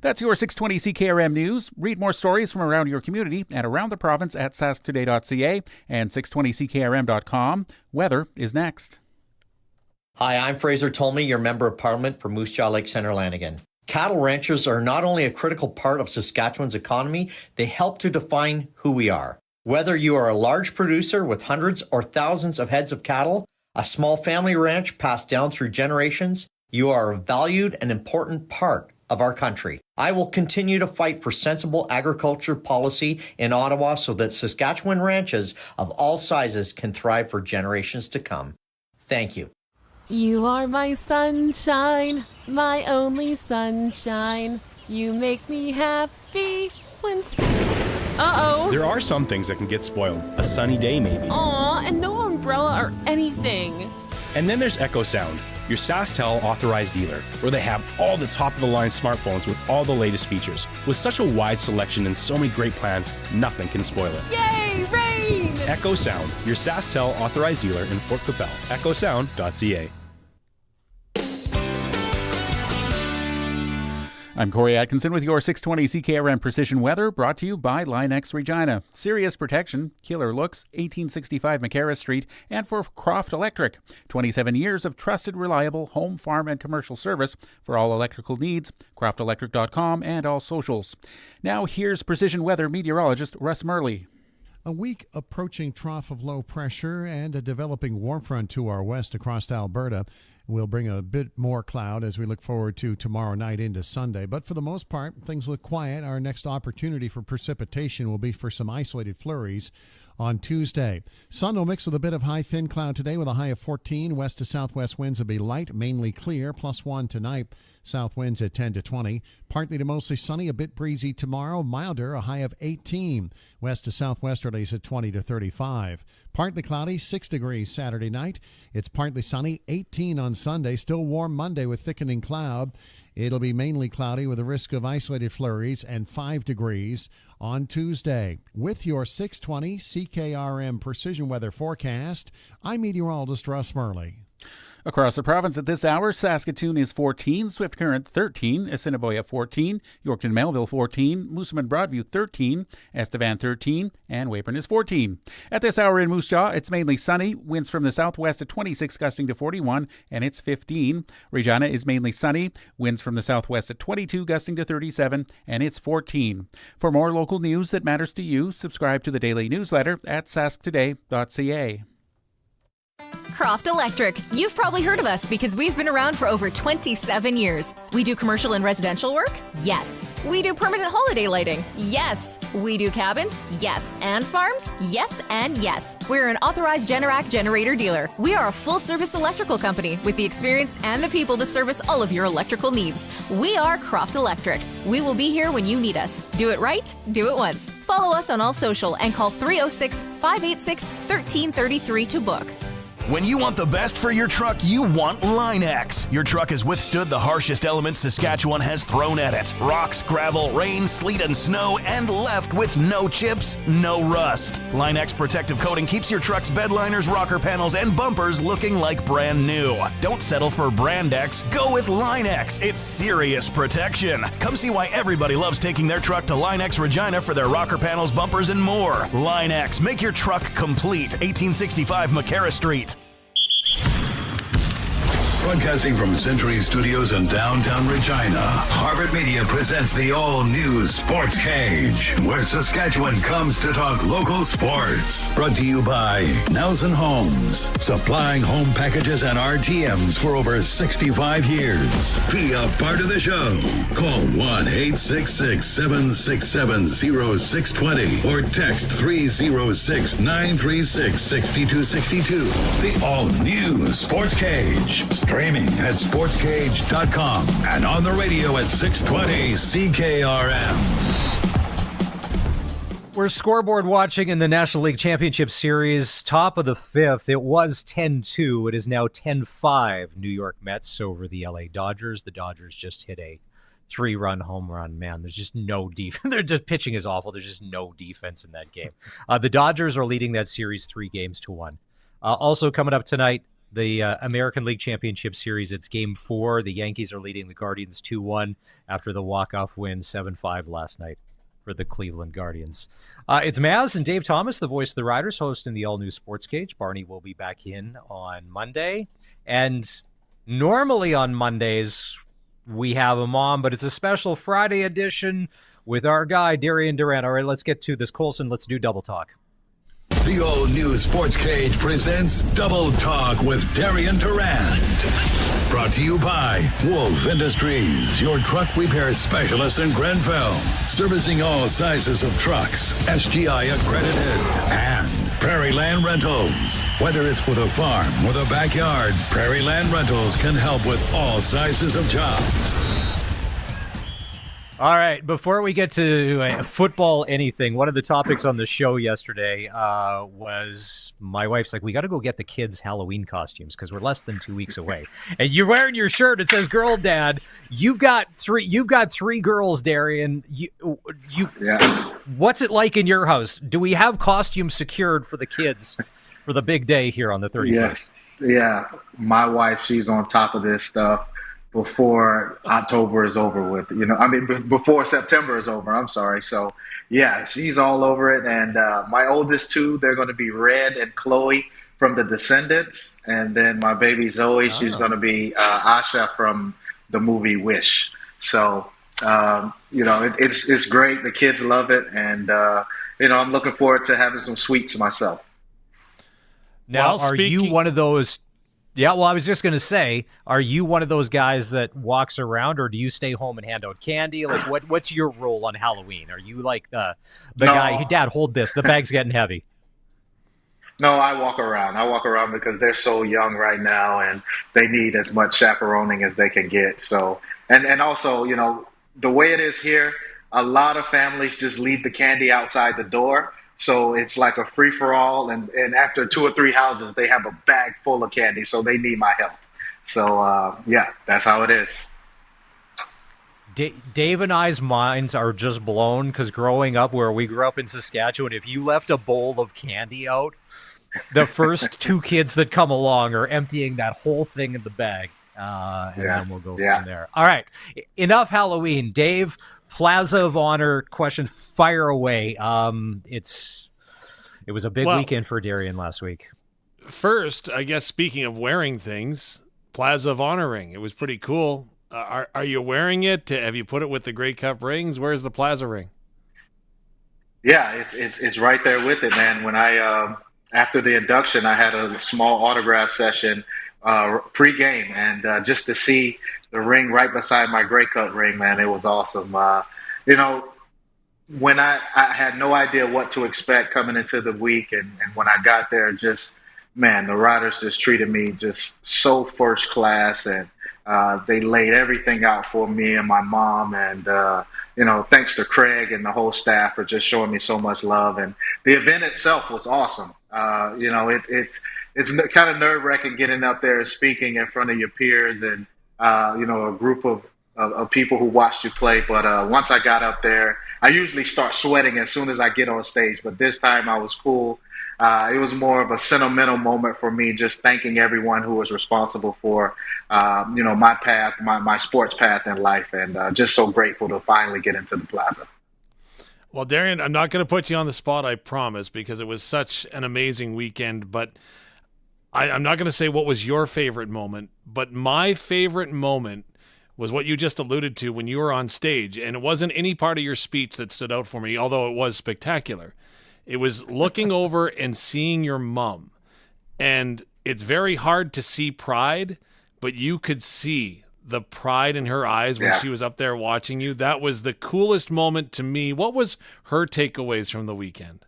That's your 620 CKRM News. Read more stories from around your community and around the province at sasktoday.ca and 620ckrm.com. Weather is next. Hi, I'm Fraser Tolmie, your Member of Parliament for Moose Jaw Lake Centre Lanigan. Cattle ranchers are not only a critical part of Saskatchewan's economy, they help to define who we are. Whether you are a large producer with hundreds or thousands of heads of cattle, a small family ranch passed down through generations, you are a valued and important part of our country. I will continue to fight for sensible agriculture policy in Ottawa so that Saskatchewan ranches of all sizes can thrive for generations to come. Thank you. You are my sunshine, my only sunshine. You make me happy when... Uh-oh. There are some things that can get spoiled. A sunny day, maybe. Aw, and no umbrella or anything. And then there's Echo Sound, your SaskTel authorized dealer, where they have all the top-of-the-line smartphones with all the latest features. With such a wide selection and so many great plans, nothing can spoil it. Yay, rain! Echo Sound, your SaskTel authorized dealer in Fort Qu'Appelle. EchoSound.ca. I'm Corey Atkinson with your 620 CKRM Precision Weather, brought to you by Line-X Regina. Serious protection, killer looks, 1865 McCarra Street, and for Croft Electric. 27 years of trusted, reliable home, farm, and commercial service for all electrical needs. CroftElectric.com and all socials. Now here's Precision Weather meteorologist Russ Murley. A weak approaching trough of low pressure and a developing warm front to our west across Alberta. We'll bring a bit more cloud as we look forward to tomorrow night into Sunday. But for the most part, things look quiet. Our next opportunity for precipitation will be for some isolated flurries on Tuesday. Sun will mix with a bit of high thin cloud today with a high of 14. West to southwest winds will be light, mainly clear, +1 tonight. South winds at 10 to 20. Partly to mostly sunny, a bit breezy tomorrow. Milder, a high of 18. West to southwesterlies at 20 to 35. Partly cloudy, 6 degrees Saturday night. It's partly sunny, 18 on Sunday. Still warm Monday with thickening cloud. It'll be mainly cloudy with a risk of isolated flurries and 5 degrees on Tuesday. With your 620 CKRM Precision Weather Forecast, I'm meteorologist Russ Murley. Across the province at this hour, Saskatoon is 14, Swift Current 13, Assiniboia 14, Yorkton Melville 14, Moosomin Broadview 13, Estevan 13, and Weyburn is 14. At this hour in Moose Jaw, it's mainly sunny, winds from the southwest at 26 gusting to 41, and it's 15. Regina is mainly sunny, winds from the southwest at 22 gusting to 37, and it's 14. For more local news that matters to you, subscribe to the daily newsletter at sasktoday.ca. Croft Electric. You've probably heard of us because we've been around for over 27 years. We do commercial and residential work? Yes. We do permanent holiday lighting? Yes. We do cabins? Yes. And farms? Yes and yes. We're an authorized Generac generator dealer. We are a full-service electrical company with the experience and the people to service all of your electrical needs. We are Croft Electric. We will be here when you need us. Do it right, do it once. Follow us on all social and call 306-586-1333 to book. When you want the best for your truck, you want Line-X. Your truck has withstood the harshest elements Saskatchewan has thrown at it. Rocks, gravel, rain, sleet, and snow, and left with no chips, no rust. Line-X protective coating keeps your truck's bed liners, rocker panels, and bumpers looking like brand new. Don't settle for Brand X. Go with Line-X. It's serious protection. Come see why everybody loves taking their truck to Line-X Regina for their rocker panels, bumpers, and more. Line-X. Make your truck complete. 1865 McCarra Street. Broadcasting from Century Studios in downtown Regina, Harvard Media presents the all-new Sportscage, where Saskatchewan comes to talk local sports. Brought to you by Nelson Homes, supplying home packages and RTMs for over 65 years. Be a part of the show. Call 1-866-767-0620 or text 306-936-6262. The all-new Sportscage. Streaming at sportscage.com and on the radio at 620 CKRM. We're scoreboard watching in the National League Championship Series, top of the fifth. It was 10-2. It is now 10-5 New York Mets over the LA Dodgers. The Dodgers just hit a 3-run home run. Man, there's just no defense. They're just pitching is awful. There's just no defense in that game. The Dodgers are leading that series 3-1. Also coming up tonight, the American League Championship Series, it's Game 4. The Yankees are leading the Guardians 2-1 after the walk-off win 7-5 last night for the Cleveland Guardians. It's Maz and Dave Thomas, the voice of the Riders, hosting the all-new Sportscage. Barney will be back in on Monday. And normally on Mondays, we have him on, but it's a special Friday edition with our guy, Darian Durant. All right, let's get to this. Colson, let's do Double Talk. The all-new Sportscage presents Double Talk with Darian Durant. Brought to you by Wolf Industries, your truck repair specialist in Grenfell. Servicing all sizes of trucks, SGI accredited. And Prairie Land Rentals. Whether it's for the farm or the backyard, Prairie Land Rentals can help with all sizes of jobs. All right, before we get to football anything, one of the topics on the show yesterday was my wife's like, we got to go get the kids' Halloween costumes because we're less than 2 weeks away. And you're wearing your shirt. It says "Girl Dad." You've got three girls, Darian. Yeah. What's it like in your house? Do we have costumes secured for the kids for the big day here on the 31st? Yeah. My wife, she's on top of this stuff before October is over with, before September is over, I'm sorry. So, yeah, she's all over it. And my oldest two, they're going to be Red and Chloe from The Descendants. And then my baby Zoe, she's going to be Asha from the movie Wish. So, it's great. The kids love it. And, I'm looking forward to having some sweets myself. Now, are you one of those Yeah, well, I was just going to say, are you one of those guys that walks around, or do you stay home and hand out candy? Like, what's your role on Halloween? Are you like the guy, hey, Dad, hold this, the bag's getting heavy? No, I walk around. I walk around because they're so young right now, and they need as much chaperoning as they can get. So, and also, you know, the way it is here, a lot of families just leave the candy outside the door. So it's like a free-for-all, and after 2 or 3 houses, they have a bag full of candy, so they need my help. So, yeah, that's how it is. Dave and I's minds are just blown because growing up where we grew up in Saskatchewan, if you left a bowl of candy out, the first 2 kids that come along are emptying that whole thing in the bag. And then we'll go from there. All right. Enough Halloween. Dave, Plaza of Honor question, fire away. It was a big weekend for Darian last week. First, I guess speaking of wearing things, Plaza of Honor ring. It was pretty cool. Are you wearing it? Have you put it with the Grey Cup rings? Where's the Plaza ring? Yeah, it's right there with it, man. When I after the induction, I had a small autograph session pre-game, and just to see the ring right beside my Grey Cup ring, man, it was awesome. You know, when I had no idea what to expect coming into the week, and when I got there, just, man, the Riders just treated me just so first class, and they laid everything out for me and my mom, and you know, thanks to Craig and the whole staff for just showing me so much love. And the event itself was awesome. You know, it's kind of nerve-wracking getting up there and speaking in front of your peers and you know, a group of people who watched you play. But once I got up there, I usually start sweating as soon as I get on stage. But this time I was cool. It was more of a sentimental moment for me, just thanking everyone who was responsible for, you know, my path, my sports path in life, and just so grateful to finally get into the Plaza. Well, Darian, I'm not going to put you on the spot, I promise, because it was such an amazing weekend. But I'm not going to say what was your favorite moment, but my favorite moment was what you just alluded to when you were on stage. And it wasn't any part of your speech that stood out for me, although it was spectacular. It was looking over and seeing your mom. And it's very hard to see pride, but you could see the pride in her eyes when she was up there watching you. That was the coolest moment to me. What was her takeaways from the weekend?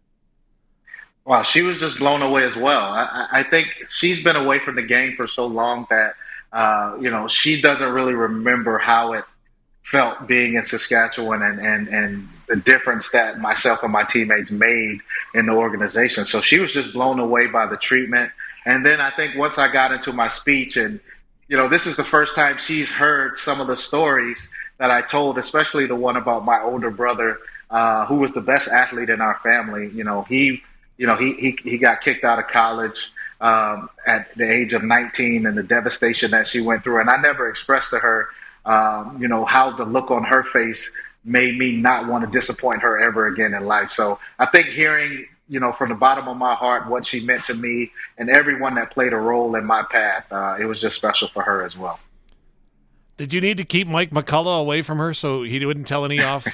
Wow, she was just blown away as well. I think she's been away from the game for so long that, you know, she doesn't really remember how it felt being in Saskatchewan and the difference that myself and my teammates made in the organization. So she was just blown away by the treatment. And then I think once I got into my speech, and, you know, this is the first time she's heard some of the stories that I told, especially the one about my older brother, who was the best athlete in our family. You know, he got kicked out of college at the age of 19, and the devastation that she went through. And I never expressed to her, you know, how the look on her face made me not want to disappoint her ever again in life. So I think hearing, you know, from the bottom of my heart what she meant to me and everyone that played a role in my path, it was just special for her as well. Did you need to keep Mike McCullough away from her so he wouldn't tell any off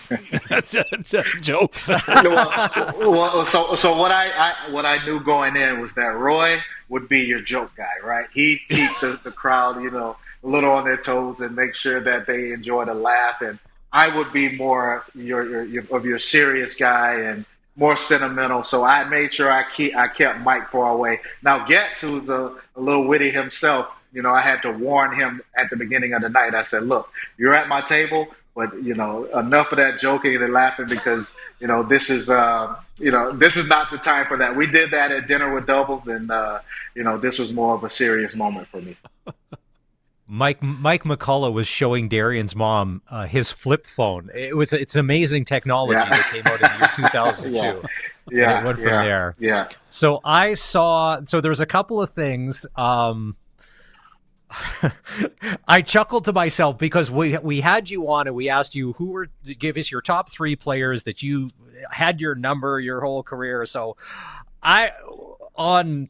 jokes? So what I knew going in was that Roy would be your joke guy, right? He'd keep the crowd, you know, a little on their toes and make sure that they enjoyed a laugh. And I would be more your serious guy and more sentimental. So I made sure I kept Mike far away. Now Getz, who's a little witty himself, you know, I had to warn him at the beginning of the night. I said, look, you're at my table, but, you know, enough of that joking and laughing because, you know, this is not the time for that. We did that at Dinner with Doubles, and, you know, this was more of a serious moment for me. Mike McCullough was showing Darian's mom his flip phone. It's amazing technology that came out in the year 2002. Yeah, and it went from there. Yeah. So there's a couple of things. I chuckled to myself because we had you on and we asked you to give us your top 3 players that you had your number your whole career. So on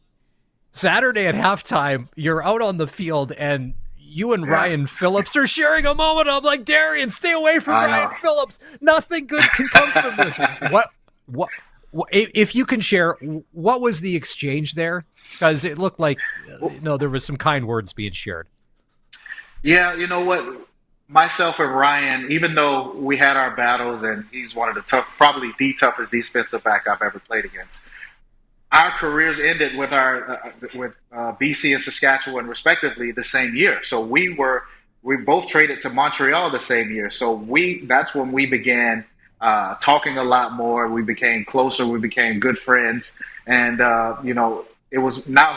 Saturday at halftime, you're out on the field and you and Ryan Phillips are sharing a moment. I'm like, Darian, stay away from Ryan Phillips. Nothing good can come from this. If you can share, what was the exchange there? Because it looked like there was some kind words being shared. Yeah, you know what? Myself and Ryan, even though we had our battles and he's one of the probably the toughest defensive back I've ever played against, our careers ended with BC and Saskatchewan respectively the same year. So we both traded to Montreal the same year. So that's when we began talking a lot more. We became closer. We became good friends. And, now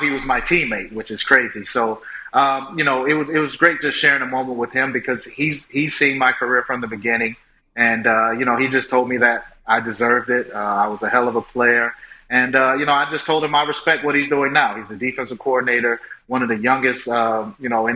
he was my teammate, which is crazy. So, it was great just sharing a moment with him because he's seen my career from the beginning. And, he just told me that I deserved it. I was a hell of a player. And, I just told him I respect what he's doing now. He's the defensive coordinator, one of the youngest, in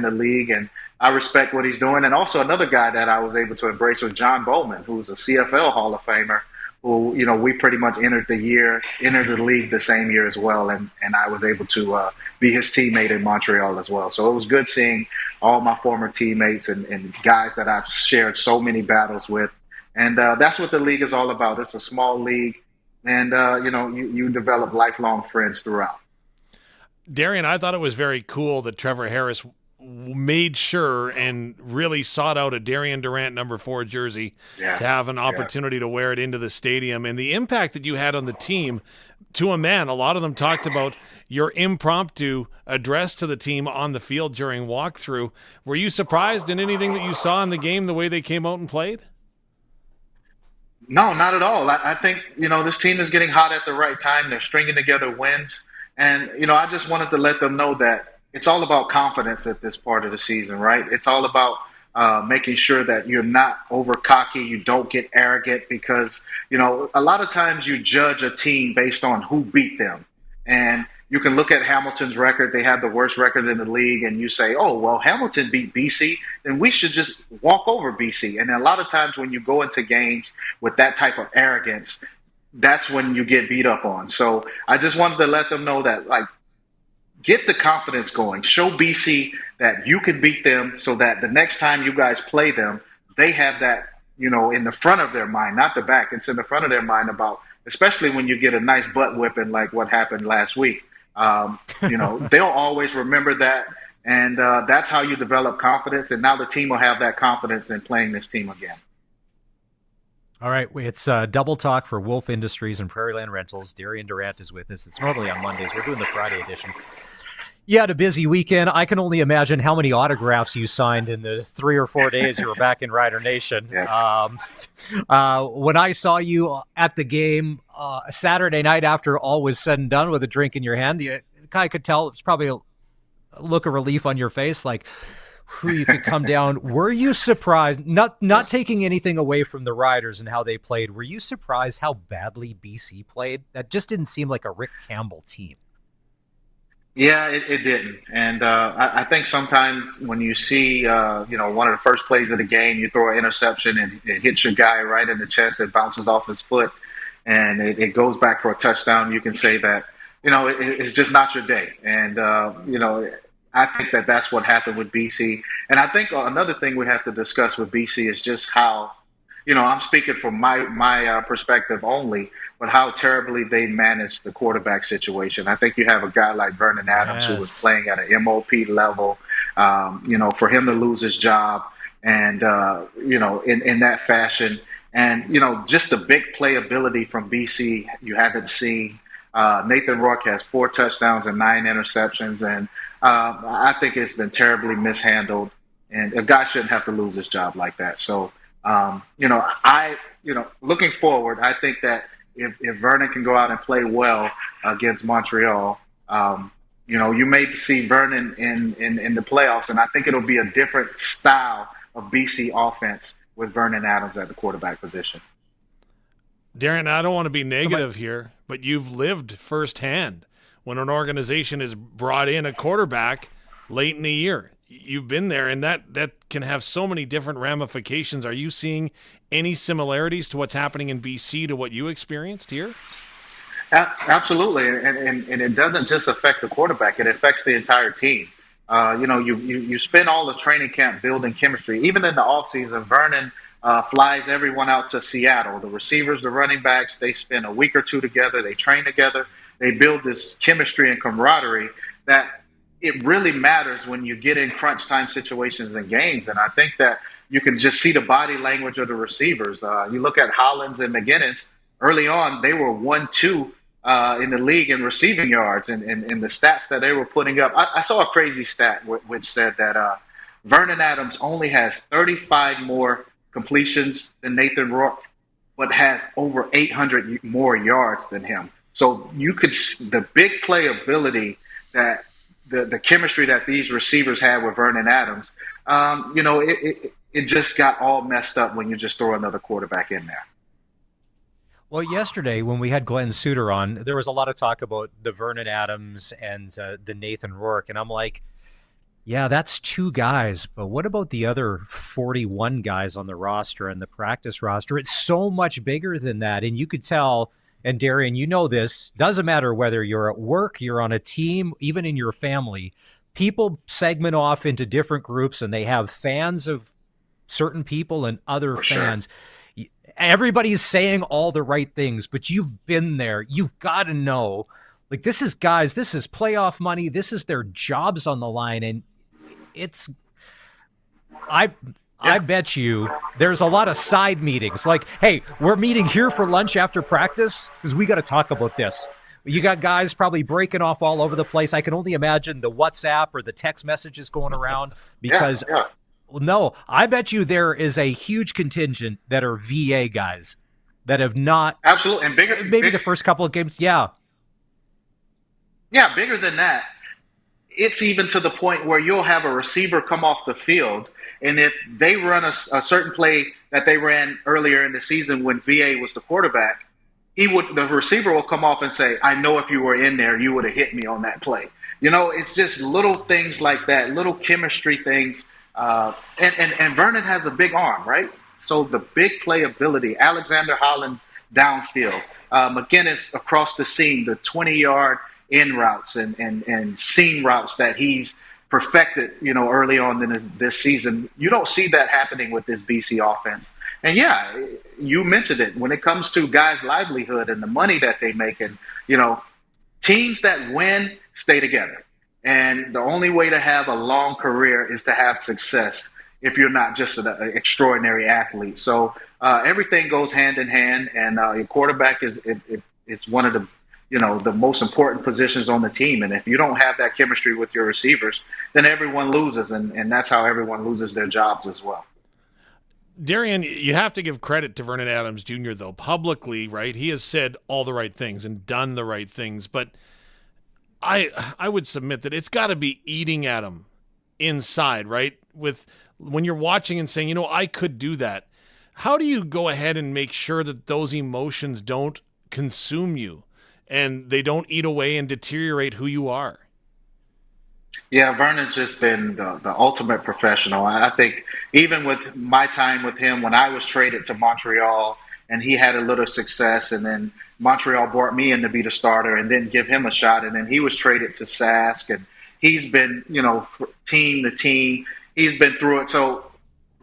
the league. And I respect what he's doing. And also another guy that I was able to embrace was John Bowman, who's a CFL Hall of Famer, who, we pretty much entered the league the same year as well. And I was able to be his teammate in Montreal as well. So it was good seeing all my former teammates and guys that I've shared so many battles with. And that's what the league is all about. It's a small league. And, you develop lifelong friends throughout. Darian, I thought it was very cool that Trevor Harris made sure and really sought out a Darian Durant number 4 jersey to have an opportunity to wear it into the stadium. And the impact that you had on the team, to a man, a lot of them talked about your impromptu address to the team on the field during walkthrough. Were you surprised in anything that you saw in the game, the way they came out and played? No, not at all. I think, this team is getting hot at the right time. They're stringing together wins. And, I just wanted to let them know that it's all about confidence at this part of the season, right? It's all about making sure that you're not over cocky, you don't get arrogant because, a lot of times you judge a team based on who beat them. And you can look at Hamilton's record. They have the worst record in the league. And you say, oh, well, Hamilton beat BC, then we should just walk over BC. And a lot of times when you go into games with that type of arrogance, that's when you get beat up on. So I just wanted to let them know that, get the confidence going. Show BC that you can beat them so that the next time you guys play them, they have that, in the front of their mind, not the back. It's in the front of their mind about, especially when you get a nice butt whipping like what happened last week. They'll always remember that. And that's how you develop confidence. And now the team will have that confidence in playing this team again. All right, it's Double Talk for Wolf Industries and Prairie Land Rentals. Darian Durant is with us. It's normally on Mondays. We're doing the Friday edition. You had a busy weekend. I can only imagine how many autographs you signed in the 3 or 4 days you were back in Rider Nation. Yes. When I saw you at the game Saturday night after all was said and done with a drink in your hand, I could tell it was probably a look of relief on your face, like who you could come down. Were you surprised, not taking anything away from the Riders and how they played, were you surprised how badly BC played? That just didn't seem like a Rick Campbell team. Yeah, it didn't. And I think sometimes when you see, one of the first plays of the game, you throw an interception and it hits your guy right in the chest, it bounces off his foot, and it goes back for a touchdown, you can say that, it's just not your day. And, I think that's what happened with BC. And I think another thing we have to discuss with BC is just how, I'm speaking from my perspective only, but how terribly they managed the quarterback situation. I think you have a guy like Vernon Adams who was playing at an MOP level, for him to lose his job and, in that fashion. And, just the big playability from BC you haven't seen. Nathan Rourke has 4 touchdowns and 9 interceptions, and I think it's been terribly mishandled. And a guy shouldn't have to lose his job like that. So, looking forward, I think that if Vernon can go out and play well against Montreal, you may see Vernon in the playoffs, and I think it'll be a different style of BC offense with Vernon Adams at the quarterback position. Darren, I don't want to be negative here, but you've lived firsthand when an organization has brought in a quarterback late in the year. You've been there, and that can have so many different ramifications. Are you seeing any similarities to what's happening in BC to what you experienced here? Absolutely, and it doesn't just affect the quarterback; it affects the entire team. You spend all the training camp building chemistry. Even in the offseason, Vernon flies everyone out to Seattle. The receivers, the running backs, they spend a week or two together. They train together. They build this chemistry and camaraderie that it really matters when you get in crunch time situations and games. And I think that you can just see the body language of the receivers. You look at Hollins and McGinnis, early on, they were 1-2 in the league in receiving yards and the stats that they were putting up. I saw a crazy stat which said that Vernon Adams only has 35 more completions than Nathan Rourke, but has over 800 more yards than him. So you could the big playability that the chemistry that these receivers had with Vernon Adams, it just got all messed up when you just throw another quarterback in there. Well, yesterday when we had Glenn Suter on, there was a lot of talk about the Vernon Adams and the Nathan Rourke, and I'm like, yeah, that's two guys, but what about the other 41 guys on the roster and the practice roster? It's so much bigger than that, and you could tell. And Darian, you know this, doesn't matter whether you're at work, you're on a team, even in your family, people segment off into different groups and they have fans of certain people and other fans. Sure. Everybody's saying all the right things, but you've been there. You've got to know, like, this is guys, this is playoff money. This is their jobs on the line. And it's, I bet you there's a lot of side meetings. Like, hey, we're meeting here for lunch after practice because we got to talk about this. You got guys probably breaking off all over the place. I can only imagine the WhatsApp or the text messages going around because, no, I bet you there is a huge contingent that are VA guys that have not. Absolutely. And bigger. The first couple of games. Yeah. Yeah, bigger than that. It's even to the point where you'll have a receiver come off the field, and if they run a certain play that they ran earlier in the season when VA was the quarterback, the receiver will come off and say, I know if you were in there, you would have hit me on that play. It's just little things like that, little chemistry things. And Vernon has a big arm, right? So the big playability, Alexander Hollins downfield, McGinnis across the seam, the 20-yard in routes and seam routes that he's perfected, early on in this season. You don't see that happening with this BC offense. And yeah, you mentioned it. When it comes to guys' livelihood and the money that they make, and teams that win stay together. And the only way to have a long career is to have success if you're not just an extraordinary athlete. So everything goes hand in hand, and your quarterback it's one of the the most important positions on the team. And if you don't have that chemistry with your receivers, then everyone loses, and that's how everyone loses their jobs as well. Darian, you have to give credit to Vernon Adams Jr., though, publicly, right? He has said all the right things and done the right things, but I would submit that it's got to be eating at him inside, right? When you're watching and saying, I could do that. How do you go ahead and make sure that those emotions don't consume you and they don't eat away and deteriorate who you are? Yeah, Vernon's just been the ultimate professional. I think even with my time with him, when I was traded to Montreal and he had a little success, and then Montreal brought me in to be the starter and then give him a shot, and then he was traded to Sask, and he's been, team to team. He's been through it. So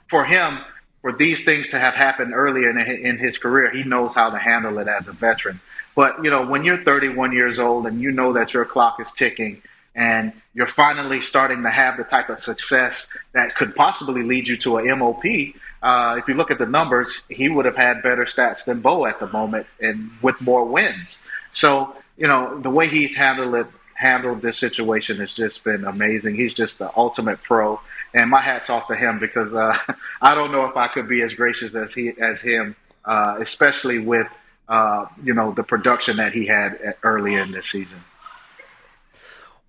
for him, for these things to have happened earlier in his career, he knows how to handle it as a veteran. But, when you're 31 years old and you know that your clock is ticking and you're finally starting to have the type of success that could possibly lead you to a MOP, if you look at the numbers, he would have had better stats than Bo at the moment and with more wins. So, the way he's handled this situation has just been amazing. He's just the ultimate pro, and my hat's off to him because I don't know if I could be as gracious as him, especially with the production that he had early in this season.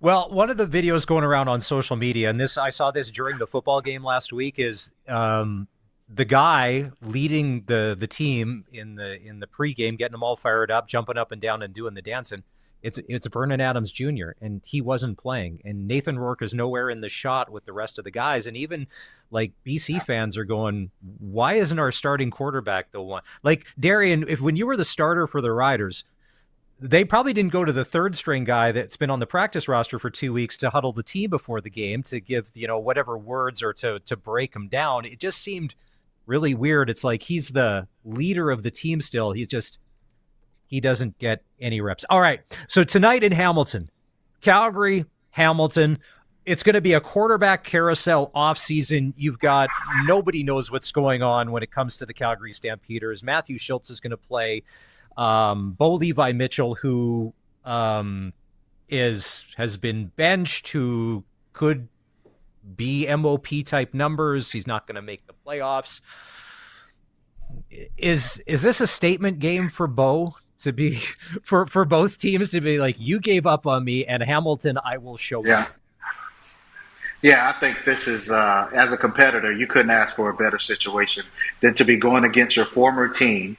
Well, one of the videos going around on social media, and I saw this during the football game last week, is the guy leading the team in the pregame, getting them all fired up, jumping up and down and doing the dancing. It's Vernon Adams Jr., and he wasn't playing. And Nathan Rourke is nowhere in the shot with the rest of the guys. And even, like, BC fans are going, why isn't our starting quarterback the one? Like, Darian, when you were the starter for the Riders, they probably didn't go to the third-string guy that's been on the practice roster for 2 weeks to huddle the team before the game to give, whatever words or to break them down. It just seemed really weird. It's like he's the leader of the team still. He doesn't get any reps. All right. So tonight in Hamilton, Calgary, Hamilton, it's going to be a quarterback carousel offseason. You've got nobody knows what's going on when it comes to the Calgary Stampeders. Matthew Schultz is going to play. Bo Levi Mitchell, who has been benched, who could be MOP type numbers. He's not going to make the playoffs. Is this a statement game for Bo to be for both teams to be like, you gave up on me, and Hamilton, I will show you? Yeah, I think this is, as a competitor, you couldn't ask for a better situation than to be going against your former team,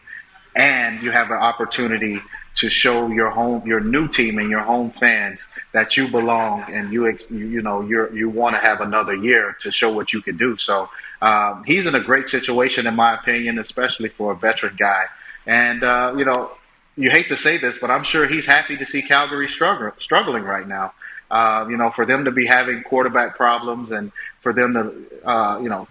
and you have an opportunity to show your new team and your home fans that you belong, and you want to have another year to show what you can do. So he's in a great situation, in my opinion, especially for a veteran guy. And you hate to say this, but I'm sure he's happy to see Calgary struggling right now. For them to be having quarterback problems, and for them to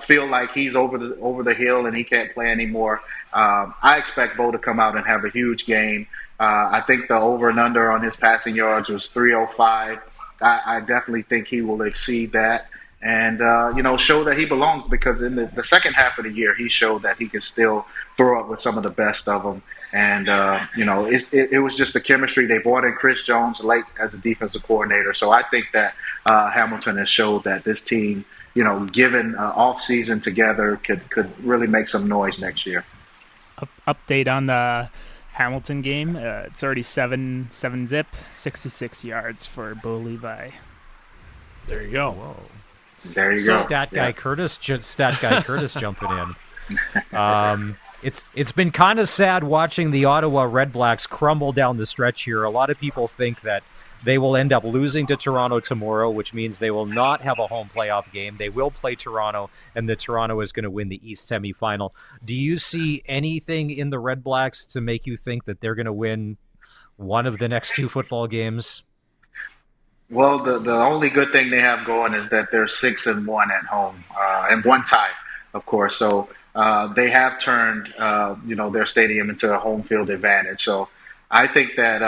feel like he's over the hill and he can't play anymore. I expect Bo to come out and have a huge game. I think the over and under on his passing yards was 305. I definitely think he will exceed that, and show that he belongs, because in the second half of the year he showed that he can still throw up with some of the best of them. And, it was just the chemistry. They brought in Chris Jones late as a defensive coordinator. So I think that Hamilton has showed that this team, given off season together, could really make some noise next year. Update on the Hamilton game. It's already 7-zip, 66 yards for Bo Levi. There you go. Whoa. There you go. Stat guy Curtis jumping in. It's been kind of sad watching the Ottawa Redblacks crumble down the stretch here. A lot of people think that they will end up losing to Toronto tomorrow, which means they will not have a home playoff game. They will play Toronto, and the Toronto is going to win the East semifinal. Do you see anything in the Redblacks to make you think that they're going to win one of the next two football games? Well, the only good thing they have going is that they're 6-1 at home, and one tie, of course. So they have turned, their stadium into a home field advantage. So I think that,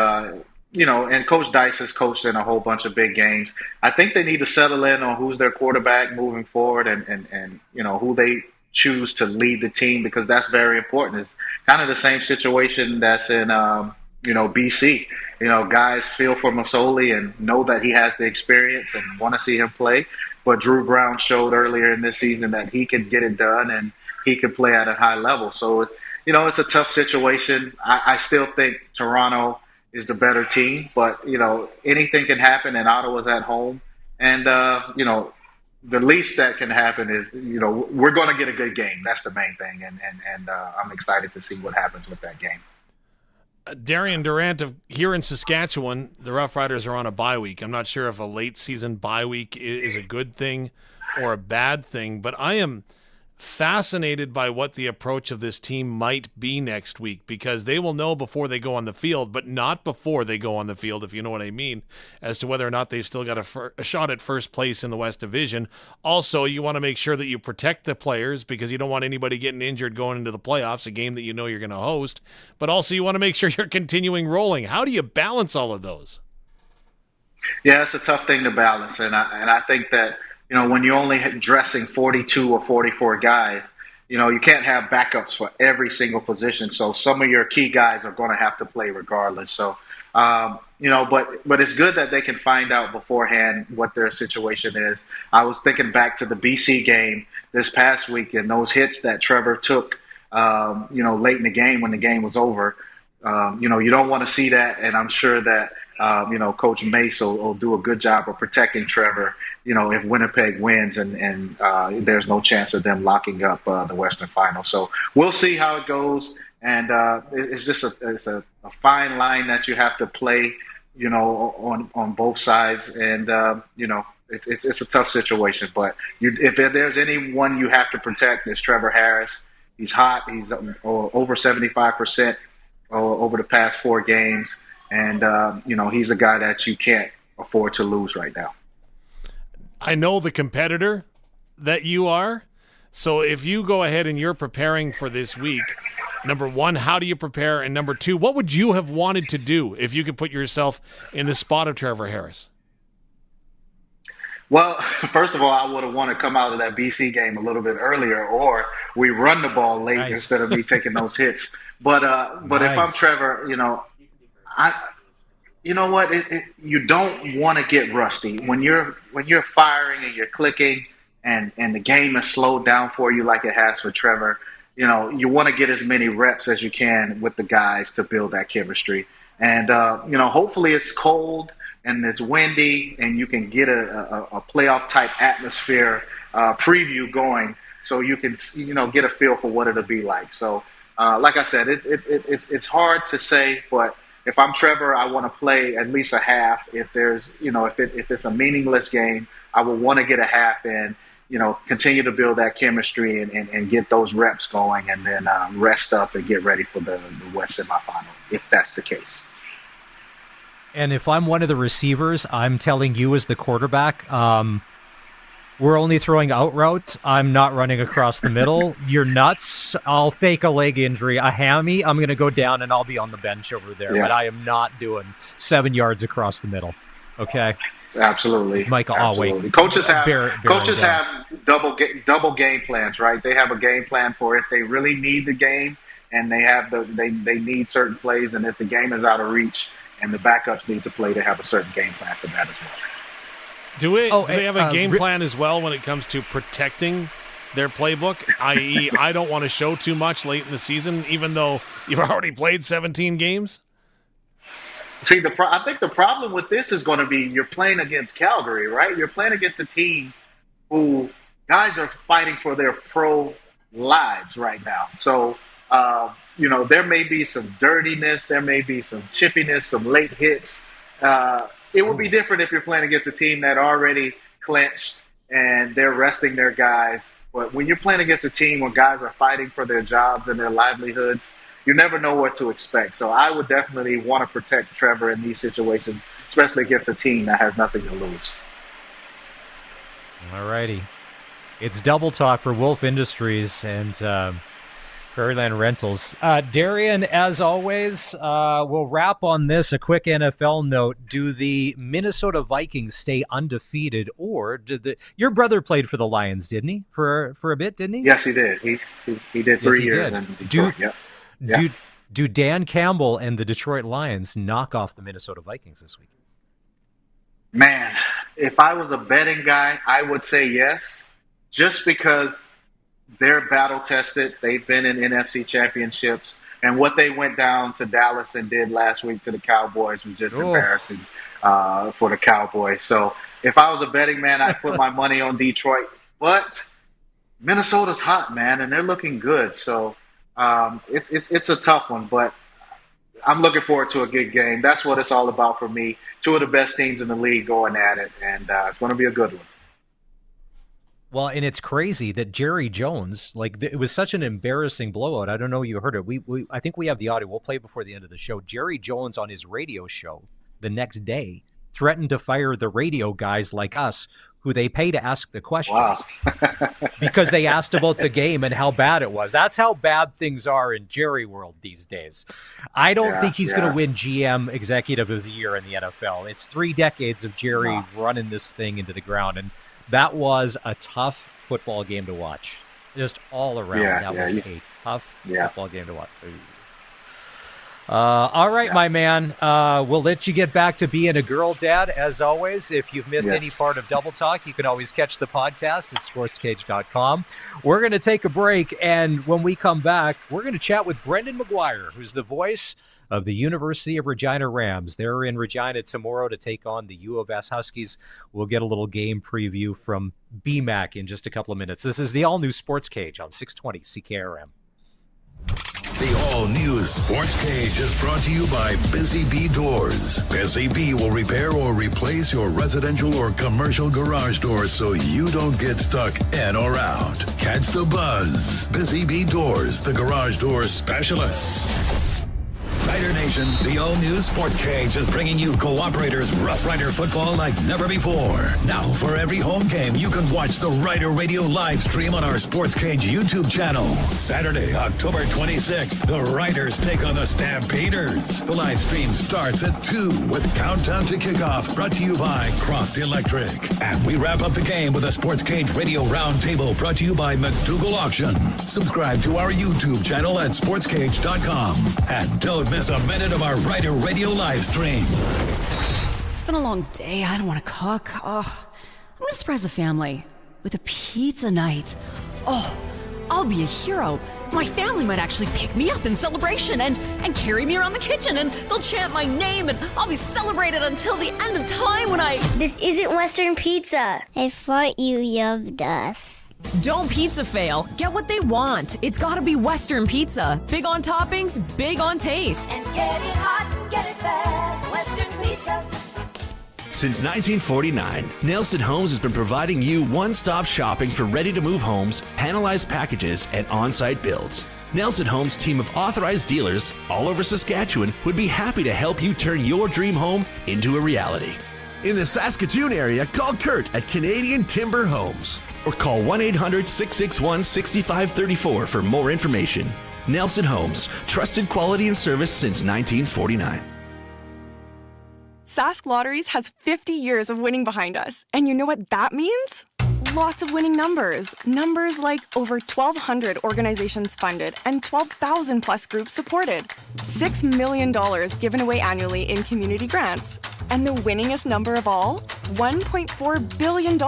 and Coach Dice has coached in a whole bunch of big games. I think they need to settle in on who's their quarterback moving forward, and who they choose to lead the team, because that's very important. It's kind of the same situation that's in, BC. Guys feel for Masoli and know that he has the experience and want to see him play. But Drew Brown showed earlier in this season that he can get it done, and he can play at a high level. So, it's a tough situation. I still think Toronto is the better team, but, anything can happen, and Ottawa's at home. And, the least that can happen is, we're going to get a good game. That's the main thing. And I'm excited to see what happens with that game. Darian Durant, here in Saskatchewan, the Roughriders are on a bye week. I'm not sure if a late season bye week is a good thing or a bad thing, but I am fascinated by what the approach of this team might be next week, because they will know before they go on the field, but not before they go on the field, if you know what I mean, as to whether or not they've still got a shot at first place in the West Division. Also, you want to make sure that you protect the players, because you don't want anybody getting injured going into the playoffs, a game that you know you're going to host, but also you want to make sure you're continuing rolling. How do you balance all of those? Yeah, it's a tough thing to balance, and I think that when you're only dressing 42 or 44 guys, you can't have backups for every single position. So some of your key guys are going to have to play regardless. So, but it's good that they can find out beforehand what their situation is. I was thinking back to the BC game this past week, and those hits that Trevor took, late in the game when the game was over. You don't want to see that, and I'm sure that Coach Mace will do a good job of protecting Trevor, if Winnipeg wins and there's no chance of them locking up the Western Final. So we'll see how it goes. And it's just a fine line that you have to play, on both sides. And, it's a tough situation. But if there's anyone you have to protect, it's Trevor Harris. He's hot. He's over 75% over the past 4 games. And, he's a guy that you can't afford to lose right now. I know the competitor that you are, So if you go ahead and you're preparing for this week, number one, how do you prepare? And number two, what would you have wanted to do if you could put yourself in the spot of Trevor Harris? Well, first of all, I would have wanted to come out of that BC game a little bit earlier, or we run the ball late instead of me taking those hits. But if I'm Trevor, you know what? You don't want to get rusty when you're firing and you're clicking, and the game is slowed down for you like it has for Trevor. You know, you want to get as many reps as you can with the guys to build that chemistry. And hopefully it's cold and it's windy, and you can get a playoff type atmosphere preview going, so you can get a feel for what it'll be like. So, like I said, it's hard to say, but if I'm Trevor, I want to play at least a half. If there's if it's a meaningless game, I would want to get a half in. Continue to build that chemistry and get those reps going, and then rest up and get ready for the West semifinal, if that's the case. And if I'm one of the receivers, I'm telling you as the quarterback, we're only throwing out routes. I'm not running across the middle. You're nuts. I'll fake a leg injury, a hammy. I'm going to go down and I'll be on the bench over there. Yeah. But I am not doing 7 yards across the middle. Okay? Absolutely. Michael, absolutely. Coaches have double game plans, right? They have a game plan for if they really need the game, and they need certain plays, and if the game is out of reach and the backups need to play, they have a certain game plan for that as well. Do they have a game plan as well when it comes to protecting their playbook, i.e., I don't want to show too much late in the season, even though you've already played 17 games? See, I think the problem with this is going to be you're playing against Calgary, right? You're playing against a team who guys are fighting for their pro lives right now. So, there may be some dirtiness, there may be some chippiness, some late hits. It would be different if you're playing against a team that already clinched and they're resting their guys. But when you're playing against a team where guys are fighting for their jobs and their livelihoods, you never know what to expect. So I would definitely want to protect Trevor in these situations, especially against a team that has nothing to lose. All righty. It's Double Talk for Wolf Industries and Prairieland Rentals. Darian, as always, we'll wrap on this. A quick NFL note. Do the Minnesota Vikings stay undefeated, or did your brother played for the Lions, didn't he? For a bit, didn't he? Yes, he did. He did 3 years in Detroit. Do Dan Campbell and the Detroit Lions knock off the Minnesota Vikings this week? Man, if I was a betting guy, I would say yes, just because they're battle-tested. They've been in NFC championships, and what they went down to Dallas and did last week to the Cowboys was just embarrassing for the Cowboys. So if I was a betting man, I'd put my money on Detroit. But Minnesota's hot, man, and they're looking good. So it's a tough one, but I'm looking forward to a good game. That's what it's all about for me. Two of the best teams in the league going at it, and it's going to be a good one. Well, and it's crazy that Jerry Jones, it was such an embarrassing blowout. I don't know if you heard it. I think we have the audio. We'll play before the end of the show. Jerry Jones on his radio show the next day threatened to fire the radio guys like us who they pay to ask the questions because they asked about the game and how bad it was. That's how bad things are in Jerry world these days. I don't think he's going to win GM Executive of the Year in the NFL. It's 3 decades of Jerry running this thing into the ground, and that was a tough football game to watch. Just all around. That was a tough football game to watch. All right, my man. We'll let you get back to being a girl dad, as always. If you've missed any part of Double Talk, you can always catch the podcast at sportscage.com. We're going to take a break, and when we come back, we're going to chat with Brendan McGuire, who's the voice of the University of Regina Rams. They're in Regina tomorrow to take on the U of S Huskies. We'll get a little game preview from BMAC in just a couple of minutes. This is the all-new Sports Cage on 620 CKRM. The all-new Sports Cage is brought to you by Busy Bee Doors. Busy Bee will repair or replace your residential or commercial garage doors so you don't get stuck in or out. Catch the buzz. Busy Bee Doors, the garage door specialists. Rider Nation, the all-new Sportscage is bringing you Cooperators Rough Rider football like never before. Now, for every home game, you can watch the Rider Radio live stream on our Sportscage YouTube channel. Saturday, October 26th, the Riders take on the Stampeders. The live stream starts at 2 with Countdown to Kickoff, brought to you by Croft Electric. And we wrap up the game with a Sportscage Radio Roundtable, brought to you by McDougall Auction. Subscribe to our YouTube channel at sportscage.com. And don't miss a minute of our Rider Radio live stream. It's been a long day. I don't want to cook. Oh, I'm going to surprise the family with a pizza night. Oh, I'll be a hero. My family might actually pick me up in celebration and carry me around the kitchen, and they'll chant my name, and I'll be celebrated until the end of time when I... This isn't Western Pizza. I thought you loved us. Don't pizza fail. Get what they want. It's gotta be Western Pizza. Big on toppings, big on taste. And get it hot and get it fast. Western Pizza. Since 1949, Nelson Homes has been providing you one-stop shopping for ready-to-move homes, panelized packages, and on-site builds. Nelson Homes' team of authorized dealers all over Saskatchewan would be happy to help you turn your dream home into a reality. In the Saskatoon area, call Kurt at Canadian Timber Homes or call 1-800-661-6534 for more information. Nelson Homes, trusted quality and service since 1949. Sask Lotteries has 50 years of winning behind us. And you know what that means? Lots of winning numbers. Numbers like over 1,200 organizations funded and 12,000 plus groups supported. $6 million given away annually in community grants. And the winningest number of all? $1.4 billion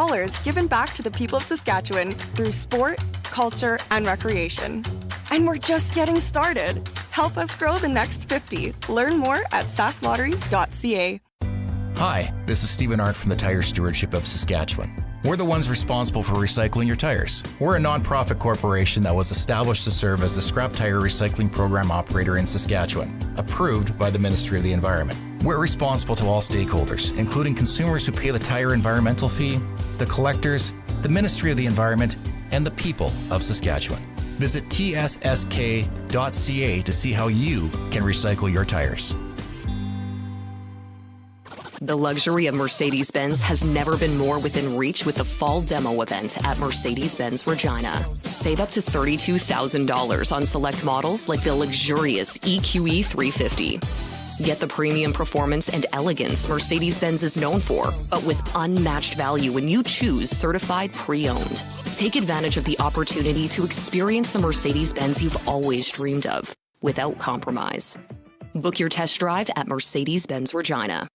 given back to the people of Saskatchewan through sport, culture, and recreation. And we're just getting started. Help us grow the next 50. Learn more at sasklotteries.ca. Hi, this is Stephen Art from the Tire Stewardship of Saskatchewan. We're the ones responsible for recycling your tires. We're a non-profit corporation that was established to serve as the scrap tire recycling program operator in Saskatchewan, approved by the Ministry of the Environment. We're responsible to all stakeholders, including consumers who pay the tire environmental fee, the collectors, the Ministry of the Environment, and the people of Saskatchewan. Visit tssk.ca to see how you can recycle your tires. The luxury of Mercedes-Benz has never been more within reach with the fall demo event at Mercedes-Benz Regina. Save up to $32,000 on select models like the luxurious EQE 350. Get the premium performance and elegance Mercedes-Benz is known for, but with unmatched value when you choose certified pre-owned. Take advantage of the opportunity to experience the Mercedes-Benz you've always dreamed of, without compromise. Book your test drive at Mercedes-Benz Regina.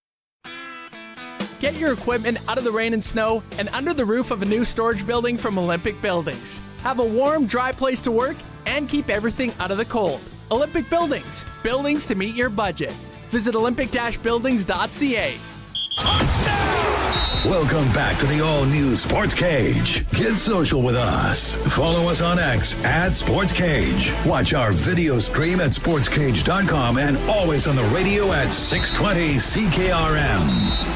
Get your equipment out of the rain and snow and under the roof of a new storage building from Olympic Buildings. Have a warm, dry place to work and keep everything out of the cold. Olympic Buildings. Buildings to meet your budget. Visit olympic-buildings.ca. Welcome back to the all-new Sportscage. Get social with us. Follow us on X at Sportscage. Watch our video stream at sportscage.com and always on the radio at 620 CKRM.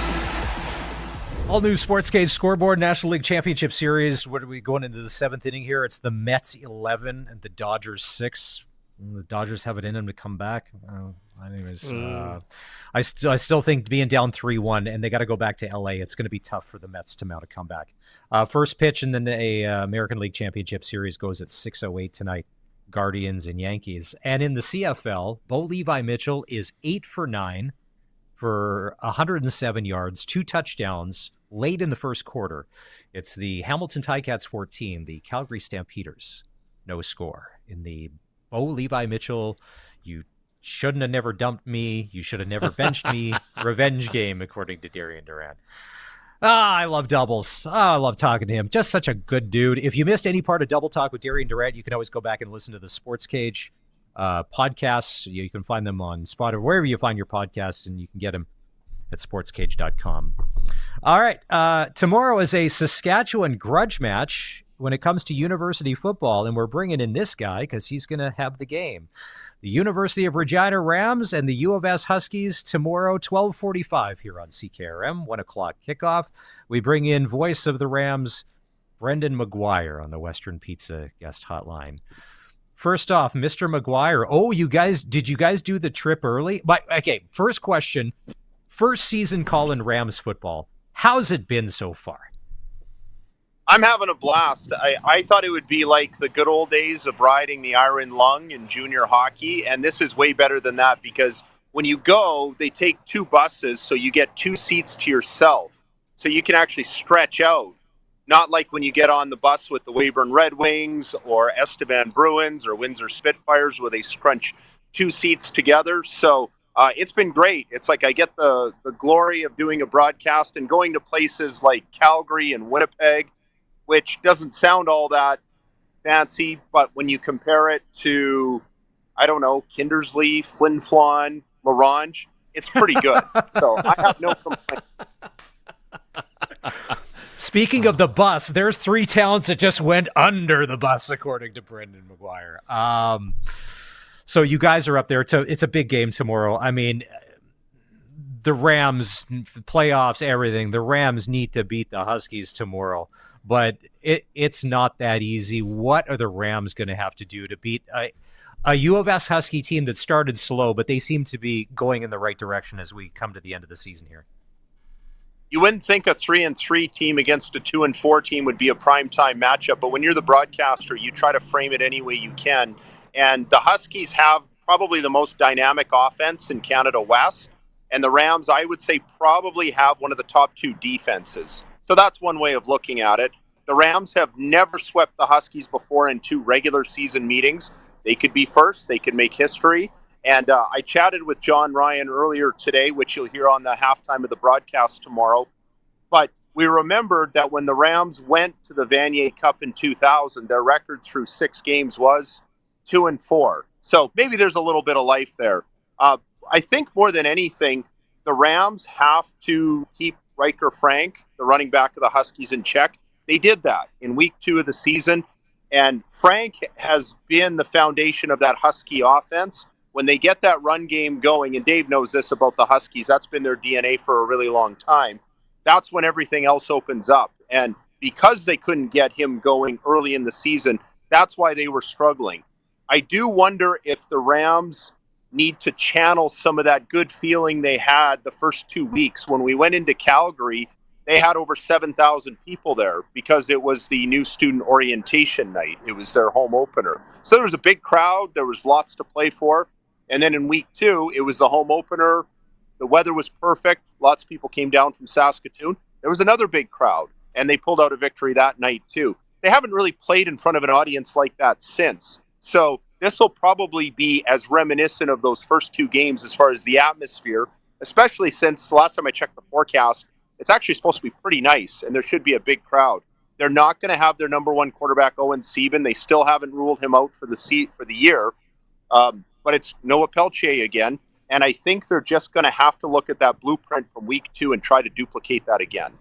All new Sportscage scoreboard, National League Championship Series. What are we going into the seventh inning here? It's the Mets 11 and the Dodgers 6. The Dodgers have it in them to come back. Anyways, I still think being down 3-1 and they got to go back to LA, it's going to be tough for the Mets to mount a comeback. First pitch in the American League Championship Series goes at 6:08 tonight. Guardians and Yankees. And in the CFL, Bo Levi Mitchell is 8 for 9 for 107 yards, 2 touchdowns late in the first quarter. It's the Hamilton Ticats 14, the Calgary Stampeders no score. In the Bo Levi Mitchell, you shouldn't have never dumped me, you should have never benched me revenge game, according to Darian Durant. I love doubles. I love talking to him. Just such a good dude. If you missed any part of Double Talk with Darian Durant, you can always go back and listen to the Sportscage podcasts. You can find them on Spotify, wherever you find your podcasts, and you can get them at sportscage.com. All right. Tomorrow is a Saskatchewan grudge match when it comes to university football, and we're bringing in this guy because he's going to have the game. The University of Regina Rams and the U of S Huskies tomorrow, 12:45 here on CKRM, 1 o'clock kickoff. We bring in voice of the Rams, Brendan McGuire, on the Western Pizza guest hotline. First off, Mr. McGuire. Oh, did you guys do the trip early? But okay, first question. First season calling Rams football. How's it been so far? I'm having a blast. I thought it would be like the good old days of riding the iron lung in junior hockey, and this is way better than that because when you go, they take 2 buses, so you get 2 seats to yourself. So you can actually stretch out. Not like when you get on the bus with the Weyburn Red Wings or Estevan Bruins or Windsor Spitfires where they scrunch 2 seats together. So it's been great. It's like I get the glory of doing a broadcast and going to places like Calgary and Winnipeg, which doesn't sound all that fancy, but when you compare it to, I don't know, Kindersley, Flin Flon, Larange, it's pretty good. So I have no complaints. Speaking of the bus, there's 3 towns that just went under the bus, according to Brendan McGuire. So you guys are up there. It's a big game tomorrow. I mean, the Rams, playoffs, everything. The Rams need to beat the Huskies tomorrow. But it's not that easy. What are the Rams going to have to do to beat a U of S Husky team that started slow, but they seem to be going in the right direction as we come to the end of the season here? You wouldn't think a 3-3 team against a 2-4 team would be a primetime matchup, but when you're the broadcaster, you try to frame it any way you can. And the Huskies have probably the most dynamic offense in Canada West, and the Rams, I would say, probably have one of the top 2 defenses. So that's one way of looking at it. The Rams have never swept the Huskies before in 2 regular season meetings. They could be first. They could make history. And I chatted with John Ryan earlier today, which you'll hear on the halftime of the broadcast tomorrow. But we remembered that when the Rams went to the Vanier Cup in 2000, their record through 6 games was 2-4. So maybe there's a little bit of life there. I think more than anything, the Rams have to keep Riker Frank, the running back of the Huskies, in check. They did that in week 2 of the season. And Frank has been the foundation of that Husky offense. When they get that run game going, and Dave knows this about the Huskies, that's been their DNA for a really long time. That's when everything else opens up. And because they couldn't get him going early in the season, that's why they were struggling. I do wonder if the Rams need to channel some of that good feeling they had the first 2 weeks. When we went into Calgary, they had over 7,000 people there because it was the new student orientation night. It was their home opener. So there was a big crowd. There was lots to play for. And then in week 2, it was the home opener. The weather was perfect. Lots of people came down from Saskatoon. There was another big crowd, and they pulled out a victory that night too. They haven't really played in front of an audience like that since. So this will probably be as reminiscent of those first 2 games as far as the atmosphere, especially since the last time I checked the forecast, it's actually supposed to be pretty nice, and there should be a big crowd. They're not going to have their number 1 quarterback, Owen Sieben. They still haven't ruled him out for the year. But it's Noah Peltier again, and I think they're just going to have to look at that blueprint from week 2 and try to duplicate that again.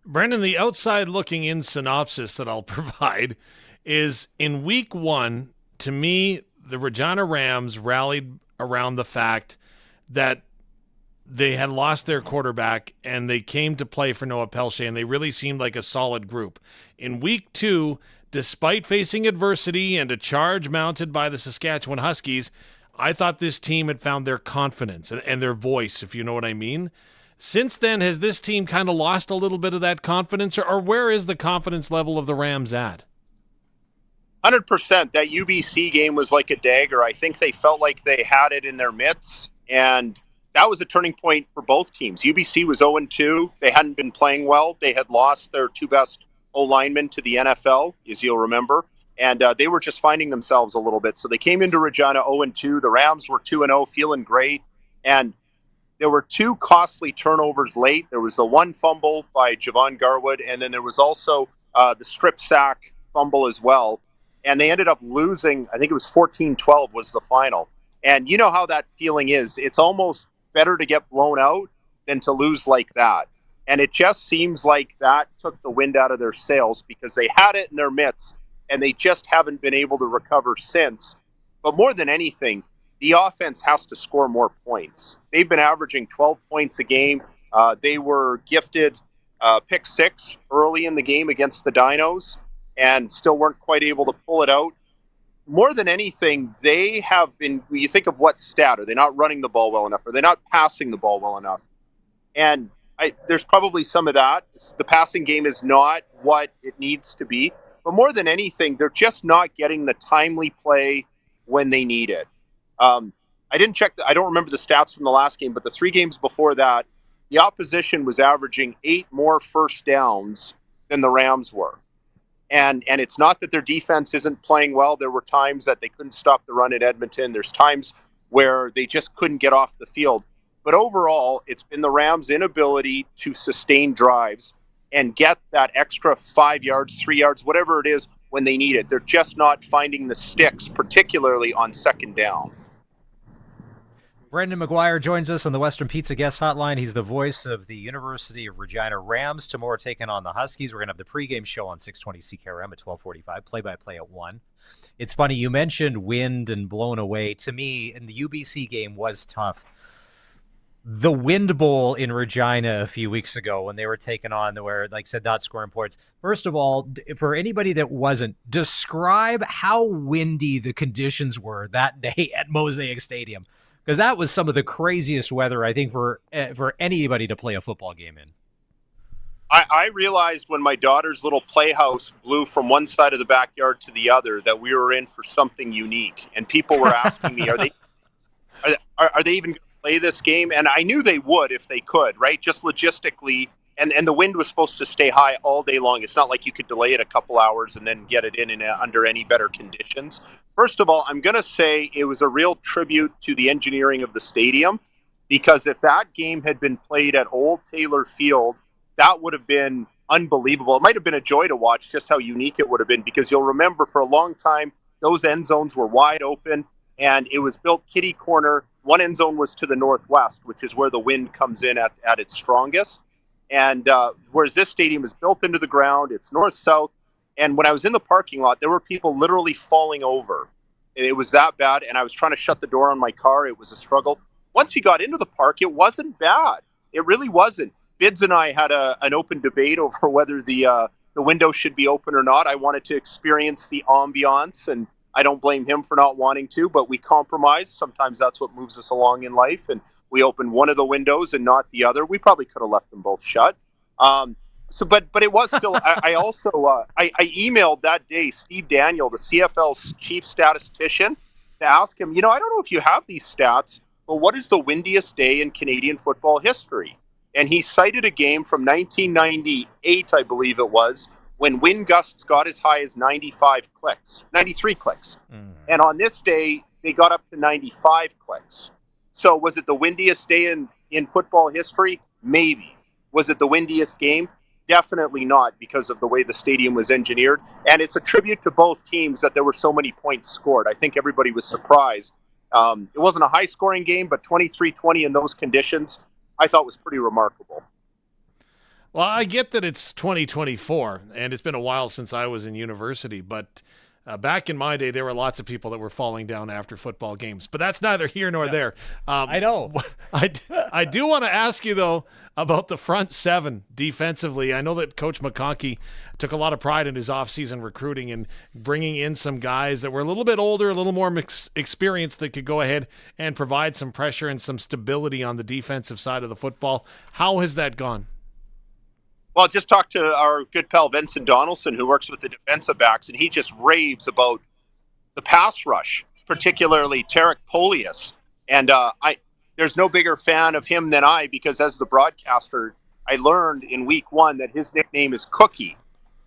Brendan, the outside-looking-in synopsis that I'll provide is in week 1, to me, the Regina Rams rallied around the fact that they had lost their quarterback and they came to play for Noah Peltier, and they really seemed like a solid group. In week 2, despite facing adversity and a charge mounted by the Saskatchewan Huskies, I thought this team had found their confidence and their voice, if you know what I mean. Since then, has this team kind of lost a little bit of that confidence, or where is the confidence level of the Rams at? 100%. That UBC game was like a dagger. I think they felt like they had it in their midst, and that was a turning point for both teams. UBC was 0-2. They hadn't been playing well. They had lost their 2 best O-linemen to the NFL, as you'll remember, and they were just finding themselves a little bit. So they came into Regina 0-2. The Rams were 2-0, feeling great, and there were 2 costly turnovers late. There was the 1 fumble by Javon Garwood, and then there was also the strip sack fumble as well, and they ended up losing. I think it was 14-12 was the final, and you know how that feeling is. It's almost better to get blown out than to lose like that. And it just seems like that took the wind out of their sails because they had it in their midst and they just haven't been able to recover since. But more than anything, the offense has to score more points. They've been averaging 12 points a game. They were gifted pick 6 early in the game against the Dinos and still weren't quite able to pull it out. more than anything, they have been, you think of what stat, are they not running the ball well enough? Are they not passing the ball well enough? And there's probably some of that. The passing game is not what it needs to be. But more than anything, they're just not getting the timely play when they need it. I didn't check, I don't remember the stats from the last game, but the 3 games before that, the opposition was averaging 8 more first downs than the Rams were. And it's not that their defense isn't playing well. There were times that they couldn't stop the run in Edmonton. There's times where they just couldn't get off the field. But overall, it's been the Rams' inability to sustain drives and get that extra 5 yards, 3 yards, whatever it is, when they need it. They're just not finding the sticks, particularly on second down. Brendan McGuire joins us on the Western Pizza Guest Hotline. He's the voice of the University of Regina Rams. Tomorrow taking on the Huskies. We're going to have the pregame show on 620 CKRM at 12:45, play-by-play at 1. It's funny, you mentioned wind and blown away. To me, and the UBC game was tough. The Wind Bowl in Regina a few weeks ago when they were taking on where, like I said, not scoring points. First of all, for anybody that wasn't, describe how windy the conditions were that day at Mosaic Stadium. Because that was some of the craziest weather, I think, for anybody to play a football game in. I realized when my daughter's little playhouse blew from one side of the backyard to the other that we were in for something unique. And people were asking me, are they even going to play this game? And I knew they would if they could, right? Just logistically. And the wind was supposed to stay high all day long. It's not like you could delay it a couple hours and then get it in under any better conditions. First of all, I'm going to say it was a real tribute to the engineering of the stadium, because if that game had been played at Old Taylor Field, that would have been unbelievable. It might have been a joy to watch just how unique it would have been, because you'll remember for a long time, those end zones were wide open and it was built kitty corner. One end zone was to the northwest, which is where the wind comes in at its strongest. And whereas this stadium is built into the ground, it's north-south. And when I was in the parking lot, there were people literally falling over. It was that bad. And I was trying to shut the door on my car. It was a struggle. Once you got into the park, it wasn't bad. It really wasn't. Bids and I had an open debate over whether the window should be open or not. I wanted to experience the ambiance, and I don't blame him for not wanting to, but we compromised. Sometimes that's what moves us along in life. And we opened one of the windows and not the other. We probably could have left them both shut. But it was still. I also emailed that day Steve Daniel, the CFL's chief statistician, to ask him. I don't know if you have these stats, but what is the windiest day in Canadian football history? And he cited a game from 1998, I believe it was, when wind gusts got as high as 93 clicks. And on this day, they got up to 95 clicks. So was it the windiest day in football history? Maybe. Was it the windiest game? Definitely not, because of the way the stadium was engineered. And it's a tribute to both teams that there were so many points scored. I think everybody was surprised. It wasn't a high-scoring game, but 23-20 in those conditions, I thought was pretty remarkable. Well, I get that it's 2024, and it's been a while since I was in university, but back in my day, there were lots of people that were falling down after football games, but that's neither here nor there. I know. I do want to ask you, though, about the front seven defensively. I know that Coach McConkey took a lot of pride in his offseason recruiting and bringing in some guys that were a little bit older, a little more experienced that could go ahead and provide some pressure and some stability on the defensive side of the football. How has that gone? Well, just talked to our good pal Vincent Donaldson, who works with the defensive backs, and he just raves about the pass rush, particularly Tarek Polius. And there's no bigger fan of him than I, because as the broadcaster, I learned in week 1 that his nickname is Cookie.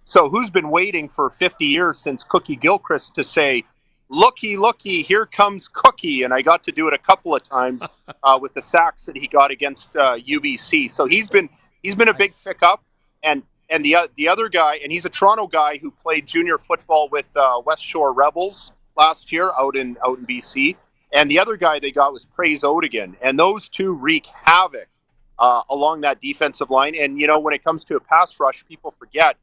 So who's been waiting for 50 years since Cookie Gilchrist to say, looky, looky, here comes Cookie? And I got to do it a couple of times with the sacks that he got against UBC. So he's been a big pickup. And the other guy, and he's a Toronto guy who played junior football with West Shore Rebels last year out in BC. And the other guy they got was Praise Odigan. And those two wreak havoc along that defensive line. And, when it comes to a pass rush, people forget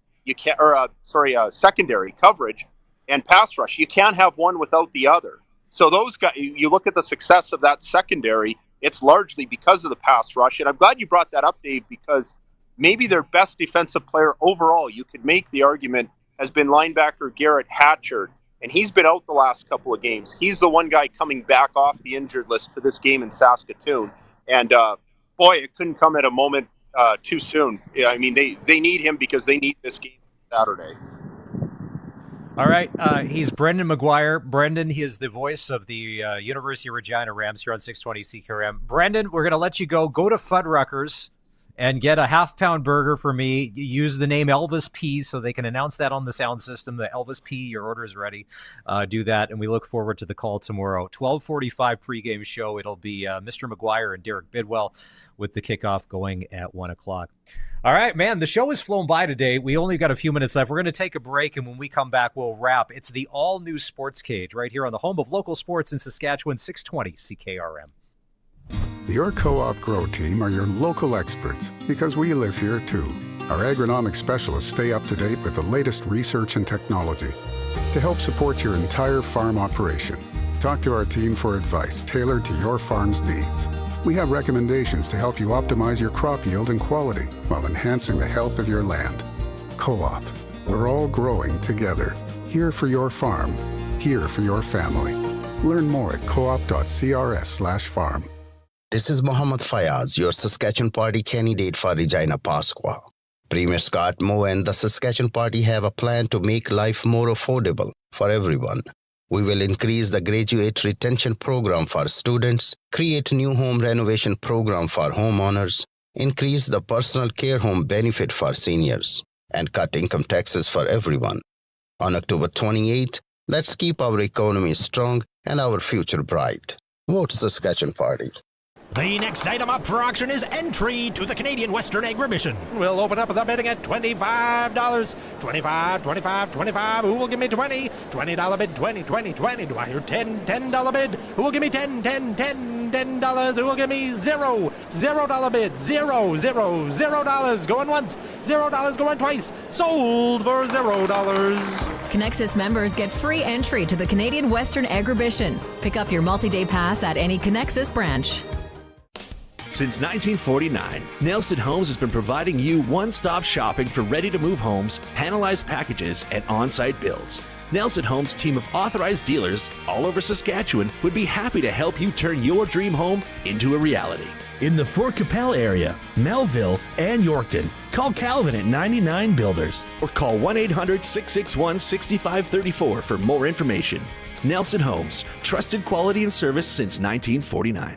secondary coverage and pass rush. You can't have one without the other. So those guys, you look at the success of that secondary, it's largely because of the pass rush. And I'm glad you brought that up, Dave, because maybe their best defensive player overall, you could make the argument, has been linebacker Garrett Hatchard. and he's been out the last couple of games. He's the one guy coming back off the injured list for this game in Saskatoon. And boy, it couldn't come at a moment too soon. Yeah, I mean, they need him because they need this game Saturday. All right, he's Brendan McGuire. Brendan, he is the voice of the University of Regina Rams here on 620 CKRM. Brendan, we're going to let you go. Go to Fuddruckers and get a half-pound burger for me. Use the name Elvis P so they can announce that on the sound system. The Elvis P, your order is ready. Do that, and we look forward to the call tomorrow. 12:45 pregame show. It'll be Mr. McGuire and Derek Bidwell with the kickoff going at 1 o'clock. All right, man, the show has flown by today. We only got a few minutes left. We're going to take a break, and when we come back, we'll wrap. It's the all-new Sportscage right here on the home of local sports in Saskatchewan, 620 CKRM. Your Co-op Grow team are your local experts because we live here too. Our agronomic specialists stay up to date with the latest research and technology to help support your entire farm operation. Talk to our team for advice tailored to your farm's needs. We have recommendations to help you optimize your crop yield and quality while enhancing the health of your land. Co-op, we're all growing together. Here for your farm, here for your family. Learn more at coop.crs/farm. This is Mohammed Fayaz, your Saskatchewan Party candidate for Regina Pasqua. Premier Scott Moe and the Saskatchewan Party have a plan to make life more affordable for everyone. We will increase the graduate retention program for students, create new home renovation program for homeowners, increase the personal care home benefit for seniors, and cut income taxes for everyone. On October 28, let's keep our economy strong and our future bright. Vote Saskatchewan Party. The next item up for auction is entry to the Canadian Western Agribition. We'll open up with a bidding at $25. $25. Who will give me 20? $20 bid, 20. Do I hear $10 bid? Who will give me $10? $10. Who will give me $0? $0 bid, $0. Going once, $0 going twice. Sold for $0. Connexus members get free entry to the Canadian Western Agribition. Pick up your multi-day pass at any Connexus branch. Since 1949, Nelson Homes has been providing you one-stop shopping for ready-to-move homes, panelized packages, and on-site builds. Nelson Homes' team of authorized dealers all over Saskatchewan would be happy to help you turn your dream home into a reality. In the Fort Capel area, Melville, and Yorkton, call Calvin at 99 Builders or call 1-800-661-6534 for more information. Nelson Homes, trusted quality and service since 1949.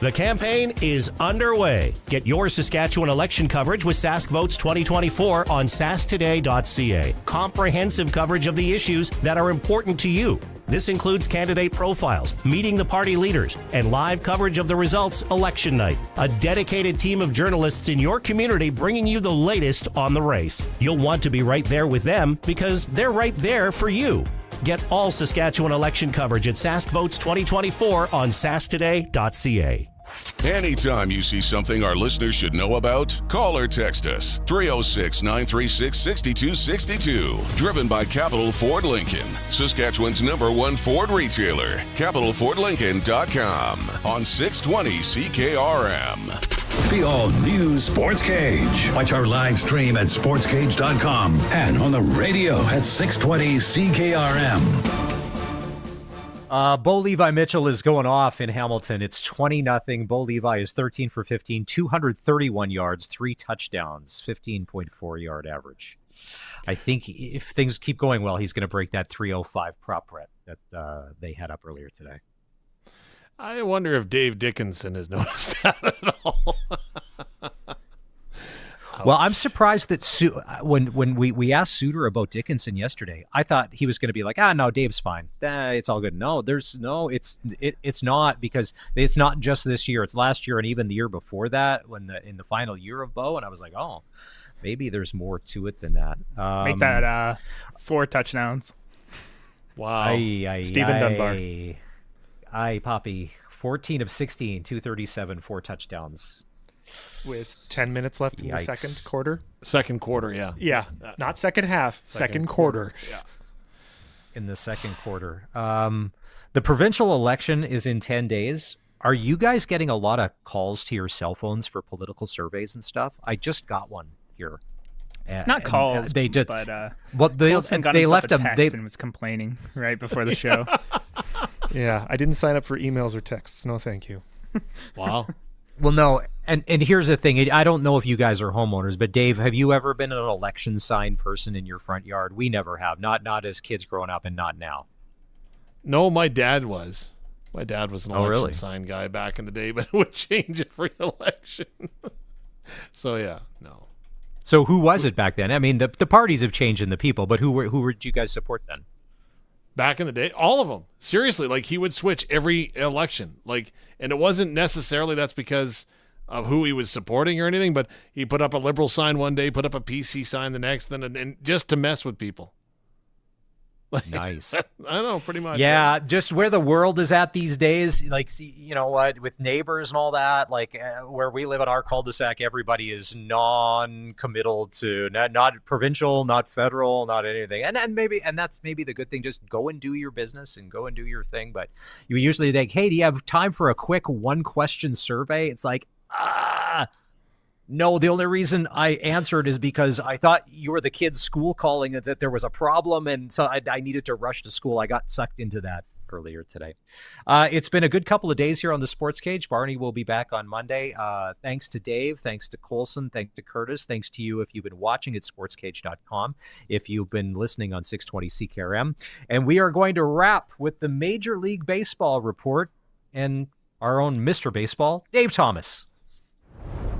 The campaign is underway. Get your Saskatchewan election coverage with Sask Votes 2024 on sasktoday.ca. Comprehensive coverage of the issues that are important to you. This includes candidate profiles, meeting the party leaders, and live coverage of the results election night. A dedicated team of journalists in your community bringing you the latest on the race. You'll want to be right there with them because they're right there for you. Get all Saskatchewan election coverage at Sask Votes 2024 on sasktoday.ca. Anytime you see something our listeners should know about, call or text us. 306-936-6262. Driven by Capital Ford Lincoln, Saskatchewan's #1 Ford retailer. CapitalFordLincoln.com on 620 CKRM. The all-new Sportscage. Watch our live stream at sportscage.com and on the radio at 620 CKRM. Bo Levi Mitchell is going off in Hamilton. It's 20-0. Bo Levi is 13 for 15, 231 yards, 3 touchdowns, 15.4 yard average. I think if things keep going well, he's going to break that 305 prop bet that they had up earlier today. I wonder if Dave Dickinson has noticed that at all. Well, I'm surprised that when we asked Suter about Dickinson yesterday, I thought he was going to be like, no, Dave's fine. It's all good. No, it's not, because it's not just this year. It's last year and even the year before that in the final year of Bo. And I was like, oh, maybe there's more to it than that. Make that 4 touchdowns. Wow. Stephen Dunbar. Aye, Poppy. 14 of 16, 237, 4 touchdowns. With 10 minutes left in the second quarter? Second quarter, yeah. Yeah, not second half, second quarter. Yeah. In the second quarter. The provincial election is in 10 days. Are you guys getting a lot of calls to your cell phones for political surveys and stuff? I just got one here. Not calls, they just but Colson got they himself left a him. text They and was complaining right before the show. Yeah, I didn't sign up for emails or texts. No, thank you. Wow. Well, no, and here's the thing. I don't know if you guys are homeowners, but Dave, have you ever been an election sign person in your front yard? We never have. Not as kids growing up, and not now. No, my dad was. My dad was an election really? sign guy back in the day, but it would change every election. So yeah, no. So who was it back then? I mean, the parties have changed in the people, but who did you guys support then? Back in the day, all of them. Seriously, like he would switch every election. Like, and it wasn't necessarily that's because of who he was supporting or anything, but he put up a liberal sign one day, put up a PC sign the next, and just to mess with people. Nice. I know, pretty much. Yeah, just where the world is at these days, like, see, you know what, with neighbors and all that, like where we live in our cul-de-sac, everybody is non-committal to not provincial, not federal, not anything. And that's maybe the good thing. Just go and do your business and go and do your thing. But you usually think, hey, do you have time for a quick one-question survey? It's like, no, the only reason I answered is because I thought you were the kid's school calling that there was a problem, and so I needed to rush to school. I got sucked into that earlier today. It's been a good couple of days here on the Sportscage. Barney will be back on Monday. Thanks to Dave, thanks to Colson, thanks to Curtis, thanks to you if you've been watching at sportscage.com, if you've been listening on 620 CKRM. And we are going to wrap with the Major League Baseball report and our own Mr. Baseball, Dave Thomas.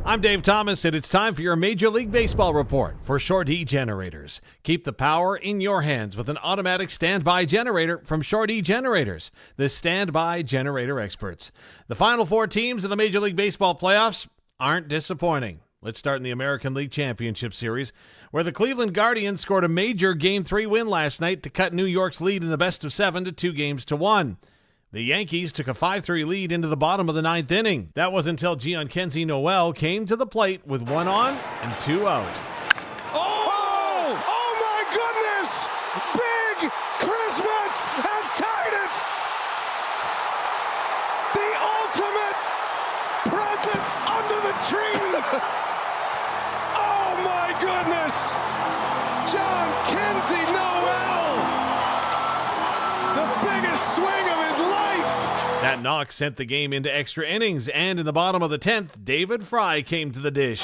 I'm Dave Thomas, and it's time for your Major League Baseball report for Shore E Generators. Keep the power in your hands with an automatic standby generator from Shore E Generators, the standby generator experts. The final four teams of the Major League Baseball playoffs aren't disappointing. Let's start in the American League Championship Series, where the Cleveland Guardians scored a major Game 3 win last night to cut New York's lead in the best-of-7 to 2-1. The Yankees took a 5-3 lead into the bottom of the ninth inning. That was until Giankenzie Noel came to the plate with 1 on and 2 out. Oh my goodness! Big Christmas has tied it! The ultimate present under the tree! Oh my goodness! Giankenzie Noel! The biggest swing of his life! That knock sent the game into extra innings, and in the bottom of the 10th, David Fry came to the dish.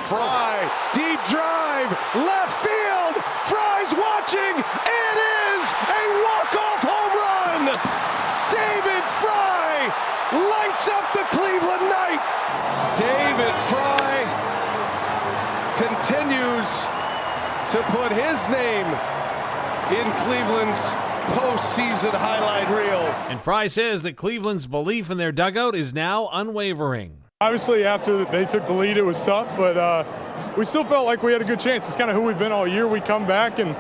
Fry, deep drive, left field. Fry's watching. It is a walk-off home run. David Fry lights up the Cleveland night. David Fry continues to put his name in Cleveland's postseason highlight reel. And Fry says that Cleveland's belief in their dugout is now unwavering. Obviously, after they took the lead, it was tough, but we still felt like we had a good chance. It's kind of who we've been all year. We come back, and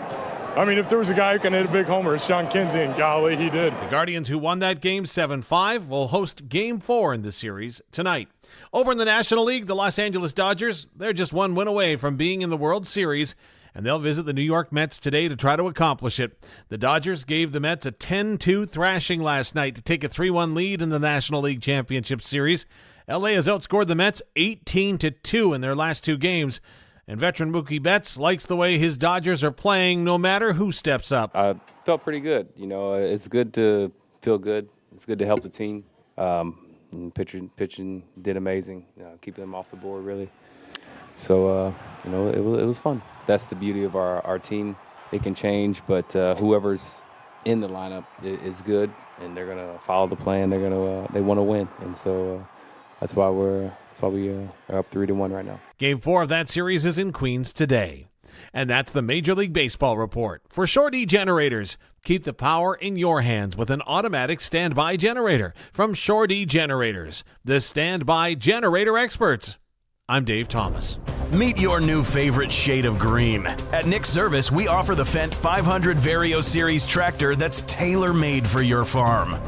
I mean, if there was a guy who can hit a big homer, it's Giankenzie, and golly, he did. The Guardians, who won that game 7-5, will host Game 4 in the series tonight. Over in the National League, the Los Angeles Dodgers, they're just one win away from being in the World Series, and they'll visit the New York Mets today to try to accomplish it. The Dodgers gave the Mets a 10-2 thrashing last night to take a 3-1 lead in the National League Championship Series. LA has outscored the Mets 18-2 in their last two games, and veteran Mookie Betts likes the way his Dodgers are playing no matter who steps up. I felt pretty good. You know, it's good to feel good. It's good to help the team. And pitching did amazing, keeping them off the board, really. So, you know, it was fun. That's the beauty of our team. It can change, but whoever's in the lineup is good, and they're gonna follow the plan. They want to win, and so that's why we are up 3-1 right now. Game 4 of that series is in Queens today. And that's the Major League Baseball report. For Shore E Generators, keep the power in your hands with an automatic standby generator from Shore E Generators, the standby generator experts. I'm Dave Thomas. Meet your new favorite shade of green. At Nick's Service, we offer the Fendt 500 Vario Series tractor that's tailor-made for your farm.